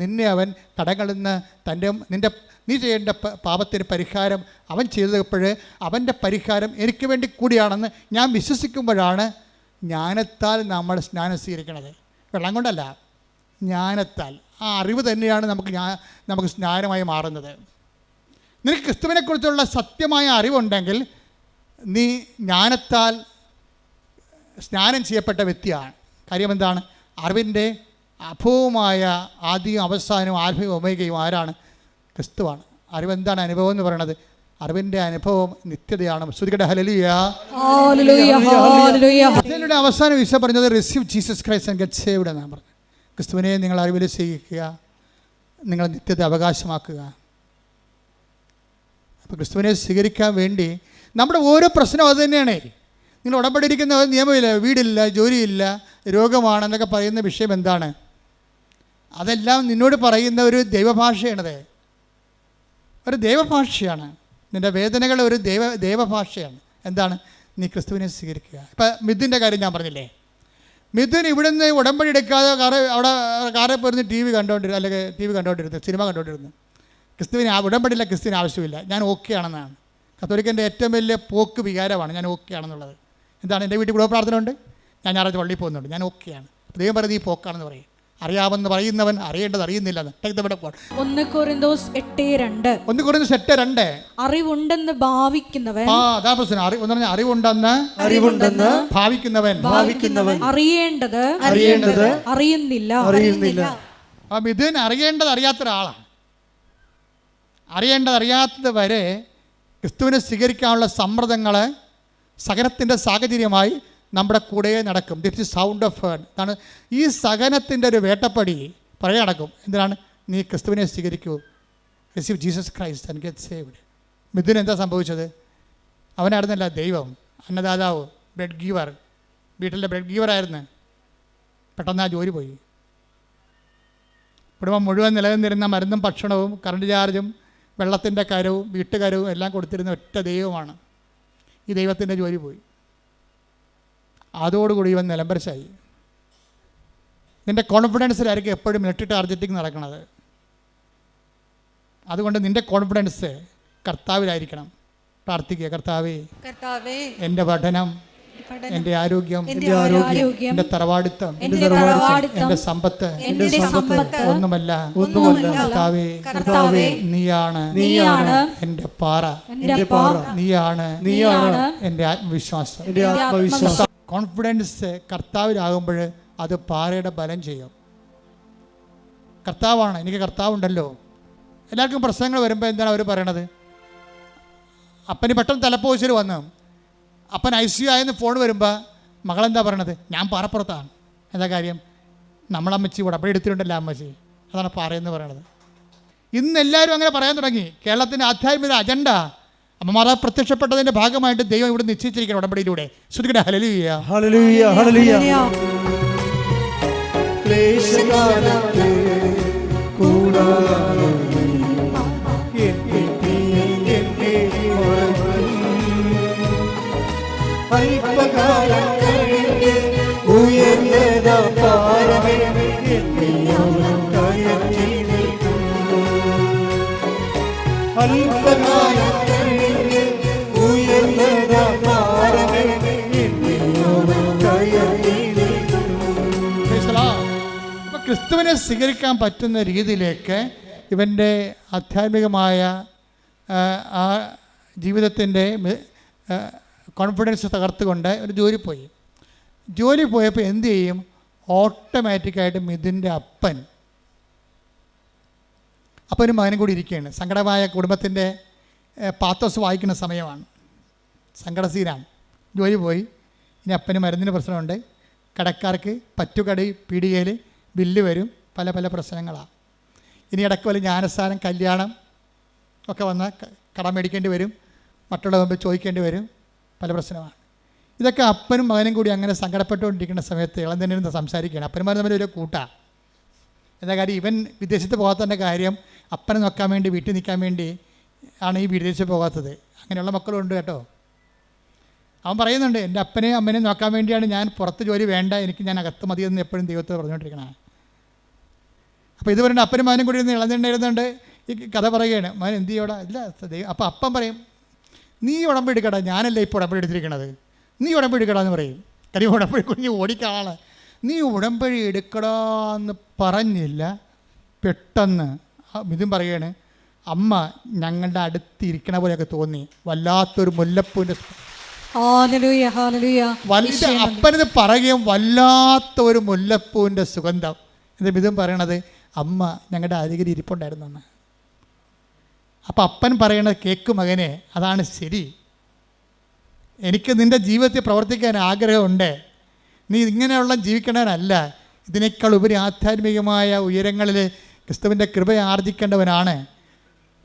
S3: നിന്നെ അവൻ കടങ്ങളിൽ നിന്ന് നീ ചെയ്യേണ്ട പാപത്തിന് പരിഹാരം അവൻ ചെയ്തപ്പോൾ അവൻ്റെ പരിഹാരം എനിക്ക് വേണ്ടി കൂടിയാണെന്ന് ഞാൻ വിശ്വസിക്കുമ്പോഴാണ് ജ്ഞാനത്താൽ നമ്മൾ സ്നാനം സ്വീകരിക്കുന്നത്. വെള്ളം കൊണ്ടല്ല, ജ്ഞാനത്താൽ. ആ അറിവ് തന്നെയാണ് നമുക്ക് സ്നാനമായി മാറുന്നത്. നിനക്ക് ക്രിസ്തുവിനെക്കുറിച്ചുള്ള സത്യമായ അറിവുണ്ടെങ്കിൽ നീ ജ്ഞാനത്താൽ സ്നാനം ചെയ്യപ്പെട്ട വ്യക്തിയാണ്. കാര്യം എന്താണ്? അറിവിൻ്റെ അഭവമായ ആദ്യവും അവസാനവും ആൽഫയും ഒമേഗയും ആരാണ്? ക്രിസ്തുവാണ്. അറിവെന്താണ്? അനുഭവം എന്ന് പറയുന്നത്. അറിവിൻ്റെ അനുഭവം നിത്യതയാണ്. ശ്രുതികട ഹല്ലേലൂയ. അവസാനം ഈശോ പറഞ്ഞത് receive Jesus Christ and get saved എന്നാണ് പറഞ്ഞത്. ക്രിസ്തുവിനെ നിങ്ങൾ അറിവിൽ സ്വീകരിക്കുക, നിങ്ങൾ നിത്യത അവകാശമാക്കുക. അപ്പോൾ ക്രിസ്തുവിനെ സ്വീകരിക്കാൻ വേണ്ടി നമ്മുടെ ഓരോ പ്രശ്നവും അത് തന്നെയാണ്. നിങ്ങൾ ഉടമ്പടിയിരിക്കുന്ന നിയമമില്ല, വീടില്ല, ജോലിയില്ല, രോഗമാണെന്നൊക്കെ പറയുന്ന വിഷയം എന്താണ്? അതെല്ലാം നിന്നോട് പറയുന്ന ഒരു ദൈവഭാഷയാണത്. ഒരു ദൈവഭാഷയാണ്. നിൻ്റെ വേദനകൾ ഒരു ദൈവഭാഷയാണ്. എന്താണ്? നീ ക്രിസ്തുവിനെ സ്വീകരിക്കുക. ഇപ്പം മിഥുൻ്റെ കാര്യം ഞാൻ പറഞ്ഞില്ലേ. മിഥുൻ ഇവിടുന്ന് ഉടമ്പടി എടുക്കാതെ കാറിൽ പോയിരുന്ന് ടി വി കണ്ടുകൊണ്ടിരുന്നു, സിനിമ കണ്ടുകൊണ്ടിരുന്നു. ക്രിസ്തുവിന് ഉടമ്പടിയില്ല, ക്രിസ്തുവിന് ആവശ്യമില്ല, ഞാൻ ഓക്കെ ആണെന്നാണ്. കത്തോലിക്കൻ്റെ ഏറ്റവും വലിയ പോക്ക് വികാരമാണ് ഞാൻ ഓക്കെ ആണെന്നുള്ളത്. എന്താണ്? എൻ്റെ വീട്ടിൽ കുടുംബ പ്രാർത്ഥന ഉണ്ട്, ഞാൻ ഞായറാഴ്ച പള്ളിയിൽ പോകുന്നുണ്ട്, ഞാൻ ഓക്കെയാണ്. ദൈവം പറയുന്നത് ഈ പോക്കാണെന്ന് പറയും. അറിയാമെന്ന് പറയുന്നവൻ അറിയേണ്ടത് അറിയുന്നില്ലെന്ന്.
S2: 1 കൊരിന്തോസ് 8:2 അറിവുണ്ടെന്ന് ഭാവിക്കുന്നവൻ
S3: അറിവുണ്ടെന്ന് ഭാവിക്കുന്നവൻ
S2: അറിയേണ്ടത് അറിയുന്നില്ല.
S3: അപ്പം മിഥുൻ അറിയാത്ത ഒരാളാണ്. അറിയാത്തത് വരെ ക്രിസ്തുവിനെ സ്വീകരിക്കാനുള്ള സമ്മർദ്ദങ്ങൾ സഹനത്തിൻ്റെ സാഹചര്യമായി നമ്മുടെ കൂടെ നടക്കും. ദിറ്റ് ഇസ് സൗണ്ട് ഓഫ് ഹേർഡ്. അതാണ് ഈ സഹനത്തിൻ്റെ ഒരു വേട്ടപ്പടി പറയാൻ നടക്കും. എന്തിനാണ്? നീ ക്രിസ്തുവിനെ സ്വീകരിക്കൂ, receive Jesus Christ and get saved. Mithun എന്താ സംഭവിച്ചത്? അവനായിരുന്നല്ല ദൈവം, അന്നദാതാവ്, ബ്രെഡ് ഗീവർ, വീട്ടിലെ ബ്രെഡ് ഗീവറായിരുന്നു. പെട്ടെന്ന് ആ ജോലി പോയി. കുടുംബം മുഴുവൻ നിലനിന്നിരുന്ന മരുന്നും ഭക്ഷണവും കറണ്ട് ചാർജും വെള്ളത്തിൻ്റെ കരവും വീട്ടുകാരവും എല്ലാം കൊടുത്തിരുന്ന ഒറ്റ ദൈവമാണ്. ഈ ദൈവത്തിൻ്റെ ജോലി പോയി. അതോടുകൂടി ഇവൻ നിലംപരിശായി. നിൻ്റെ കോൺഫിഡൻസിലായിരിക്കും എപ്പോഴും മിലിറ്ററി ടാർഗറ്റിംഗ് നടക്കുന്നത്. അതുകൊണ്ട് നിൻ്റെ കോൺഫിഡൻസ് കർത്താവിലായിരിക്കണം. പ്രാർത്ഥിക്കുക, കർത്താവേ, എൻ്റെ പഠനം, എൻ്റെ ആരോഗ്യം, എൻ്റെ തറവാടിത്തം, എൻ്റെ സമ്പത്ത് ഒന്നുമല്ല. കർത്താവേ, നീയാണ് എൻ്റെ പാറ, നീയാണ് എൻ്റെ ആത്മവിശ്വാസം. കോൺഫിഡൻസ് കർത്താവിലാകുമ്പോൾ അത് പാറയുടെ ബലം ചെയ്യും. കർത്താവാണ്, എനിക്ക് കർത്താവുണ്ടല്ലോ. എല്ലാവർക്കും പ്രശ്നങ്ങൾ വരുമ്പോൾ എന്താണ് അവർ പറയണത്? അപ്പന് പെട്ടെന്ന് തലപ്പോശൽ വന്നു, അപ്പൻ ICU ആയെന്ന് ഫോൺ വരുമ്പോൾ മകളെന്താ പറയണത്? ഞാൻ പാറപ്പുറത്താണ്. എന്താ കാര്യം? നമ്മളമ്മച്ചി കൂടെ അവിടെ എടുത്തിട്ടുണ്ടല്ലോ അമ്മച്ചി, അതാണ് പാറയെന്ന് പറയണത്. ഇന്ന് എല്ലാവരും അങ്ങനെ പറയാൻ തുടങ്ങി. കേരളത്തിൻ്റെ ആധ്യാത്മിക അജണ്ട അമ്മമാരെ പ്രത്യക്ഷപ്പെട്ടതിൻ്റെ ഭാഗമായിട്ട് ദൈവം ഇവിടെ നിശ്ചയിച്ചിരിക്കണം ഉടമ്പടിയിലൂടെ. ശ്രുതിക്കട്ടെ, ഹല്ലേലൂയ,
S1: ഹല്ലേലൂയ, ഹല്ലേലൂയ. ക്ലേശകാലത്തെ കൂടാതെ അല്പകാലം കഴിഞ്ഞ് ഉയർന്നതാ പാറമേ കയറ്റി നിൽക്കും. അല്പകാലം കഴിഞ്ഞ് ഉയർന്നതാ പാറമേ കയറ്റി നിൽക്കും.
S3: അപ്പം ക്രിസ്തുവിനെ സ്വീകരിക്കാൻ പറ്റുന്ന രീതിയിലേക്ക് ഇവൻ്റെ ആധ്യാത്മികമായ ആ ജീവിതത്തിൻ്റെ കോൺഫിഡൻസ് തകർത്തുകൊണ്ട് ഒരു ജോലി പോയപ്പോൾ എന്ത് ചെയ്യും? ഓട്ടോമാറ്റിക്കായിട്ട് മിഥുൻ്റെ അപ്പനും മകനും കൂടി ഇരിക്കുകയാണ്. സങ്കടമായ കുടുംബത്തിൻ്റെ പാത്തോസ് വായിക്കുന്ന സമയമാണ്, സങ്കടസീനാണ്. ജോലി പോയി, ഇനി അപ്പന് മരുന്നിന് പ്രശ്നമുണ്ട്, കടക്കാർക്ക് പറ്റുകടി പീടികയിൽ ബില്ല് വരും, പല പല പ്രശ്നങ്ങളാണ്. ഇനി ഇടയ്ക്ക് വല്ല ജ്ഞാനസ്ഥാനം, കല്യാണം ഒക്കെ വന്നാൽ കടം മേടിക്കേണ്ടി വരും, മറ്റുള്ള മുമ്പ് ചോദിക്കേണ്ടി വരും, പല പ്രശ്നമാണ്. ഇതൊക്കെ അപ്പനും മകനും കൂടി അങ്ങനെ സങ്കടപ്പെട്ടുകൊണ്ടിരിക്കുന്ന സമയത്ത് ഇളം തന്നെ ഇരുന്ന് സംസാരിക്കുകയാണ്. അപ്പന്മാർ തമ്മിൽ ഒരു കൂട്ടാണ്. എന്താ കാര്യം? ഇവൻ വിദേശത്ത് പോകാത്തതിൻ്റെ കാര്യം അപ്പനെ നോക്കാൻ വേണ്ടി, വീട്ടിൽ നിൽക്കാൻ വേണ്ടി ആണ് ഈ വിദേശത്ത് പോകാത്തത്. അങ്ങനെയുള്ള മക്കളുണ്ട് കേട്ടോ. അവൻ പറയുന്നുണ്ട്, എൻ്റെ അപ്പനെയും അമ്മനെയും നോക്കാൻ വേണ്ടിയാണ് ഞാൻ പുറത്ത് ജോലി വേണ്ട, എനിക്ക് ഞാൻ അകത്ത് മതിയെന്ന് എപ്പോഴും ദൈവത്തോട് പറഞ്ഞുകൊണ്ടിരിക്കണം. അപ്പോൾ ഇത് പറയുന്നത് അപ്പനും മകനും കൂടി ഇരുന്ന് ഇളന്നിരുന്നുണ്ട്. ഈ കഥ പറയുകയാണ്, മകൻ എന്ത് ചെയ്യോടാ? ഇല്ല ദൈവം. അപ്പോൾ അപ്പം പറയും, നീ ഉടമ്പടി എടുക്കടാ, ഞാനല്ലേ ഇപ്പോൾ ഉടമ്പടി എടുത്തിരിക്കണത്, നീ ഉടമ്പടി എടുക്കടാന്ന് പറയും. കാര്യം ഉടമ്പടി കുഞ്ഞ് ഓടിക്കാളാണ്. നീ ഉടമ്പടി എടുക്കടാന്ന് പറഞ്ഞില്ല, പെട്ടെന്ന് ഇതും പറയാണ്, അമ്മ ഞങ്ങളുടെ അടുത്തിരിക്കണ പോലെയൊക്കെ തോന്നി, വല്ലാത്തൊരു മുല്ലപ്പൂവിൻ്റെ അപ്പനത് പറയുകയും വല്ലാത്തൊരു മുല്ലപ്പൂവിൻ്റെ സുഗന്ധം. എന്നിട്ട് ഇതും പറയണത്, അമ്മ ഞങ്ങളുടെ അരികിൽ ഇരിപ്പുണ്ടായിരുന്നെന്ന്. അപ്പം അപ്പൻ പറയണത്, കേക്ക് മകനെ, അതാണ് ശരി, എനിക്ക് നിൻ്റെ ജീവിതത്തിൽ പ്രവർത്തിക്കാൻ ആഗ്രഹമുണ്ട്, നീ ഇങ്ങനെയുള്ള ജീവിക്കണവനല്ല, ഇതിനേക്കാൾ ഉപരി ആധ്യാത്മികമായ ഉയരങ്ങളിൽ ക്രിസ്തുവിൻ്റെ കൃപ ആർജിക്കേണ്ടവനാണ്,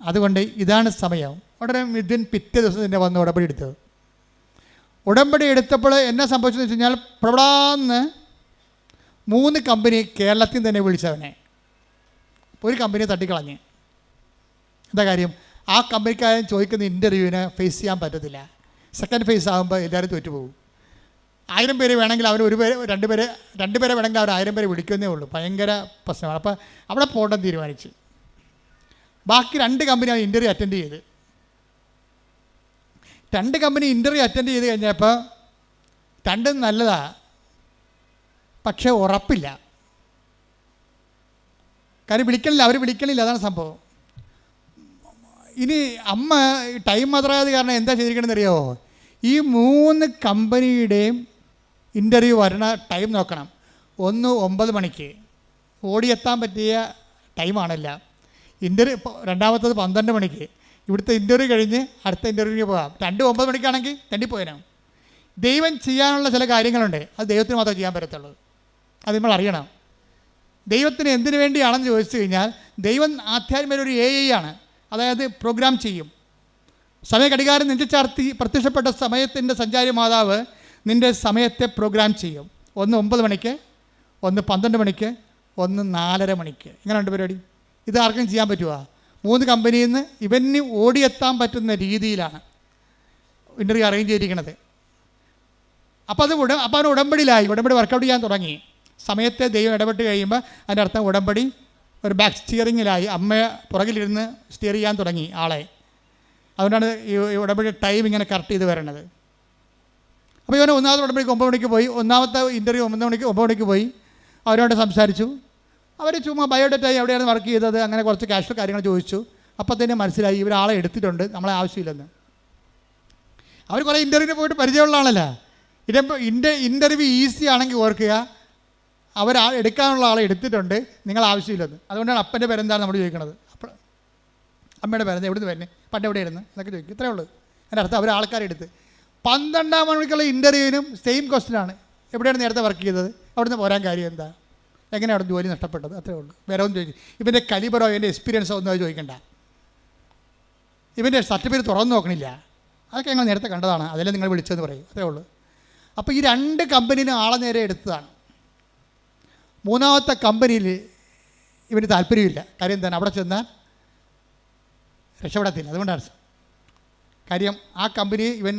S3: അതുകൊണ്ട് ഇതാണ് സമയം. ഉടനെ മിഥുൻ പിറ്റേ ദിവസം തന്നെ വന്ന് ഉടമ്പടി എടുത്തത്. ഉടമ്പടി എടുത്തപ്പോൾ എന്നാ സംഭവിച്ചതെന്ന് വെച്ച് കഴിഞ്ഞാൽ, പ്രബടാന്ന് 3 കമ്പനി കേരളത്തിൽ തന്നെ വിളിച്ചവനെ ഒരു കമ്പനി തട്ടിക്കളഞ്ഞ്. എന്താ കാര്യം? ആ കമ്പനിക്കാരൻ ചോദിക്കുന്ന ഇൻ്റർവ്യൂവിന് ഫേസ് ചെയ്യാൻ പറ്റത്തില്ല. സെക്കൻഡ് ഫേസ് ആകുമ്പോൾ എല്ലാവരും തോറ്റുപോകും. 1000 പേര് വേണമെങ്കിൽ അവർ 1 പേര് 2 പേരെ വേണമെങ്കിൽ അവർ 1000 പേരെ വിളിക്കുന്നേ ഉള്ളൂ. ഭയങ്കര പ്രശ്നമാണ്. അപ്പോൾ അവിടെ പോകണ്ടെന്ന് തീരുമാനിച്ചു. ബാക്കി 2 കമ്പനി അവർ ഇൻ്റർവ്യൂ അറ്റൻഡ് ചെയ്ത്. 2 കമ്പനി ഇൻ്റർവ്യൂ അറ്റൻഡ് ചെയ്ത് കഴിഞ്ഞപ്പോൾ 2 നല്ലതാണ്, പക്ഷേ ഉറപ്പില്ല. കാര്യം വിളിക്കണില്ല, അവർ വിളിക്കണില്ല, അതാണ് സംഭവം. ഇനി അമ്മ ടൈം മാത്രമായത് കാരണം എന്താ ചെയ്തിരിക്കണമെന്ന് അറിയാമോ? ഈ 3 കമ്പനിയുടെയും ഇൻ്റർവ്യൂ വരണ ടൈം നോക്കണം. ഒന്ന് 9 മണിക്ക്, ഓടിയെത്താൻ പറ്റിയ ടൈമാണല്ല. രണ്ടാമത്തത് 12 മണിക്ക്, ഇവിടുത്തെ ഇൻ്റർവ്യൂ കഴിഞ്ഞ് അടുത്ത ഇൻ്റർവ്യൂവിന് പോകാം. 9 മണിക്കാണെങ്കിൽ തെണ്ടിപ്പോയനാം. ദൈവം ചെയ്യാനുള്ള ചില കാര്യങ്ങളുണ്ട്, അത് ദൈവത്തിന് മാത്രമേ ചെയ്യാൻ പറ്റത്തുള്ളൂ. അത് നമ്മൾ അറിയണം. ദൈവത്തിന് എന്തിനു വേണ്ടിയാണെന്ന് ചോദിച്ചു കഴിഞ്ഞാൽ, ദൈവം ആധ്യാത്മിക ഒരു AI ആണ്. അതായത് പ്രോഗ്രാം ചെയ്യും. സമയഘടികാരം നെഞ്ചിച്ചാർത്തി പ്രത്യക്ഷപ്പെട്ട സമയത്തിൻ്റെ സഞ്ചാരി മാതാവ് നിൻ്റെ സമയത്തെ പ്രോഗ്രാം ചെയ്യും. ഒന്ന് 9 മണിക്ക്, ഒന്ന് 12 മണിക്ക്, ഒന്ന് 4:30 മണിക്ക്. ഇങ്ങനെയുണ്ട് പരിപാടി. ഇത് ആർക്കും ചെയ്യാൻ പറ്റുമോ? 3 കമ്പനിയിൽ നിന്ന് ഇവന് ഓടിയെത്താൻ പറ്റുന്ന രീതിയിലാണ് ഇൻ്റർവ്യൂ അറേഞ്ച് ചെയ്തിരിക്കുന്നത്. അപ്പോൾ അവൻ ഉടമ്പടിയിലായി, ഉടമ്പടി വർക്കൗട്ട് ചെയ്യാൻ തുടങ്ങി. സമയത്തെ ദൈവം ഇടപെട്ട് കഴിയുമ്പോൾ അതിൻ്റെ അർത്ഥം ഉടമ്പടി ഒരു ബാക്ക് സ്റ്റിയറിങ്ങിലായി. അമ്മ പുറകിലിരുന്ന് സ്റ്റിയർ ചെയ്യാൻ തുടങ്ങി ആളെ. അതുകൊണ്ടാണ് ഈ ഉടമ്പടി ടൈം ഇങ്ങനെ കറക്റ്റ് ചെയ്ത് വരണത്. അപ്പോൾ ഇവന് ഒന്നാമത്തെ ഉടമ്പടിക്ക് 9 മണിക്ക് പോയി, ഒന്നാമത്തെ ഇൻ്റർവ്യൂ 9 മണിക്ക് പോയി. അവരോട് സംസാരിച്ചു. അവർ ചുമ്മാ ബയോഡേറ്റായി എവിടെയാണ് വർക്ക് ചെയ്തത്, അങ്ങനെ കുറച്ച് കാഷ്വൽ കാര്യങ്ങൾ ചോദിച്ചു. അപ്പോൾ തന്നെ മനസ്സിലായി ഇവരാളെ എടുത്തിട്ടുണ്ട്, നമ്മളെ ആവശ്യമില്ലെന്ന്. അവർ കുറേ ഇൻ്റർവ്യൂവിന് പോയിട്ട് പരിചയമുള്ള ആളല്ല. ഇൻ്റർവ്യൂ ഈസി ആണെങ്കിൽ ഓർക്കുക, എടുക്കാനുള്ള ആളെ എടുത്തിട്ടുണ്ട്, നിങ്ങൾ ആവശ്യമില്ലെന്ന്. അതുകൊണ്ടാണ് അപ്പൻ്റെ പേരെന്താണ് നമ്മൾ ചോദിക്കുന്നത്. അപ്പോൾ അമ്മയുടെ പേരെന്താ, എവിടുന്ന് വരുന്നത്, പണ്ട് എവിടെയായിരുന്നു എന്നൊക്കെ ചോദിക്കും. ഇത്രയേ ഉള്ളൂ. എൻ്റെ അർത്ഥം അവർ ആൾക്കാരെടുത്ത് 12 മണിക്കുള്ള ഇൻ്റർവ്യൂവിനും സെയിം ക്വസ്റ്റ്യനാണ്. എവിടെയാണ് നേരത്തെ വർക്ക് ചെയ്തത്, അവിടുന്ന് പോരാൻ കാര്യം എന്താ, എങ്ങനെയാണ് അവിടെ ജോലി നഷ്ടപ്പെട്ടത്, അത്രേ ഉള്ളൂ. വേറെ ഒന്നും ചോദിക്കും. ഇവൻ്റെ കലിബറോ എൻ്റെ എക്സ്പീരിയൻസോ ഒന്നും അത് ചോദിക്കണ്ട. ഇവൻ്റെ സർട്ടിഫിക്കറ്റ് തുറന്നു നോക്കണില്ല. അതൊക്കെ ഞങ്ങൾ നേരത്തെ കണ്ടതാണ്, അതിലെ നിങ്ങൾ വിളിച്ചതെന്ന് പറയും. അത്രേ ഉള്ളൂ. അപ്പോൾ ഈ 2 കമ്പനിനും ആളെ നേരെ എടുത്തതാണ്. 3ാമത്തെ കമ്പനിയിൽ ഇവന് താല്പര്യമില്ല. കാര്യം എന്താണ്, അവിടെ ചെന്നാൽ രക്ഷപ്പെടത്തില്ല. അതുകൊണ്ടാണ് കാര്യം ആ കമ്പനി ഇവൻ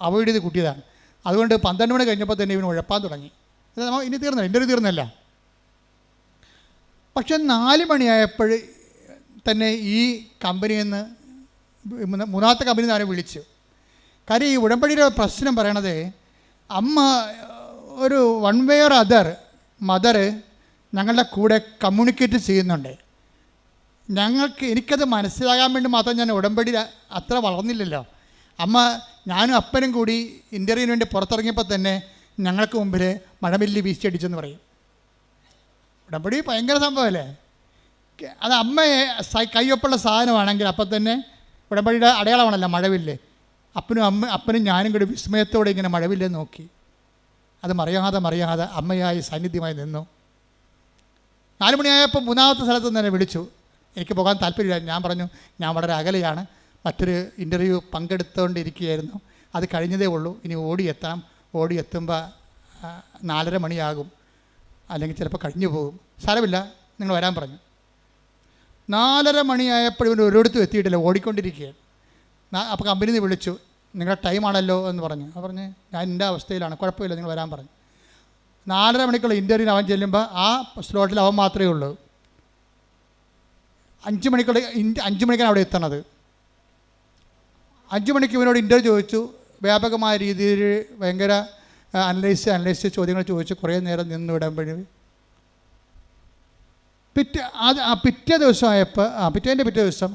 S3: അവോയ്ഡ് ചെയ്ത് കൂട്ടിയതാണ്. അതുകൊണ്ട് 12 മണി കഴിഞ്ഞപ്പോൾ തന്നെ ഇവൻ ഉഴപ്പാൻ തുടങ്ങി. ഇനി തീർന്നില്ല, ഇൻ്റർവ്യൂ തീർന്നല്ല. പക്ഷെ 4 മണിയായപ്പോൾ തന്നെ ഈ കമ്പനിയിൽ നിന്ന് 3ാമത്തെ കമ്പനിയിൽ നിന്ന് അവനെ വിളിച്ചു. കാര്യം ഈ ഉടമ്പടിയുടെ പ്രശ്നം പറയണത്, അമ്മ ഒരു one way or other mother ഞങ്ങളുടെ കൂടെ കമ്മ്യൂണിക്കേറ്റ് ചെയ്യുന്നുണ്ട്. എനിക്കത് മനസ്സിലാകാൻ വേണ്ടി മാത്രം ഞാൻ ഉടമ്പടി അത്ര വളർന്നില്ലല്ലോ. അമ്മ ഞാനും അപ്പനും കൂടി ഇൻ്റർവ്യൂവിന് വേണ്ടി പുറത്തിറങ്ങിയപ്പോൾ തന്നെ ഞങ്ങൾക്ക് മുമ്പിൽ മഴമില്ലി വീശിയടിച്ചെന്ന് പറയും. ഉടമ്പടി ഭയങ്കര സംഭവമല്ലേ. അത് അമ്മയെ കയ്യൊപ്പുള്ള സാധനമാണെങ്കിൽ അപ്പം തന്നെ ഉടമ്പടിയുടെ അടയാളമാണല്ലോ മഴവില്ല്. അപ്പനും ഞാനും കൂടി വിസ്മയത്തോടെ ഇങ്ങനെ മഴവില്ലേ നോക്കി. അത് മറിയാതെ അമ്മയായി സാന്നിധ്യമായി നിന്നു. 4 മണിയായപ്പോൾ 3ാമത്തെ സ്ഥലത്ത് നിന്ന് തന്നെ വിളിച്ചു. എനിക്ക് പോകാൻ താല്പര്യമില്ല. ഞാൻ പറഞ്ഞു ഞാൻ വളരെ അകലെയാണ്, മറ്റൊരു ഇൻ്റർവ്യൂ പങ്കെടുത്തുകൊണ്ടിരിക്കുകയായിരുന്നു, അത് കഴിഞ്ഞതേ ഉള്ളൂ, ഇനി ഓടിയെത്തുമ്പോൾ 4:30 മണിയാകും, അല്ലെങ്കിൽ ചിലപ്പോൾ കഴിഞ്ഞു പോകും, സാരമില്ല നിങ്ങൾ വരാൻ പറഞ്ഞു. 4:30 മണിയായപ്പോൾ ഇവൻ ഒരിടത്തും എത്തിയിട്ടില്ല, ഓടിക്കൊണ്ടിരിക്കുകയാണ്. അപ്പോൾ കമ്പനിയിൽ നിന്ന് വിളിച്ചു, നിങ്ങളുടെ ടൈമാണല്ലോ എന്ന് പറഞ്ഞു. അപ്പോൾ പറഞ്ഞു ഞാൻ എൻ്റെ അവസ്ഥയിലാണ്, കുഴപ്പമില്ല നിങ്ങൾ വരാൻ പറഞ്ഞു. 4:30 മണിക്കുള്ള ഇൻ്റർവ്യൂവിന് അവൻ ചെല്ലുമ്പോൾ ആ സ്ലോട്ടിൽ അവൻ മാത്രമേ ഉള്ളൂ. 5 മണിക്കാണ് അവിടെ എത്തണത്. 5 മണിക്ക് ഇവനോട് ഇൻ്റർവ്യൂ ചോദിച്ചു. വ്യാപകമായ രീതിയിൽ ഭയങ്കര അനലൈസ് ചോദ്യങ്ങൾ ചോദിച്ചു. കുറേ നേരം നിന്ന് വിടുമ്പോഴേ പിറ്റേ ദിവസം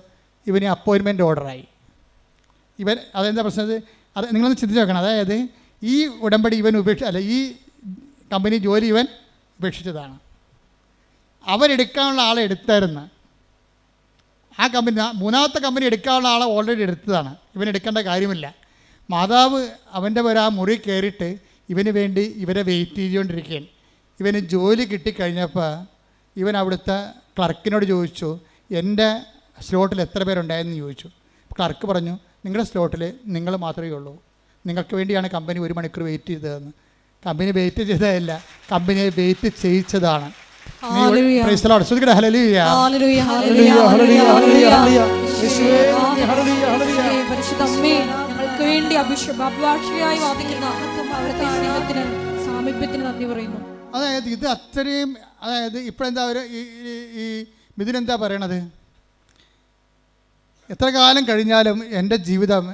S3: ഇവന് അപ്പോയിൻമെൻറ്റ് ഓർഡറായി. അതെന്താ പ്രശ്നം, അത് നിങ്ങളൊന്ന് ചിന്തിച്ച് നോക്കണം. അതായത് ഈ ഉടമ്പടി ഈ കമ്പനി ജോലി ഇവൻ ഉപേക്ഷിച്ചതാണ്. അവരെടുക്കാനുള്ള ആളെ എടുത്തായിരുന്നു. ആ കമ്പനി 3ാമത്തെ കമ്പനി എടുക്കാനുള്ള ആളെ ഓൾറെഡി എടുത്തതാണ്. ഇവൻ എടുക്കേണ്ട കാര്യമില്ല. മാതാവ് അവൻ്റെ ആ മുറി കയറിയിട്ട് ഇവന് വേണ്ടി ഇവരെ വെയിറ്റ് ചെയ്തുകൊണ്ടിരിക്കുകയാണ്. ഇവന് ജോലി കിട്ടിക്കഴിഞ്ഞപ്പോൾ ഇവൻ അവിടുത്തെ ക്ലർക്കിനോട് ചോദിച്ചു, എൻ്റെ സ്ലോട്ടിൽ എത്ര പേരുണ്ടായെന്ന് ചോദിച്ചു. ക്ലർക്ക് പറഞ്ഞു, നിങ്ങളുടെ സ്ലോട്ടിൽ നിങ്ങൾ മാത്രമേ ഉള്ളൂ, നിങ്ങൾക്ക് വേണ്ടിയാണ് കമ്പനി 1 മണിക്കൂർ വെയിറ്റ് ചെയ്തതെന്ന്. കമ്പനി വെയിറ്റ് ചെയ്തതല്ല, കമ്പനിയെ വെയിറ്റ് ചെയ്യിച്ചതാണ്. അതായത് ഇത് അത്രയും, അതായത് ഇപ്പോഴെന്താ അവർ ഈ മിഥുനെന്താ പറയണത്, എത്ര കാലം കഴിഞ്ഞാലും എൻ്റെ ജീവിതം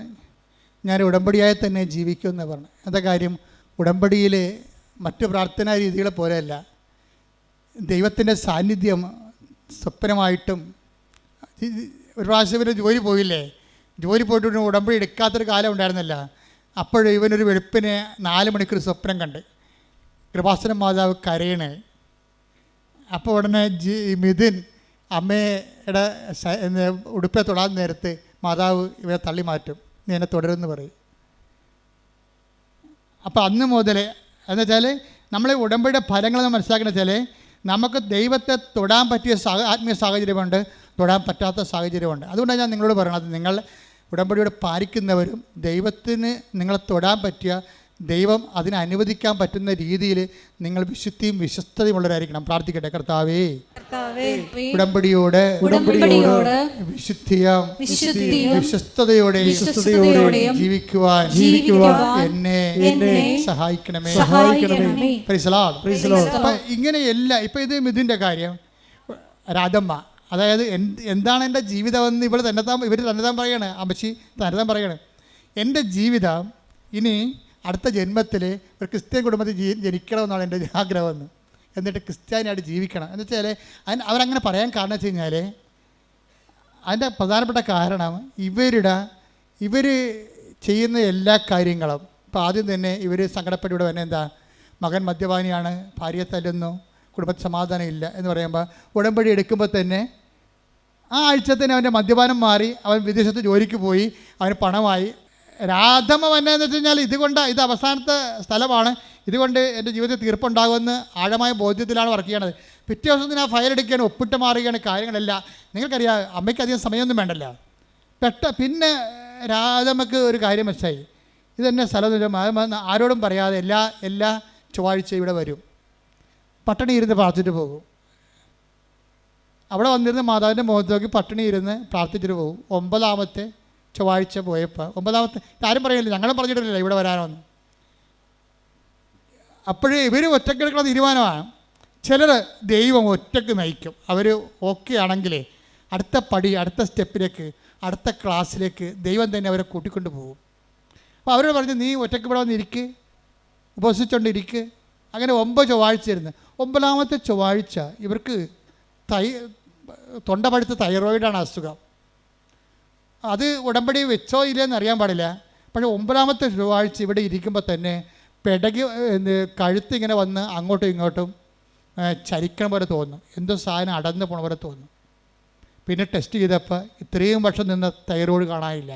S3: ഞാൻ ഉടമ്പടിയായി തന്നെ ജീവിക്കുമെന്ന് പറഞ്ഞു. എന്താ കാര്യം, ഉടമ്പടിയിൽ മറ്റു പ്രാർത്ഥനാ രീതികളെ പോലെയല്ല. ദൈവത്തിൻ്റെ സാന്നിധ്യം സ്വപ്നമായിട്ടും. ഒരു പ്രാവശ്യം ഇവർ ജോലി പോയില്ലേ, ജോലി പോയിട്ട് ഉടമ്പടി എടുക്കാത്തൊരു കാലം ഉണ്ടായിരുന്നില്ല. അപ്പോഴും ഇവനൊരു വെളുപ്പിന് 4 മണിക്കൂർ സ്വപ്നം കണ്ട് കൃപാസന മാതാവ് കരയണേ. അപ്പോൾ ഉടനെ മിഥുൻ അമ്മയുടെ ഉടുപ്പെ തൊടാൻ നേരത്ത് മാതാവ് ഇവരെ തള്ളി മാറ്റും, നീ എന്നെ തുടരുമെന്ന് പറയും. അപ്പോൾ അന്ന് മുതൽ എന്ന് വെച്ചാൽ നമ്മൾ ഉടമ്പടിയുടെ ഫലങ്ങൾ മനസ്സിലാക്കുന്ന വെച്ചാൽ നമുക്ക് ദൈവത്തെ തൊടാൻ പറ്റിയ ആത്മീയ സാഹചര്യമുണ്ട്, തൊടാൻ പറ്റാത്ത സാഹചര്യമുണ്ട്. അതുകൊണ്ടാണ് ഞാൻ നിങ്ങളോട് പറയണത്, നിങ്ങൾ ഉടമ്പടിയോട് പാലിക്കുന്നവരും ദൈവത്തിന് നിങ്ങളെ തൊടാൻ പറ്റിയ, ദൈവം അതിനെ അനുവദിക്കാൻ പറ്റുന്ന രീതിയിൽ നിങ്ങൾ വിശുദ്ധിയും വിശ്വസ്തതയുള്ളവരായിരിക്കണം. പ്രാർത്ഥിക്കട്ടെ. കർത്താവേ, ഉടമ്പടിയോട് വിശുദ്ധിയും വിശ്വസ്തതയോടെയും ജീവിക്കുവാൻ എന്നെ സഹായിക്കണമേ. അപ്പം ഇങ്ങനെയല്ല. ഇപ്പം ഇത് മിഥുൻ്റെ കാര്യം, രാധമ്മ, അതായത് എന്താണ് എൻ്റെ ജീവിതമെന്ന് ഇവർ തന്നെത്താൻ പറയാണ്, അമ്മച്ചി തന്നെത്താൻ പറയാണ്. എൻ്റെ ജീവിതം ഇനി അടുത്ത ജന്മത്തിൽ ഒരു ക്രിസ്ത്യൻ കുടുംബത്തിൽ ജനിക്കണമെന്നാണ് എൻ്റെ ആഗ്രഹമെന്ന്. എന്നിട്ട് ക്രിസ്ത്യാനിയായിട്ട് ജീവിക്കണം എന്ന് വെച്ചാൽ അവരങ്ങനെ പറയാൻ കാരണം വെച്ച് കഴിഞ്ഞാൽ അതിൻ്റെ പ്രധാനപ്പെട്ട കാരണം ഇവർ ചെയ്യുന്ന എല്ലാ കാര്യങ്ങളും. ഇപ്പോൾ ആദ്യം തന്നെ ഇവർ സങ്കടപ്പെട്ട് ഇവിടെ തന്നെ എന്താ, മകൻ മദ്യപാനിയാണ്, ഭാര്യയെ തല്ലുന്നു, കുടുംബത്തിൽ സമാധാനം ഇല്ല എന്ന് പറയുമ്പോൾ ഉടമ്പടി എടുക്കുമ്പോൾ തന്നെ ആ ആഴ്ച തന്നെ അവൻ്റെ മദ്യപാനം മാറി, അവൻ വിദേശത്ത് ജോലിക്ക് പോയി, അവന് പണമായി. രാധമ്മ വന്നതെന്ന് വെച്ച് കഴിഞ്ഞാൽ ഇത് അവസാനത്തെ സ്ഥലമാണ്, ഇതുകൊണ്ട് എൻ്റെ ജീവിതത്തിൽ തീർപ്പുണ്ടാകുമെന്ന് ആഴമായ ബോധ്യത്തിലാണ് വർക്ക് ചെയ്യണത്. പിറ്റേ ദിവസത്തിന് ആ ഫയൽ എടുക്കുകയാണ്, ഒപ്പിട്ട് മാറുകയാണ് കാര്യങ്ങളെല്ലാം. നിങ്ങൾക്കറിയാം, അമ്മയ്ക്ക് അധികം സമയമൊന്നും വേണ്ടല്ലോ. പിന്നെ രാധമ്മക്ക് ഒരു കാര്യം മനസ്സിലായി, ഇതെന്നെ സ്ഥലം ആരോടും പറയാതെ എല്ലാ ചൊവ്വാഴ്ച ഇവിടെ വരും, പട്ടിണി ഇരുന്ന് പ്രാർത്ഥിച്ചിട്ട് പോകും. അവിടെ വന്നിരുന്ന് മാതാവിൻ്റെ മുഖത്ത് നോക്കി പട്ടിണി ഇരുന്ന് പ്രാർത്ഥിച്ചിട്ട് പോകും. 9ാമത്തെ ചൊവ്വാഴ്ച പോയപ്പോൾ, 9ാമത്തെ ആരും പറയില്ല, ഞങ്ങളും പറഞ്ഞിട്ടില്ല ഇവിടെ വരാനൊന്ന്. അപ്പോഴേ ഇവർ ഒറ്റക്കെടുക്കുന്ന തീരുമാനമാണ്. ചിലർ ദൈവം ഒറ്റക്ക് നയിക്കും. അവർ ഓക്കെ ആണെങ്കിലേ അടുത്ത പടി, അടുത്ത സ്റ്റെപ്പിലേക്ക്, അടുത്ത ക്ലാസ്സിലേക്ക് ദൈവം തന്നെ അവരെ കൂട്ടിക്കൊണ്ട് പോകും. അപ്പോൾ അവരോട് പറഞ്ഞു, നീ ഒറ്റക്ക് ഇവിടെ വന്നിരിക്ക്, ഉപസിച്ചുകൊണ്ടിരിക്ക്. അങ്ങനെ 9 ചൊവ്വാഴ്ച ഇരുന്ന് 9ാമത്തെ ചൊവ്വാഴ്ച ഇവർക്ക് തൊണ്ട പഴുത്ത തൈറോയിഡാണ് അസുഖം. അത് ഉടമ്പടി വെച്ചോ ഇല്ലയെന്ന് അറിയാൻ പാടില്ല. പക്ഷേ 9ാമത്തെ ചൊവ്വാഴ്ച ഇവിടെ ഇരിക്കുമ്പോൾ തന്നെ കഴുത്ത് ഇങ്ങനെ വന്ന് അങ്ങോട്ടും ഇങ്ങോട്ടും ചരിക്കണ പോലെ തോന്നും, എന്തോ സാധനം അടന്ന് പോണ പോലെ തോന്നും. പിന്നെ ടെസ്റ്റ് ചെയ്തപ്പോൾ ഇത്രയും വർഷം നിന്ന തൈറോയ്ഡ് കാണാനില്ല.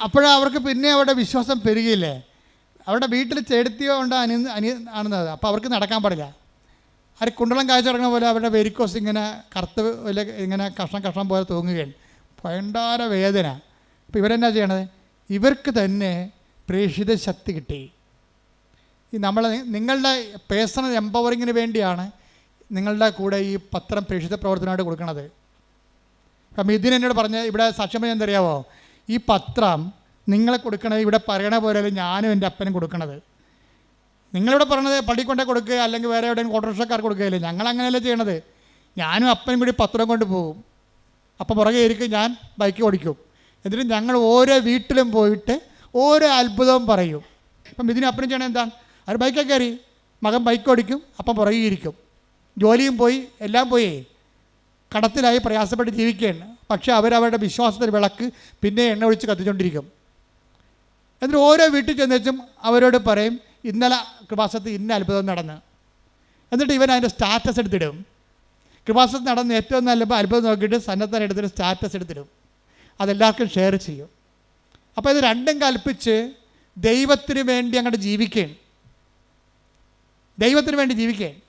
S3: അപ്പോഴവർക്ക് പിന്നെ അവരുടെ വിശ്വാസം പെരുകിയില്ലേ. അവരുടെ വീട്ടിൽ ചെടുത്തിയോ ഉണ്ട് ആണെന്നത്. അപ്പോൾ അവർക്ക് നടക്കാൻ പാടില്ല. അവർ കുണ്ടളം കാഴ്ച തുടങ്ങുന്ന പോലെ അവരുടെ വെരിക്കോസ് ഇങ്ങനെ കറുത്ത് ഇങ്ങനെ കഷ്ണം പോലെ തൂങ്ങുകയാണ്, ഭയങ്കര വേദന. അപ്പോൾ ഇവരെന്നാ ചെയ്യണത്, ഇവർക്ക് തന്നെ പ്രേക്ഷിത ശക്തി കിട്ടി. നിങ്ങളുടെ പേഴ്സണൽ എംപവറിങ്ങിന് വേണ്ടിയാണ് നിങ്ങളുടെ കൂടെ ഈ പത്രം പ്രേക്ഷിത പ്രവർത്തനമായിട്ട് കൊടുക്കുന്നത്. അപ്പം ഇതിന് എന്നോട് പറഞ്ഞ ഇവിടെ സാക്ഷ്യം എന്തറിയാവോ, ഈ പത്രം നിങ്ങളെ കൊടുക്കണത് ഇവിടെ പറയണ പോലെ ഞാനും എൻ്റെ അപ്പനും കൊടുക്കണത്. നിങ്ങളിവിടെ പറഞ്ഞത് പള്ളി കൊണ്ടേ കൊടുക്കുക, അല്ലെങ്കിൽ വേറെ എവിടെയും ഓട്ടോറിക്ഷക്കാർ കൊടുക്കുകയില്ലേ. ഞങ്ങളങ്ങനെയല്ലേ ചെയ്യണത്. ഞാനും അപ്പനും കൂടി പത്രം കൊണ്ട് പോകും, അപ്പം പുറകെ ഇരിക്കും, ഞാൻ ബൈക്ക് ഓടിക്കും. എന്നിട്ട് ഞങ്ങൾ ഓരോ വീട്ടിലും പോയിട്ട് ഓരോ അത്ഭുതവും പറയും. അപ്പം ഇതിന് അപ്പനും ചെയ്യണം എന്താണ്, അവർ ബൈക്കൊക്കെ കയറി, മകൻ ബൈക്ക് ഓടിക്കും, അപ്പം പുറകെ ഇരിക്കും. ജോലിയും പോയി, എല്ലാം പോയി, കടത്തിലായി പ്രയാസപ്പെട്ട് ജീവിക്കുകയാണ്. പക്ഷേ അവരവരുടെ വിശ്വാസത്തിന് വിളക്ക് പിന്നെ എണ്ണ ഒഴിച്ച് കത്തിച്ചുകൊണ്ടിരിക്കും. എന്നിട്ട് ഓരോ വീട്ടിൽ ചെന്നുവെച്ചും അവരോട് പറയും, ഇന്നലെ കൃപാസനത്തിൽ ഇന്ന അത്ഭുതം നടന്ന്. എന്നിട്ട് ഇവൻ അതിൻ്റെ സ്റ്റാറ്റസ് എടുത്തിടും. കൃപാസനത്തിൽ നടന്ന് ഏറ്റവും നല്ല അത്ഭുതം നോക്കിയിട്ട് സന്നദ്ധനെ എടുത്തിട്ട് സ്റ്റാറ്റസ് എടുത്തിടും. അതെല്ലാവർക്കും ഷെയർ ചെയ്യും. അപ്പോൾ ഇത് രണ്ടും കൽപ്പിച്ച് ദൈവത്തിന് വേണ്ടി അങ്ങോട്ട് ജീവിക്കുകയാണ്. ദൈവത്തിന് വേണ്ടി ജീവിക്കുകയാണ്.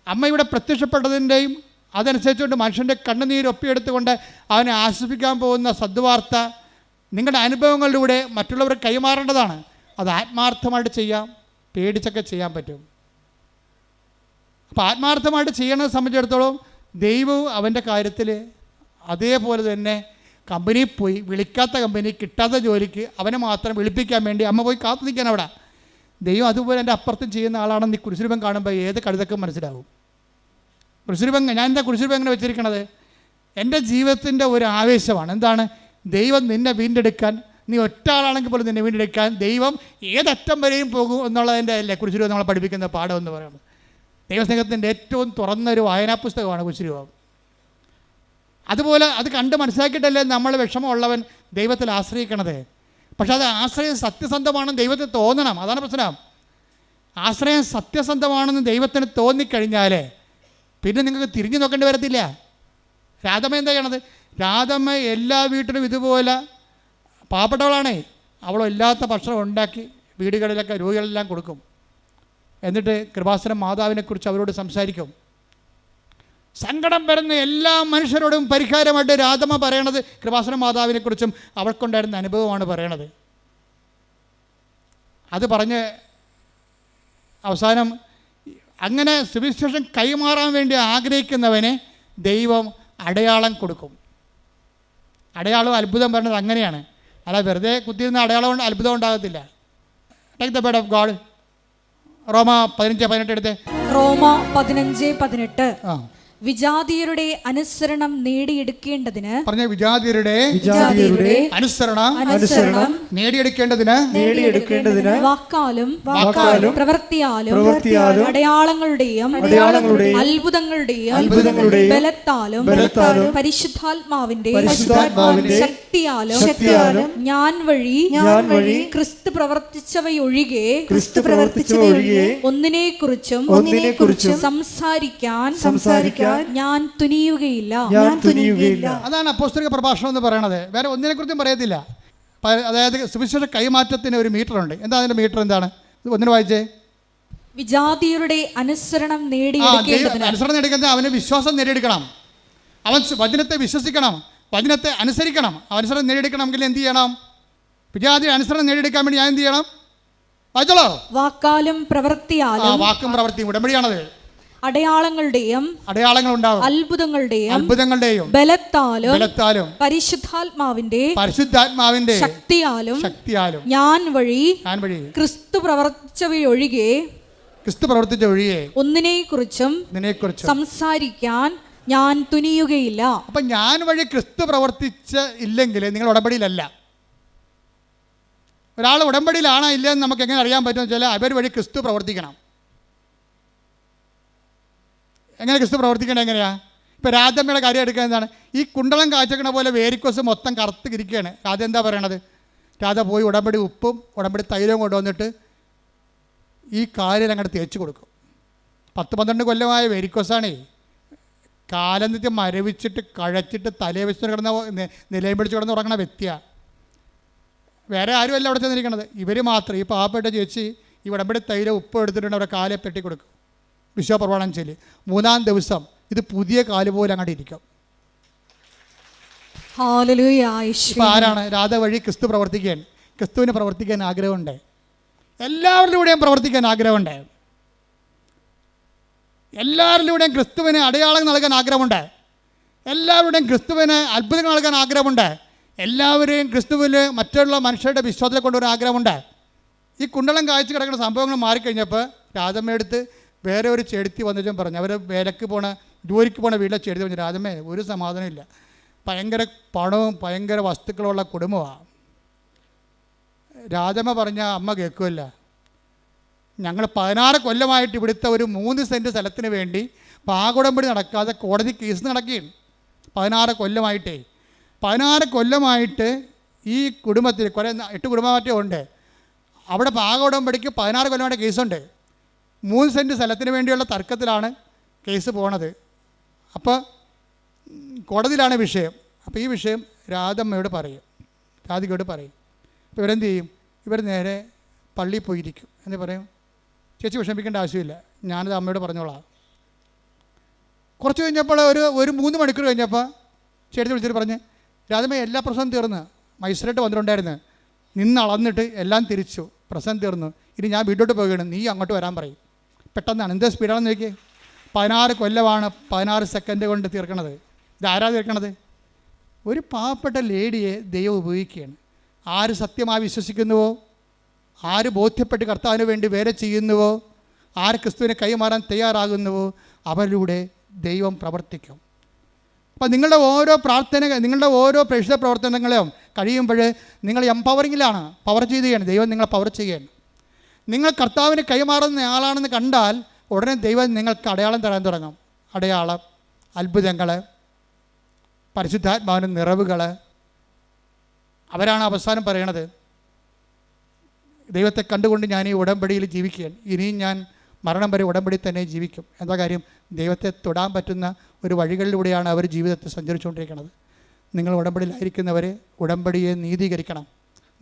S3: അമ്മ ഇവിടെ പ്രത്യക്ഷപ്പെട്ടതിൻ്റെയും അതനുസരിച്ചുകൊണ്ട് മനുഷ്യൻ്റെ കണ്ണുനീരൊപ്പിയെടുത്തുകൊണ്ട് അവനെ ആശ്വസിപ്പിക്കാൻ പോകുന്ന സദ്വാർത്ത നിങ്ങളുടെ അനുഭവങ്ങളിലൂടെ മറ്റുള്ളവർ കൈമാറേണ്ടതാണ്. അത് ആത്മാർത്ഥമായിട്ട് ചെയ്യാം, പേടിച്ചൊക്കെ ചെയ്യാൻ പറ്റും. അപ്പോൾ ആത്മാർത്ഥമായിട്ട് ചെയ്യണത് സംബന്ധിച്ചിടത്തോളം ദൈവവും അവൻ്റെ കാര്യത്തിൽ അതേപോലെ തന്നെ കമ്പനിയിൽ പോയി, വിളിക്കാത്ത കമ്പനി, കിട്ടാത്ത ജോലിക്ക് അവനെ മാത്രം വിളിപ്പിക്കാൻ വേണ്ടി അമ്മ പോയി കാത്തു നിൽക്കാൻ അവിടെ. ദൈവം അതുപോലെ എൻ്റെ അപ്പുറത്തും ചെയ്യുന്ന ആളാണെന്ന് ഈ കുരിശുരൂപം കാണുമ്പോൾ ഏത് കഴുതക്കും മനസ്സിലാവും. കുരിശുരൂപം ഞാൻ എന്താ കുരിശുരൂപം എങ്ങനെ വെച്ചിരിക്കണത്, എൻ്റെ ജീവിതത്തിൻ്റെ ഒരു ആവേശമാണ്. എന്താണ്, ദൈവം നിന്നെ വീണ്ടെടുക്കാൻ, നീ ഒറ്റ ആളാണെങ്കിൽ പോലും നിന്നെ വീണ്ടെടുക്കാൻ ദൈവം ഏതറ്റം വരെയും പോകും എന്നുള്ളതിൻ്റെ അല്ലേ കുരിശുരൂപം നമ്മളെ പഠിപ്പിക്കുന്ന പാഠം എന്ന് പറയുന്നത്. ദൈവസ്നേഹത്തിൻ്റെ ഏറ്റവും തുറന്നൊരു വായനാ പുസ്തകമാണ് കുരിശുരൂപം. അതുപോലെ അത് കണ്ട് മനസ്സിലാക്കിയിട്ടല്ലേ നമ്മൾ വിഷമമുള്ളവൻ ദൈവത്തിൽ ആശ്രയിക്കണത്. പക്ഷെ അത് ആശ്രയം സത്യസന്ധമാണെന്ന് ദൈവത്തിൽ തോന്നണം. അതാണ് പ്രശ്നം. ആശ്രയം സത്യസന്ധമാണെന്ന് ദൈവത്തിന് തോന്നിക്കഴിഞ്ഞാൽ പിന്നെ നിങ്ങൾക്ക് തിരിഞ്ഞു നോക്കേണ്ടി വരത്തില്ല. രാധമ്മ എന്താ ചെയ്യണത്? രാധമ്മ എല്ലാ വീട്ടിലും ഇതുപോലെ പാവപ്പെട്ടവളാണേ, അവളില്ലാത്ത ഭക്ഷണം ഉണ്ടാക്കി വീടുകളിലൊക്കെ രോഗികളെല്ലാം കൊടുക്കും. എന്നിട്ട് കൃപാസനം മാതാവിനെക്കുറിച്ച് അവരോട് സംസാരിക്കും. സങ്കടം വരുന്ന എല്ലാ മനുഷ്യരോടും പരിഹാരമായിട്ട് രാധമ്മ പറയണത് കൃപാസനം മാതാവിനെക്കുറിച്ചും അവൾക്കുണ്ടായിരുന്ന അനുഭവമാണ് പറയണത്. അത് പറഞ്ഞ് അവസാനം അങ്ങനെ സുവിശേഷം കൈമാറാൻ വേണ്ടി ആഗ്രഹിക്കുന്നവന് ദൈവം അടയാളം കൊടുക്കും. അടയാളം അത്ഭുതം പറയുന്നത് അങ്ങനെയാണ്. അല്ല വെറുതെ കുത്തിയിരുന്ന അടയാളം അത്ഭുതം ഉണ്ടാകത്തില്ല. Take the word of God. റോമ 15:18 എടുത്തേ.
S2: റോമ 15:18. വിജാതിയരുടെ അനുസരണം നേടിയെടുക്കേണ്ടതിന്
S3: പറഞ്ഞ വിജാതിയരുടെ അനുസരണം നേടിയെടുക്കേണ്ടതിന് വാക്കാലും
S2: പ്രവൃത്തിയാലും അടയാളങ്ങളുടെയും അത്ഭുതങ്ങളുടെയും ബലത്താലും പരിശുദ്ധാത്മാവിന്റെ ശക്തിയാലും ഞാൻ വഴി ക്രിസ്തു പ്രവർത്തിച്ചവയൊഴികെ ഒന്നിനെക്കുറിച്ചും സംസാരിക്കാൻ ഞാൻ തുനിയുകയില്ല.
S3: അതാണ് അപ്പോസ്തലിക പ്രഭാഷണം എന്ന് പറയണത്. വേറെ ഒന്നിനെക്കുറിച്ചും പറയത്തില്ല. അതായത് സുവിശേഷ കൈമാറ്റത്തിന് ഒരു മീറ്റർ ഉണ്ട്. എന്താ അതിന്റെ മീറ്റർ? എന്താണ്? ഒന്നിന് വായിച്ചേ.
S2: വിജാതിയരുടെ അനുസരണം നേടിയെടുക്കേണ്ടതിന്
S3: അവന് വിശ്വാസം നേടിയെടുക്കണം. അവൻ വചനത്തെ വിശ്വസിക്കണം, വചനത്തെ അനുസരിക്കണം. അനുസരണം നേടിയെടുക്കണമെങ്കിൽ എന്ത് ചെയ്യണം? വിജാതി അനുസരണം നേടിയെടുക്കാൻ വേണ്ടി ഞാൻ എന്ത് ചെയ്യണം? വായിച്ചോളൂ.
S2: വാക്കാലും പ്രവൃത്തിയാലും.
S3: വാക്കും പ്രവൃത്തിയും ഉടമ്പടിയാണത്.
S2: അടയാളങ്ങളുടെയും അത്ഭുതങ്ങളുടെയും ബലത്താലും പരിശുദ്ധാത്മാവിന്റെ ശക്തിയാലും ഞാൻ വഴി ക്രിസ്തു പ്രവർത്തിച്ചവയൊഴികെ ഒന്നിനെക്കുറിച്ചും സംസാരിക്കാൻ ഞാൻ തുനിയുകയില്ല.
S3: അപ്പൊ ഞാൻ വഴി ക്രിസ്തു പ്രവർത്തിച്ച ഇല്ലെങ്കിൽ നിങ്ങൾ ഉടമ്പടിയിലല്ല. ഒരാൾ ഉടമ്പടിയിലാണോ ഇല്ലയെന്ന് നമുക്ക് എങ്ങനെ അറിയാൻ പറ്റുമെന്ന് വെച്ചാൽ അവർ വഴി ക്രിസ്തു പ്രവർത്തിക്കണം. എങ്ങനെ ക്രിസ്തു പ്രവർത്തിക്കേണ്ടത് എങ്ങനെയാണ്? ഇപ്പോൾ രാധമ്മയുടെ കാര്യം എടുക്കുക എന്താണ്? ഈ കുണ്ടളം കാച്ചക്കണ പോലെ വേരിക്കോസ് മൊത്തം കറുത്ത് ഇരിക്കുകയാണ്. രാധ എന്താ പറയണത്? രാധ പോയി ഉടമ്പടി ഉപ്പും ഉടമ്പടി തൈലവും കൊണ്ടുവന്നിട്ട് ഈ കാലിൽ അങ്ങോട്ട് തേച്ച് കൊടുക്കും. 10-12 കൊല്ലമായ വേരിക്കോസാണേ. കാലനിത്യം മരവിച്ചിട്ട് കഴച്ചിട്ട് തലയെ വെച്ചിട്ട് കിടന്ന നിലയം പിടിച്ച് കിടന്ന് ഉറങ്ങണ വ്യക്തിയാണ്. വേറെ ആരുമല്ല അവിടെ ചെന്നിരിക്കണത്, ഇവർ മാത്രം. ഈ പാവപ്പെട്ട ചേച്ചി ഈ ഉടമ്പടി തൈലം ഉപ്പ് എടുത്തിട്ടുണ്ട് അവരുടെ കാലെ പെട്ടി കൊടുക്കും. വിശ്വപ്രമാണം ചൊല്ലി 3-ാം ദിവസം ഇത് പുതിയ കാല് പോലെ അങ്ങോട്ട് ഇരിക്കും. ഇപ്പം ആരാണ്? രാധ വഴി ക്രിസ്തു പ്രവർത്തിക്കാൻ, ക്രിസ്തുവിന് പ്രവർത്തിക്കാൻ ആഗ്രഹമുണ്ട്. എല്ലാവരിലൂടെയും പ്രവർത്തിക്കാൻ ആഗ്രഹമുണ്ട്. എല്ലാവരിലൂടെയും ക്രിസ്തുവിന് അടയാളം നൽകാൻ ആഗ്രഹമുണ്ട്. എല്ലാവരുടെയും ക്രിസ്തുവിന് അത്ഭുതങ്ങൾ നൽകാൻ ആഗ്രഹമുണ്ട്. എല്ലാവരെയും ക്രിസ്തുവിൽ മറ്റുള്ള മനുഷ്യരുടെ വിശ്വാസത്തിൽ കൊണ്ടുവരാൻ ആഗ്രഹമുണ്ട്. ഈ കുണ്ടളം കാഴ്ച കിടക്കുന്ന സംഭവങ്ങൾ മാറിക്കഴിഞ്ഞപ്പോൾ രാധമ്മയെടുത്ത് വേറെ ഒരു ചെടുത്തി വന്നിട്ടും പറഞ്ഞു. അവർ വേലക്ക് പോണ ജോലിക്ക് പോണ വീട്ടിലെ ചെടുത്തി പറഞ്ഞു, രാധമ്മേ ഒരു സമാധാനമില്ല, ഭയങ്കര പണവും ഭയങ്കര വസ്തുക്കളുള്ള കുടുംബമാണ്. രാധമ്മ പറഞ്ഞ അമ്മ കേൾക്കുമല്ല, ഞങ്ങൾ 16 കൊല്ലമായിട്ട് ഇവിടുത്തെ ഒരു 3 സെൻറ്റ് സ്ഥലത്തിന് വേണ്ടി പാകുടമ്പടി നടക്കാതെ കോടതി കേസ് നടക്കുകയാണ്. 16 കൊല്ലമായിട്ടേ 16 കൊല്ലമായിട്ട് ഈ കുടുംബത്തിൽ 8 കുടുംബമാറ്റം ഉണ്ട്. അവിടെ പാകുടമ്പടിക്ക് 16 കൊല്ലമായിട്ട് കേസുണ്ട്. 3 സെൻറ്റ് സ്ഥലത്തിന് വേണ്ടിയുള്ള തർക്കത്തിലാണ് കേസ് പോണത്. അപ്പോൾ കോടതിയിലാണ് വിഷയം. അപ്പോൾ ഈ വിഷയം രാധമ്മയോട് പറയും, രാധികയോട് പറയും. അപ്പോൾ ഇവരെന്ത് ചെയ്യും? ഇവർ നേരെ പള്ളിയിൽ പോയിരിക്കും. എന്ന് പറയും, ചേച്ചി വിഷമിക്കേണ്ട ആവശ്യമില്ല, ഞാനത് അമ്മയോട് പറഞ്ഞോളാം. കുറച്ച് കഴിഞ്ഞപ്പോൾ ഒരു 3 മണിക്കൂർ കഴിഞ്ഞപ്പോൾ ചേച്ചി വിളിച്ചിട്ട് പറഞ്ഞ്, രാധമ്മ എല്ലാ പ്രശ്നവും തീർന്ന്, മജിസ്ട്രേറ്റ് വന്നിട്ടുണ്ടായിരുന്നു, നിന്ന് അളന്നിട്ട് എല്ലാം തിരിച്ചു, പ്രശ്നം തീർന്നു, ഇനി ഞാൻ വീട്ടിലോട്ട് പോവുകയാണ്, നീ അങ്ങോട്ട് വരാൻ പറയും. പെട്ടെന്നാണ്, എന്ത് സ്പീഡാണെന്ന് നോക്കിയേ. 16 കൊല്ലമാണ് 16 സെക്കൻഡ് കൊണ്ട് തീർക്കണത്. ഇതാരാ തീർക്കണത്? ഒരു പാവപ്പെട്ട ലേഡിയെ ദൈവം ഉപയോഗിക്കുകയാണ്. ആര് സത്യമായി വിശ്വസിക്കുന്നുവോ, ആര് ബോധ്യപ്പെട്ട് കർത്താവിന് വേണ്ടി വേറെ ചെയ്യുന്നുവോ, ആര് ക്രിസ്തുവിനെ കൈമാറാൻ തയ്യാറാകുന്നുവോ, അവരിലൂടെ ദൈവം പ്രവർത്തിക്കും. അപ്പോൾ നിങ്ങളുടെ ഓരോ നിങ്ങളുടെ ഓരോ പ്രേക്ഷിത പ്രവർത്തനങ്ങളും കഴിയുമ്പോൾ നിങ്ങൾ എംപവറിങ്ങിലാണ്, പവർ ചെയ്യുകയാണ്. ദൈവം നിങ്ങളെ പവർ ചെയ്യുകയാണ്. നിങ്ങൾ കർത്താവിന് കൈമാറുന്ന ആളാണെന്ന് കണ്ടാൽ ഉടനെ ദൈവം നിങ്ങൾക്ക് അടയാളം തരാൻ തുടങ്ങും. അടയാളം, അത്ഭുതങ്ങൾ, പരിശുദ്ധാത്മാവിൻ്റെ നിറവുകൾ. അവരാണ് അവസാനം പറയണത്, ദൈവത്തെ കണ്ടുകൊണ്ട് ഞാൻ ഈ ഉടമ്പടിയിൽ ജീവിക്കുകയാണ്. ഇനിയും ഞാൻ മരണം വരെ ഉടമ്പടി തന്നെ ജീവിക്കും. എന്താ കാര്യം? ദൈവത്തെ തൊടാൻ പറ്റുന്ന ഒരു വഴികളിലൂടെയാണ് അവർ ജീവിതത്തിൽ സഞ്ചരിച്ചുകൊണ്ടിരിക്കുന്നത്. നിങ്ങൾ ഉടമ്പടിയിലായിരിക്കുന്നവർ ഉടമ്പടിയെ നീതീകരിക്കണം.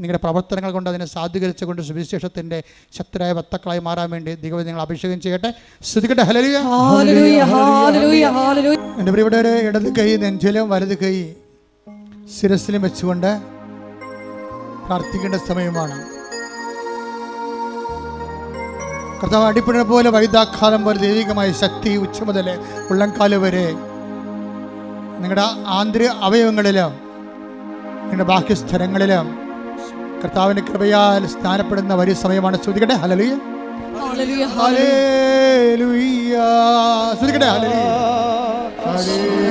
S3: നിങ്ങളുടെ പ്രവർത്തനങ്ങൾ കൊണ്ട് അതിനെ സാധൂകരിച്ചുകൊണ്ട് സുവിശേഷത്തിൻ്റെ ശക്തരായ വക്താക്കളായി മാറാൻ വേണ്ടി ദൈവം നിങ്ങൾ അഭിഷേകം ചെയ്യട്ടെ. സ്തുതിക്കട്ടെ. ഹല്ലേലൂയ,
S2: ഹല്ലേലൂയ, ഹല്ലേലൂയ, ഹല്ലേലൂയ.
S3: എൻ്റെ പ്രിയപ്പെട്ടവരെ, ഇടത് കൈ നെഞ്ചിലും വലത് കൈ ശിരസിലും വെച്ചുകൊണ്ട് പ്രാർത്ഥിക്കേണ്ട സമയമാണ്. കർത്താവ് അടിപ്പിണ പോലെ വൈദ്യാഘാതം പോലെ ദൈവികമായ ശക്തി ഉച്ച മുതൽ ഉള്ളംകാല് വരെ നിങ്ങളുടെ ആന്തരിക അവയവങ്ങളിലും നിങ്ങളുടെ ബാഹ്യസ്ഥലങ്ങളിലും കർത്താവിൻ്റെ കൃപയാൽ സ്നാനപ്പെടുന്ന വലിയ സമയമാണ്. സ്തുതിക്കട്ടെ. ഹല്ലേലൂയ,
S2: ഹല്ലേലൂയ,
S3: ഹല്ലേലൂയ. സ്തുതിക്കട്ടെ. ഹല്ലേലൂയ,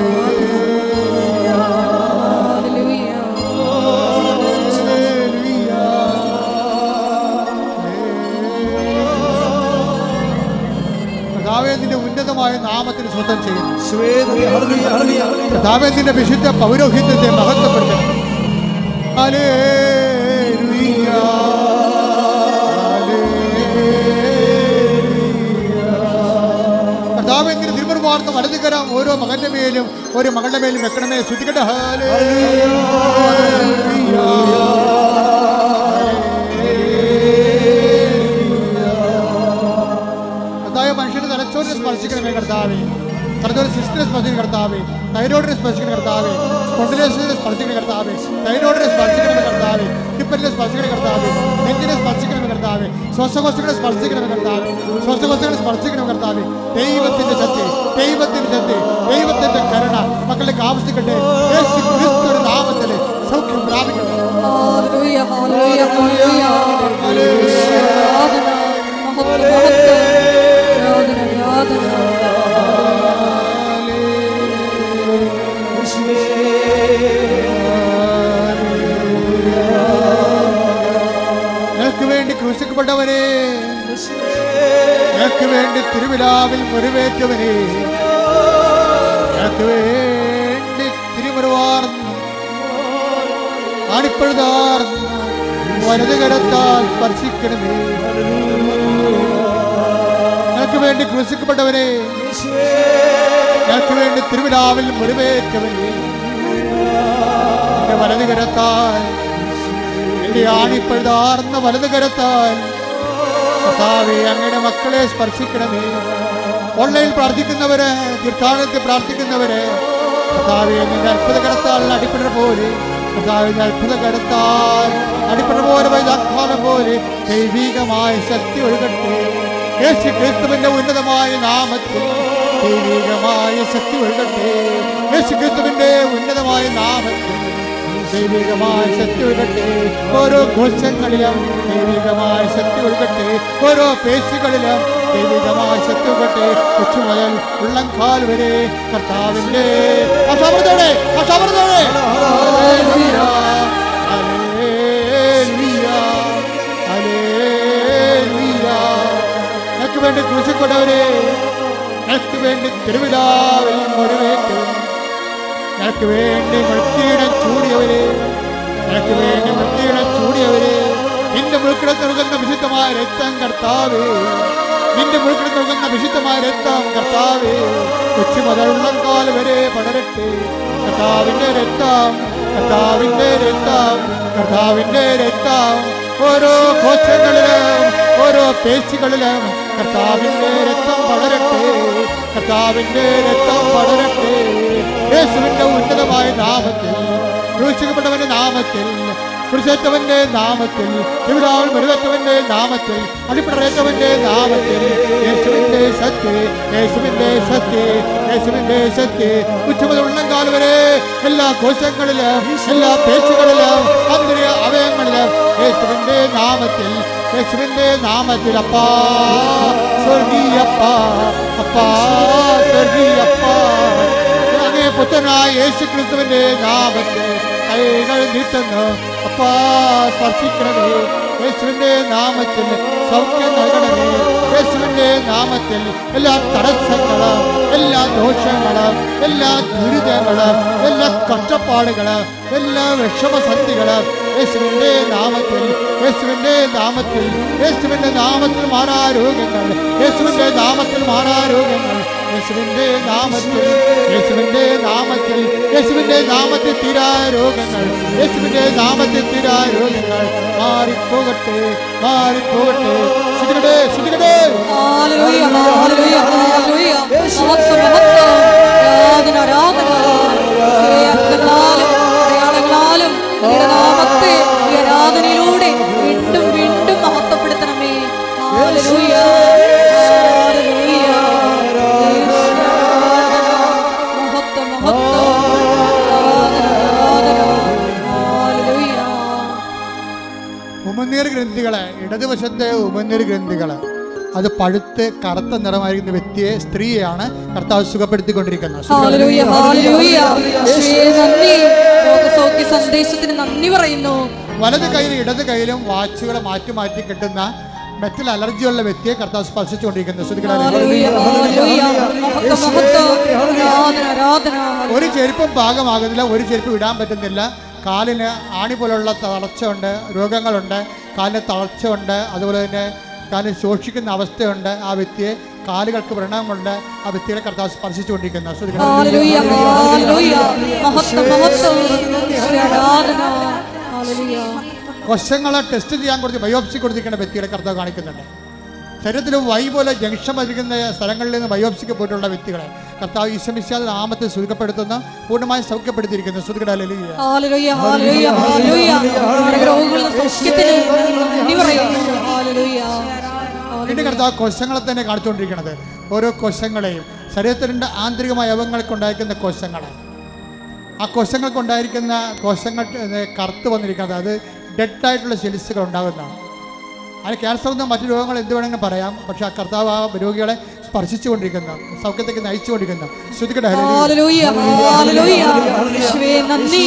S3: ഹല്ലേലൂയ,
S2: ഹല്ലേലൂയ.
S3: കർത്താവേ, നിന്റെ ഉന്നതമായ നാമത്തിന് സ്വന്തം ചെയ്യുന്നു.
S1: കർത്താവേ,
S3: നിന്റെ വിശുദ്ധ പൗരോഹിത്യത്തെ മഹത്വപ്പെടുത്തുന്നു. ഹല്ലേലൂയ, ഹല്ലേലൂയ. കർത്താവേ, നിന്റെ തിരുമുറുമാർന്ന വലതുകരം ഓരോ മകന്റെ മേലും ഓരോ മകളുടെ മേലും വെക്കണമേ. സ്തുതിക്കട്ടെ. ഹല്ലേലൂയ, മനുഷ്യന്റെ തലച്ചോറിനെ സ്പർശിക്കണമേ കർത്താവേ. തലച്ചോറ് സിസ്റ്റിനെ സ്പർശിക്കുന്ന കർത്താവേ. തൈറോയിഡിനെ സ്പർശിക്കുന്ന കർത്താവേ. സ്പോണ്ടിലോസിസിനെ സ്പർശിക്കുന്ന കർത്താവേ. തൈറോയിഡിനെ സ്പർശിക്കണമേ കർത്താവേ. ടിപ്പലിനെ സ്പർശിക്കുന്ന കർത്താവേ. നെഞ്ചിനെ സ്പർശിക്കണമേ കർത്താവേ. ശ്വാസകോശങ്ങളെ സ്പർശിക്കണമേ കർത്താവേ. ശ്വാസകോശങ്ങളെ സ്പർശിക്കണമേ കർത്താവേ. ദൈവത്തിന്റെ ശക്തി, ദൈവത്തിന്റെ ശക്തി, ദൈവത്തിന്റെ കരുണ മക്കളിലേക്ക് ആവശ്യിക്കട്ടെ. യേശു ക്രിസ്തുവിന്റെ നാമത്തിൽ സൗഖ്യം പ്രാപിക്കട്ടെ.
S2: ഹല്ലേലൂയ, ഹല്ലേലൂയ, ഹല്ലേലൂയ. ആരാധന, മഹത്വം, മഹത്വം. ആരാധന, ആരാധന.
S3: നിനക്ക് വേണ്ടി ക്രൂശിക്കപ്പെട്ടവനെ, നിനക്ക് വേണ്ടി തിരുവിലാവിൽ മുറിവേറ്റവനെ, നിനക്ക് വേണ്ടി തിരുമുറിവാർന്ന് ആണിപ്പഴുതാർന്ന് വലത് കരത്താൽ സ്പർശിക്കണമേ. നിനക്ക് വേണ്ടി ക്രൂശിക്കപ്പെട്ടവനെ, നിനക്ക് വേണ്ടി തിരുവിലാവിൽ മുറിവേറ്റവനെ, എന്റെ വലത് കരത്താൽ, എന്റെ ആണിപ്പഴുതാർന്ന വലത് കരത്താൽ കർത്താവേ അങ്ങയുടെ മക്കളെ സ്പർശിക്കണമേ. ഓൺലൈനിൽ പ്രാർത്ഥിക്കുന്നവര്, തീർത്ഥാടനത്തിൽ പ്രാർത്ഥിക്കുന്നവര്, കർത്താവേ നിന്റെ അത്ഭുത കരത്താൽ അടിപ്പിട പോലെ, കർത്താവിന്റെ അത്ഭുത കരത്താൽ അടിപ്പിട പോലെ വൈദാഘാതം പോലെ ദൈവികമായ ശക്തി ഒഴുകട്ടെ. യേശു ക്രിസ്തുവിന്റെ ഉന്നതമായ നാമത്തിൽ ദൈവികമായ ശക്തി ഒഴുകട്ടെ. യേശു ക്രിസ്തുവിന്റെ ഉന്നതമായ നാമത്തിൽ ദൈവികമായ ശക്തി ഒഴുകട്ടെ. ഓരോ കോശങ്ങളിലും ദൈവികമായ ശക്തി ഒഴുകട്ടെ. ഓരോ പേശികളിലും ദൈവികമായ ശക്തി ഒഴുകട്ടെ. കൊച്ചു മുതൽ ഉള്ളംകാൽ വരെ കർത്താവിന്റെ അസമൃദ്ധോടെ അസമൃദ്ധോടെ എനിക്ക് വേണ്ടി ക്രൂശിക്കപ്പെട്ടവരെ, എനിക്ക് വേണ്ടി തിരുവിലാവിൽ മുറിവേറ്റവരെ, എനിക്ക് വേണ്ടി മൃത്യുടം ചൂടിയവരെ, എനിക്ക് വേണ്ടി മൃത്യുടം ചൂടിയവരെ, നിന്റെ മുൾക്കിടത്ത് നൽകുന്ന വിശുദ്ധമായ രക്തം കർത്താവേ, നിന്റെ മുൾക്കിടത്ത് നൽകുന്ന വിശുദ്ധമായ രക്തം കർത്താവേ, കൊച്ചു മുതൽ ഉള്ളംകാൽ വരെ പടരട്ടെ. കർത്താവിന്റെ രക്തം, കർത്താവിന്റെ രക്തം, കർത്താവിന്റെ രക്തം ഓരോ കോശങ്ങളിലും ഓരോ പേശികളിലും കർത്താവിന്റെ രക്തം പടരട്ടെ. കർത്താവിന്റെ രക്തം പടരട്ടെ. യേശുവിന്റെ ഉന്നതമായ നാമത്തിൽ, ക്രൂശിക്കപ്പെട്ടവന്റെ നാമത്തിൽ, കുരിശേറ്റവന്റെ നാമത്തിൽ, തിരുവിലാവിൽ മുറിവേറ്റവന്റെ നാമത്തിൽ, അടിപ്പിടറേറ്റവന്റെ നാമത്തിൽ യേശുവിന്റെ ശക്തി, യേശുവിന്റെ ശക്തി, യേശുവിന്റെ ശക്തി ഉച്ചമുതൽ ഉള്ളംകാൽ വരെ എല്ലാ കോശങ്ങളിലും എല്ലാ പേശികളിലും ആന്തരിക അവയവങ്ങളിലും യേശുവിന്റെ നാമത്തിൽ, യേശുവിന്റെ നാമത്തിൽ അപ്പാ സ്വർഗീയപ്പാ, അപ്പാ സ്വർഗീയപ്പാ, അങ്ങേ പുത്രനായ യേശു ക്രിസ്തുവിന്റെ നാമത്തിൽ കൈകൾ നീട്ടുന്നു. അപ്പാ സ്പർശിക്കണമേ. യേശുവിന്റെ നാമത്തിൽ സൗഖ്യം നൽകണമേ. യേശുവിന്റെ നാമത്തിൽ എല്ലാ തടസ്സങ്ങളും എല്ലാ ദോഷങ്ങളും എല്ലാ ദുരിതങ്ങളും എല്ലാ കഷ്ടപ്പാടുകളും എല്ലാ വിഷമസന്ധികളും യേശുവിൻ്റെ നാമത്തിൽ, യേശുവിൻ്റെ നാമത്തിൽ, യേശുവിൻ്റെ നാമത്തിൽ മാറാ രോഗങ്ങൾ, യേശുവിൻ്റെ നാമത്തിൽ മാറാ രോഗങ്ങൾ, യേശുവിൻ്റെ നാമത്തിൽ, യേശുവിൻ്റെ നാമത്തിൽ, യേശുവിൻ്റെ നാമത്തിൽ തീരാ രോഗങ്ങൾ, യേശുവിൻ്റെ നാമത്തിൽ തീരാ രോഗങ്ങൾ മാറിപ്പോകട്ടെ, മാറിപ്പോകട്ടെ. ശ്രുതികടേ, ശ്രുതികടേ.
S2: ഹല്ലേലൂയ, ഹല്ലേലൂയ, ഹല്ലേലൂയ. മഹത്വം, മഹത്വം. ആരാധന, ആരാധന. അടയാളങ്ങളാലും അങ്ങയുടെ നാമത്തെ ഈ ആരാധനയിലൂടെ വീണ്ടും വീണ്ടും മഹത്വപ്പെടുത്തണമേ. ഹല്ലേലൂയ, ഹല്ലേലൂയ. മഹത്വം, മഹത്വം. ആരാധന, ഹല്ലേലൂയ.
S3: ഉമനീർ ഗ്രന്ഥികളെ, ഇടതുവശത്തെ ഉമനീർ ഗ്രന്ഥികളെ, അത് പഴുത്ത് കറുത്ത നിറമായിരിക്കുന്ന വ്യക്തിയെ, സ്ത്രീയാണ് കർത്താവ് സുഖപ്പെടുത്തിക്കൊണ്ടിരിക്കുന്നത്.
S2: ഹല്ലേലൂയ, ഹല്ലേലൂയ. യേശുവേ നന്ദി. രോഗസൗഖ്യ സന്ദേശത്തിന് നന്ദി പറയുന്നു.
S3: വലത് കൈയിലും ഇടത് കൈയിലും വാച്ചുകൾ മാറ്റി മാറ്റി കെട്ടുന്ന മെറ്റൽ അലർജിയുള്ള വ്യക്തിയെ കർത്താവ് സ്പർശിച്ചുകൊണ്ടിരിക്കുന്നു.
S2: ഹല്ലേലൂയ, ഹല്ലേലൂയ. മഹത്വം, മഹത്വം. ആരാധന, ആരാധന.
S3: ഒരു ചെരുപ്പും പാകമാകുന്നില്ല, ഒരു ചെരുപ്പ് ഇടാൻ പറ്റുന്നില്ല. കാലിന് ആണി പോലുള്ള തളർച്ചയുണ്ട്, രോഗങ്ങളുണ്ട്, കാലിന് തളർച്ചയുണ്ട്, അതുപോലെ തന്നെ കാലിൽ ശോഷിക്കുന്ന അവസ്ഥയുണ്ട്. ആ വ്യക്തിയെ കാലുകൾക്ക് വ്രണമുണ്ട്. ആ വ്യക്തികളെ കർത്താവ് സ്പർശിച്ചുകൊണ്ടിരിക്കുന്നു.
S2: ഹല്ലേലൂയ, ഹല്ലേലൂയ. മഹത്വം, മഹത്വം. ആരാധന. ഹല്ലേലൂയ.
S3: കോശങ്ങളെ ടെസ്റ്റ് ചെയ്യാൻ കൊടുത്ത് ബയോപ്സി കൊടുത്തിരിക്കുന്ന വ്യക്തികളെ കർത്താവ് കാണിക്കുന്നുണ്ട്. ശരീരത്തിൽ വൈ പോലെ ജംഗ്ഷൻ പതിക്കുന്ന സ്ഥലങ്ങളിൽ നിന്ന് ബയോപ്സിക്ക് പോയിട്ടുള്ള വ്യക്തികളെ കർത്താവ് ഈശ്വമിശിഹായുടെ നാമത്തിൽ സുഖപ്പെടുത്തുന്ന, പൂർണ്ണമായി സൗഖ്യപ്പെടുത്തിയിരിക്കുന്നു.
S2: ഹല്ലേലൂയ, ഹല്ലേലൂയ, ഹല്ലേലൂയ. രോഗങ്ങളുടെ സൗഖ്യത്തിന് നന്ദി പറയുന്നു. ഹല്ലേലൂയ.
S3: വീണ്ടും കർത്താവ് കോശങ്ങളെ തന്നെ കാണിച്ചുകൊണ്ടിരിക്കുന്നത്. ഓരോ കോശങ്ങളെയും ശരീരത്തിൻ്റെ ആന്തരികമായ അവയവങ്ങൾക്കുണ്ടായിരിക്കുന്ന കോശങ്ങളെ, ആ കോശങ്ങൾക്കുണ്ടായിരിക്കുന്ന കോശങ്ങൾ കറുത്ത് വന്നിരിക്കുന്നത്, അത് ഡെഡായിട്ടുള്ള സെൽസുകൾ ഉണ്ടാകുന്നതാണ്. അതിന് ക്യാൻസർ എന്ന മറ്റു രോഗങ്ങൾ എന്ത് വേണമെങ്കിലും പറയാം. പക്ഷെ ആ കർത്താവ് ആ രോഗികളെ സ്പർശിച്ചുകൊണ്ടിരിക്കുന്ന, സൗഖ്യത്തേക്ക് നയിച്ചുകൊണ്ടിരിക്കുന്ന. ശ്രുതിക്കട്ടെ.
S2: ഹല്ലേലൂയ, ഹല്ലേലൂയ. യേശുവേ നന്ദി.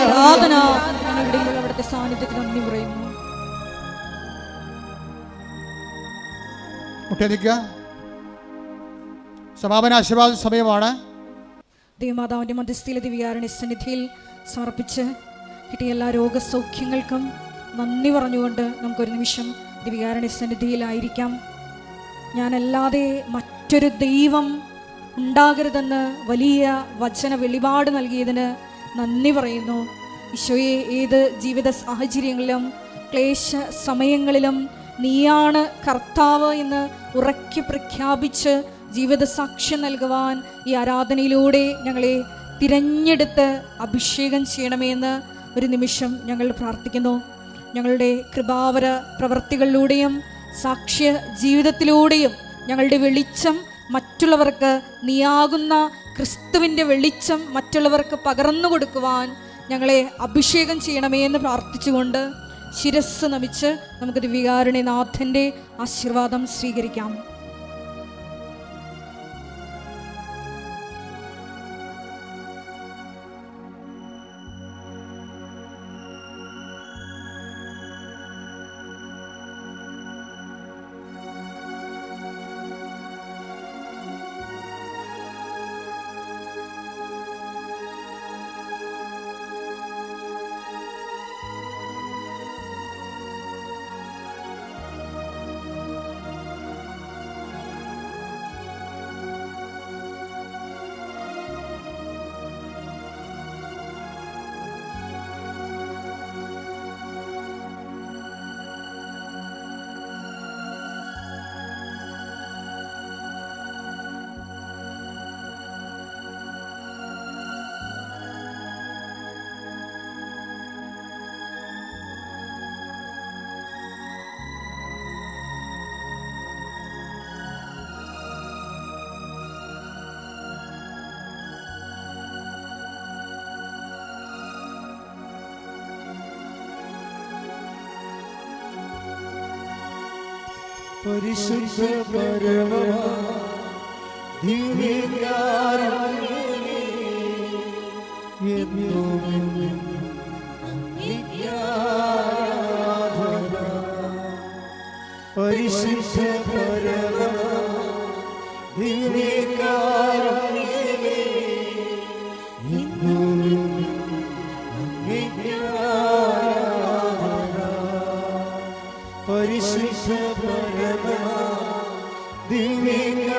S2: ആരാധന. ഇവിടെയുള്ള അവിടുത്തെ സാന്നിധ്യത്തിന് നന്ദി പറയുന്നു.
S3: മുട്ടേ നിൽക്കുക. സമാപന ആശീർവാദ സമയമാണ്.
S2: ദേവമാതാവിന്റെ മധ്യസ്ഥയിലെ ദിവ്യാരണി സന്നിധിയിൽ സമർപ്പിച്ച് കിട്ടിയ എല്ലാ രോഗസൗഖ്യങ്ങൾക്കും നന്ദി പറഞ്ഞുകൊണ്ട് നമുക്കൊരു നിമിഷം ദിവ്യാരണി സന്നിധിയിലായിരിക്കാം. ഞാനല്ലാതെ മറ്റൊരു ദൈവം ഉണ്ടാകരുതെന്ന് വലിയ വചന വെളിപാട് നൽകിയതിന് നന്ദി പറയുന്നു. ഈശോയെ, ഏത് ജീവിത സാഹചര്യങ്ങളിലും ക്ലേശ സമയങ്ങളിലും നീയാണ് കർത്താവ് എന്ന് ഉറക്കി പ്രഖ്യാപിച്ച് ജീവിത സാക്ഷ്യം നൽകുവാൻ ഈ ആരാധനയിലൂടെ ഞങ്ങളെ തിരഞ്ഞെടുത്ത് അഭിഷേകം ചെയ്യണമെന്ന് ഒരു നിമിഷം ഞങ്ങൾ പ്രാർത്ഥിക്കുന്നു. ഞങ്ങളുടെ കൃപാവര പ്രവൃത്തികളിലൂടെയും സാക്ഷ്യ ജീവിതത്തിലൂടെയും ഞങ്ങളുടെ വെളിച്ചം മറ്റുള്ളവർക്ക്, നീയാകുന്ന ക്രിസ്തുവിൻ്റെ വെളിച്ചം മറ്റുള്ളവർക്ക് പകർന്നു കൊടുക്കുവാൻ ഞങ്ങളെ അഭിഷേകം ചെയ്യണമേ എന്ന് പ്രാർത്ഥിച്ചുകൊണ്ട് ശിരസ് നമിച്ച് നമുക്ക് ദിവ്യകാരുണ്യനാഥൻ്റെ ആശീർവാദം സ്വീകരിക്കാം.
S1: പരിശുദ്ധ പരമമാ ദിവ്യകാരുണ്യമേ, എന്നും അങ്ങേക്കാരാധന. പരിശുദ്ധ പരമമാ ദിവ്യകാരുണ്യമേ, എന്നും അങ്ങേക്കാരാധന. ദിവ്യ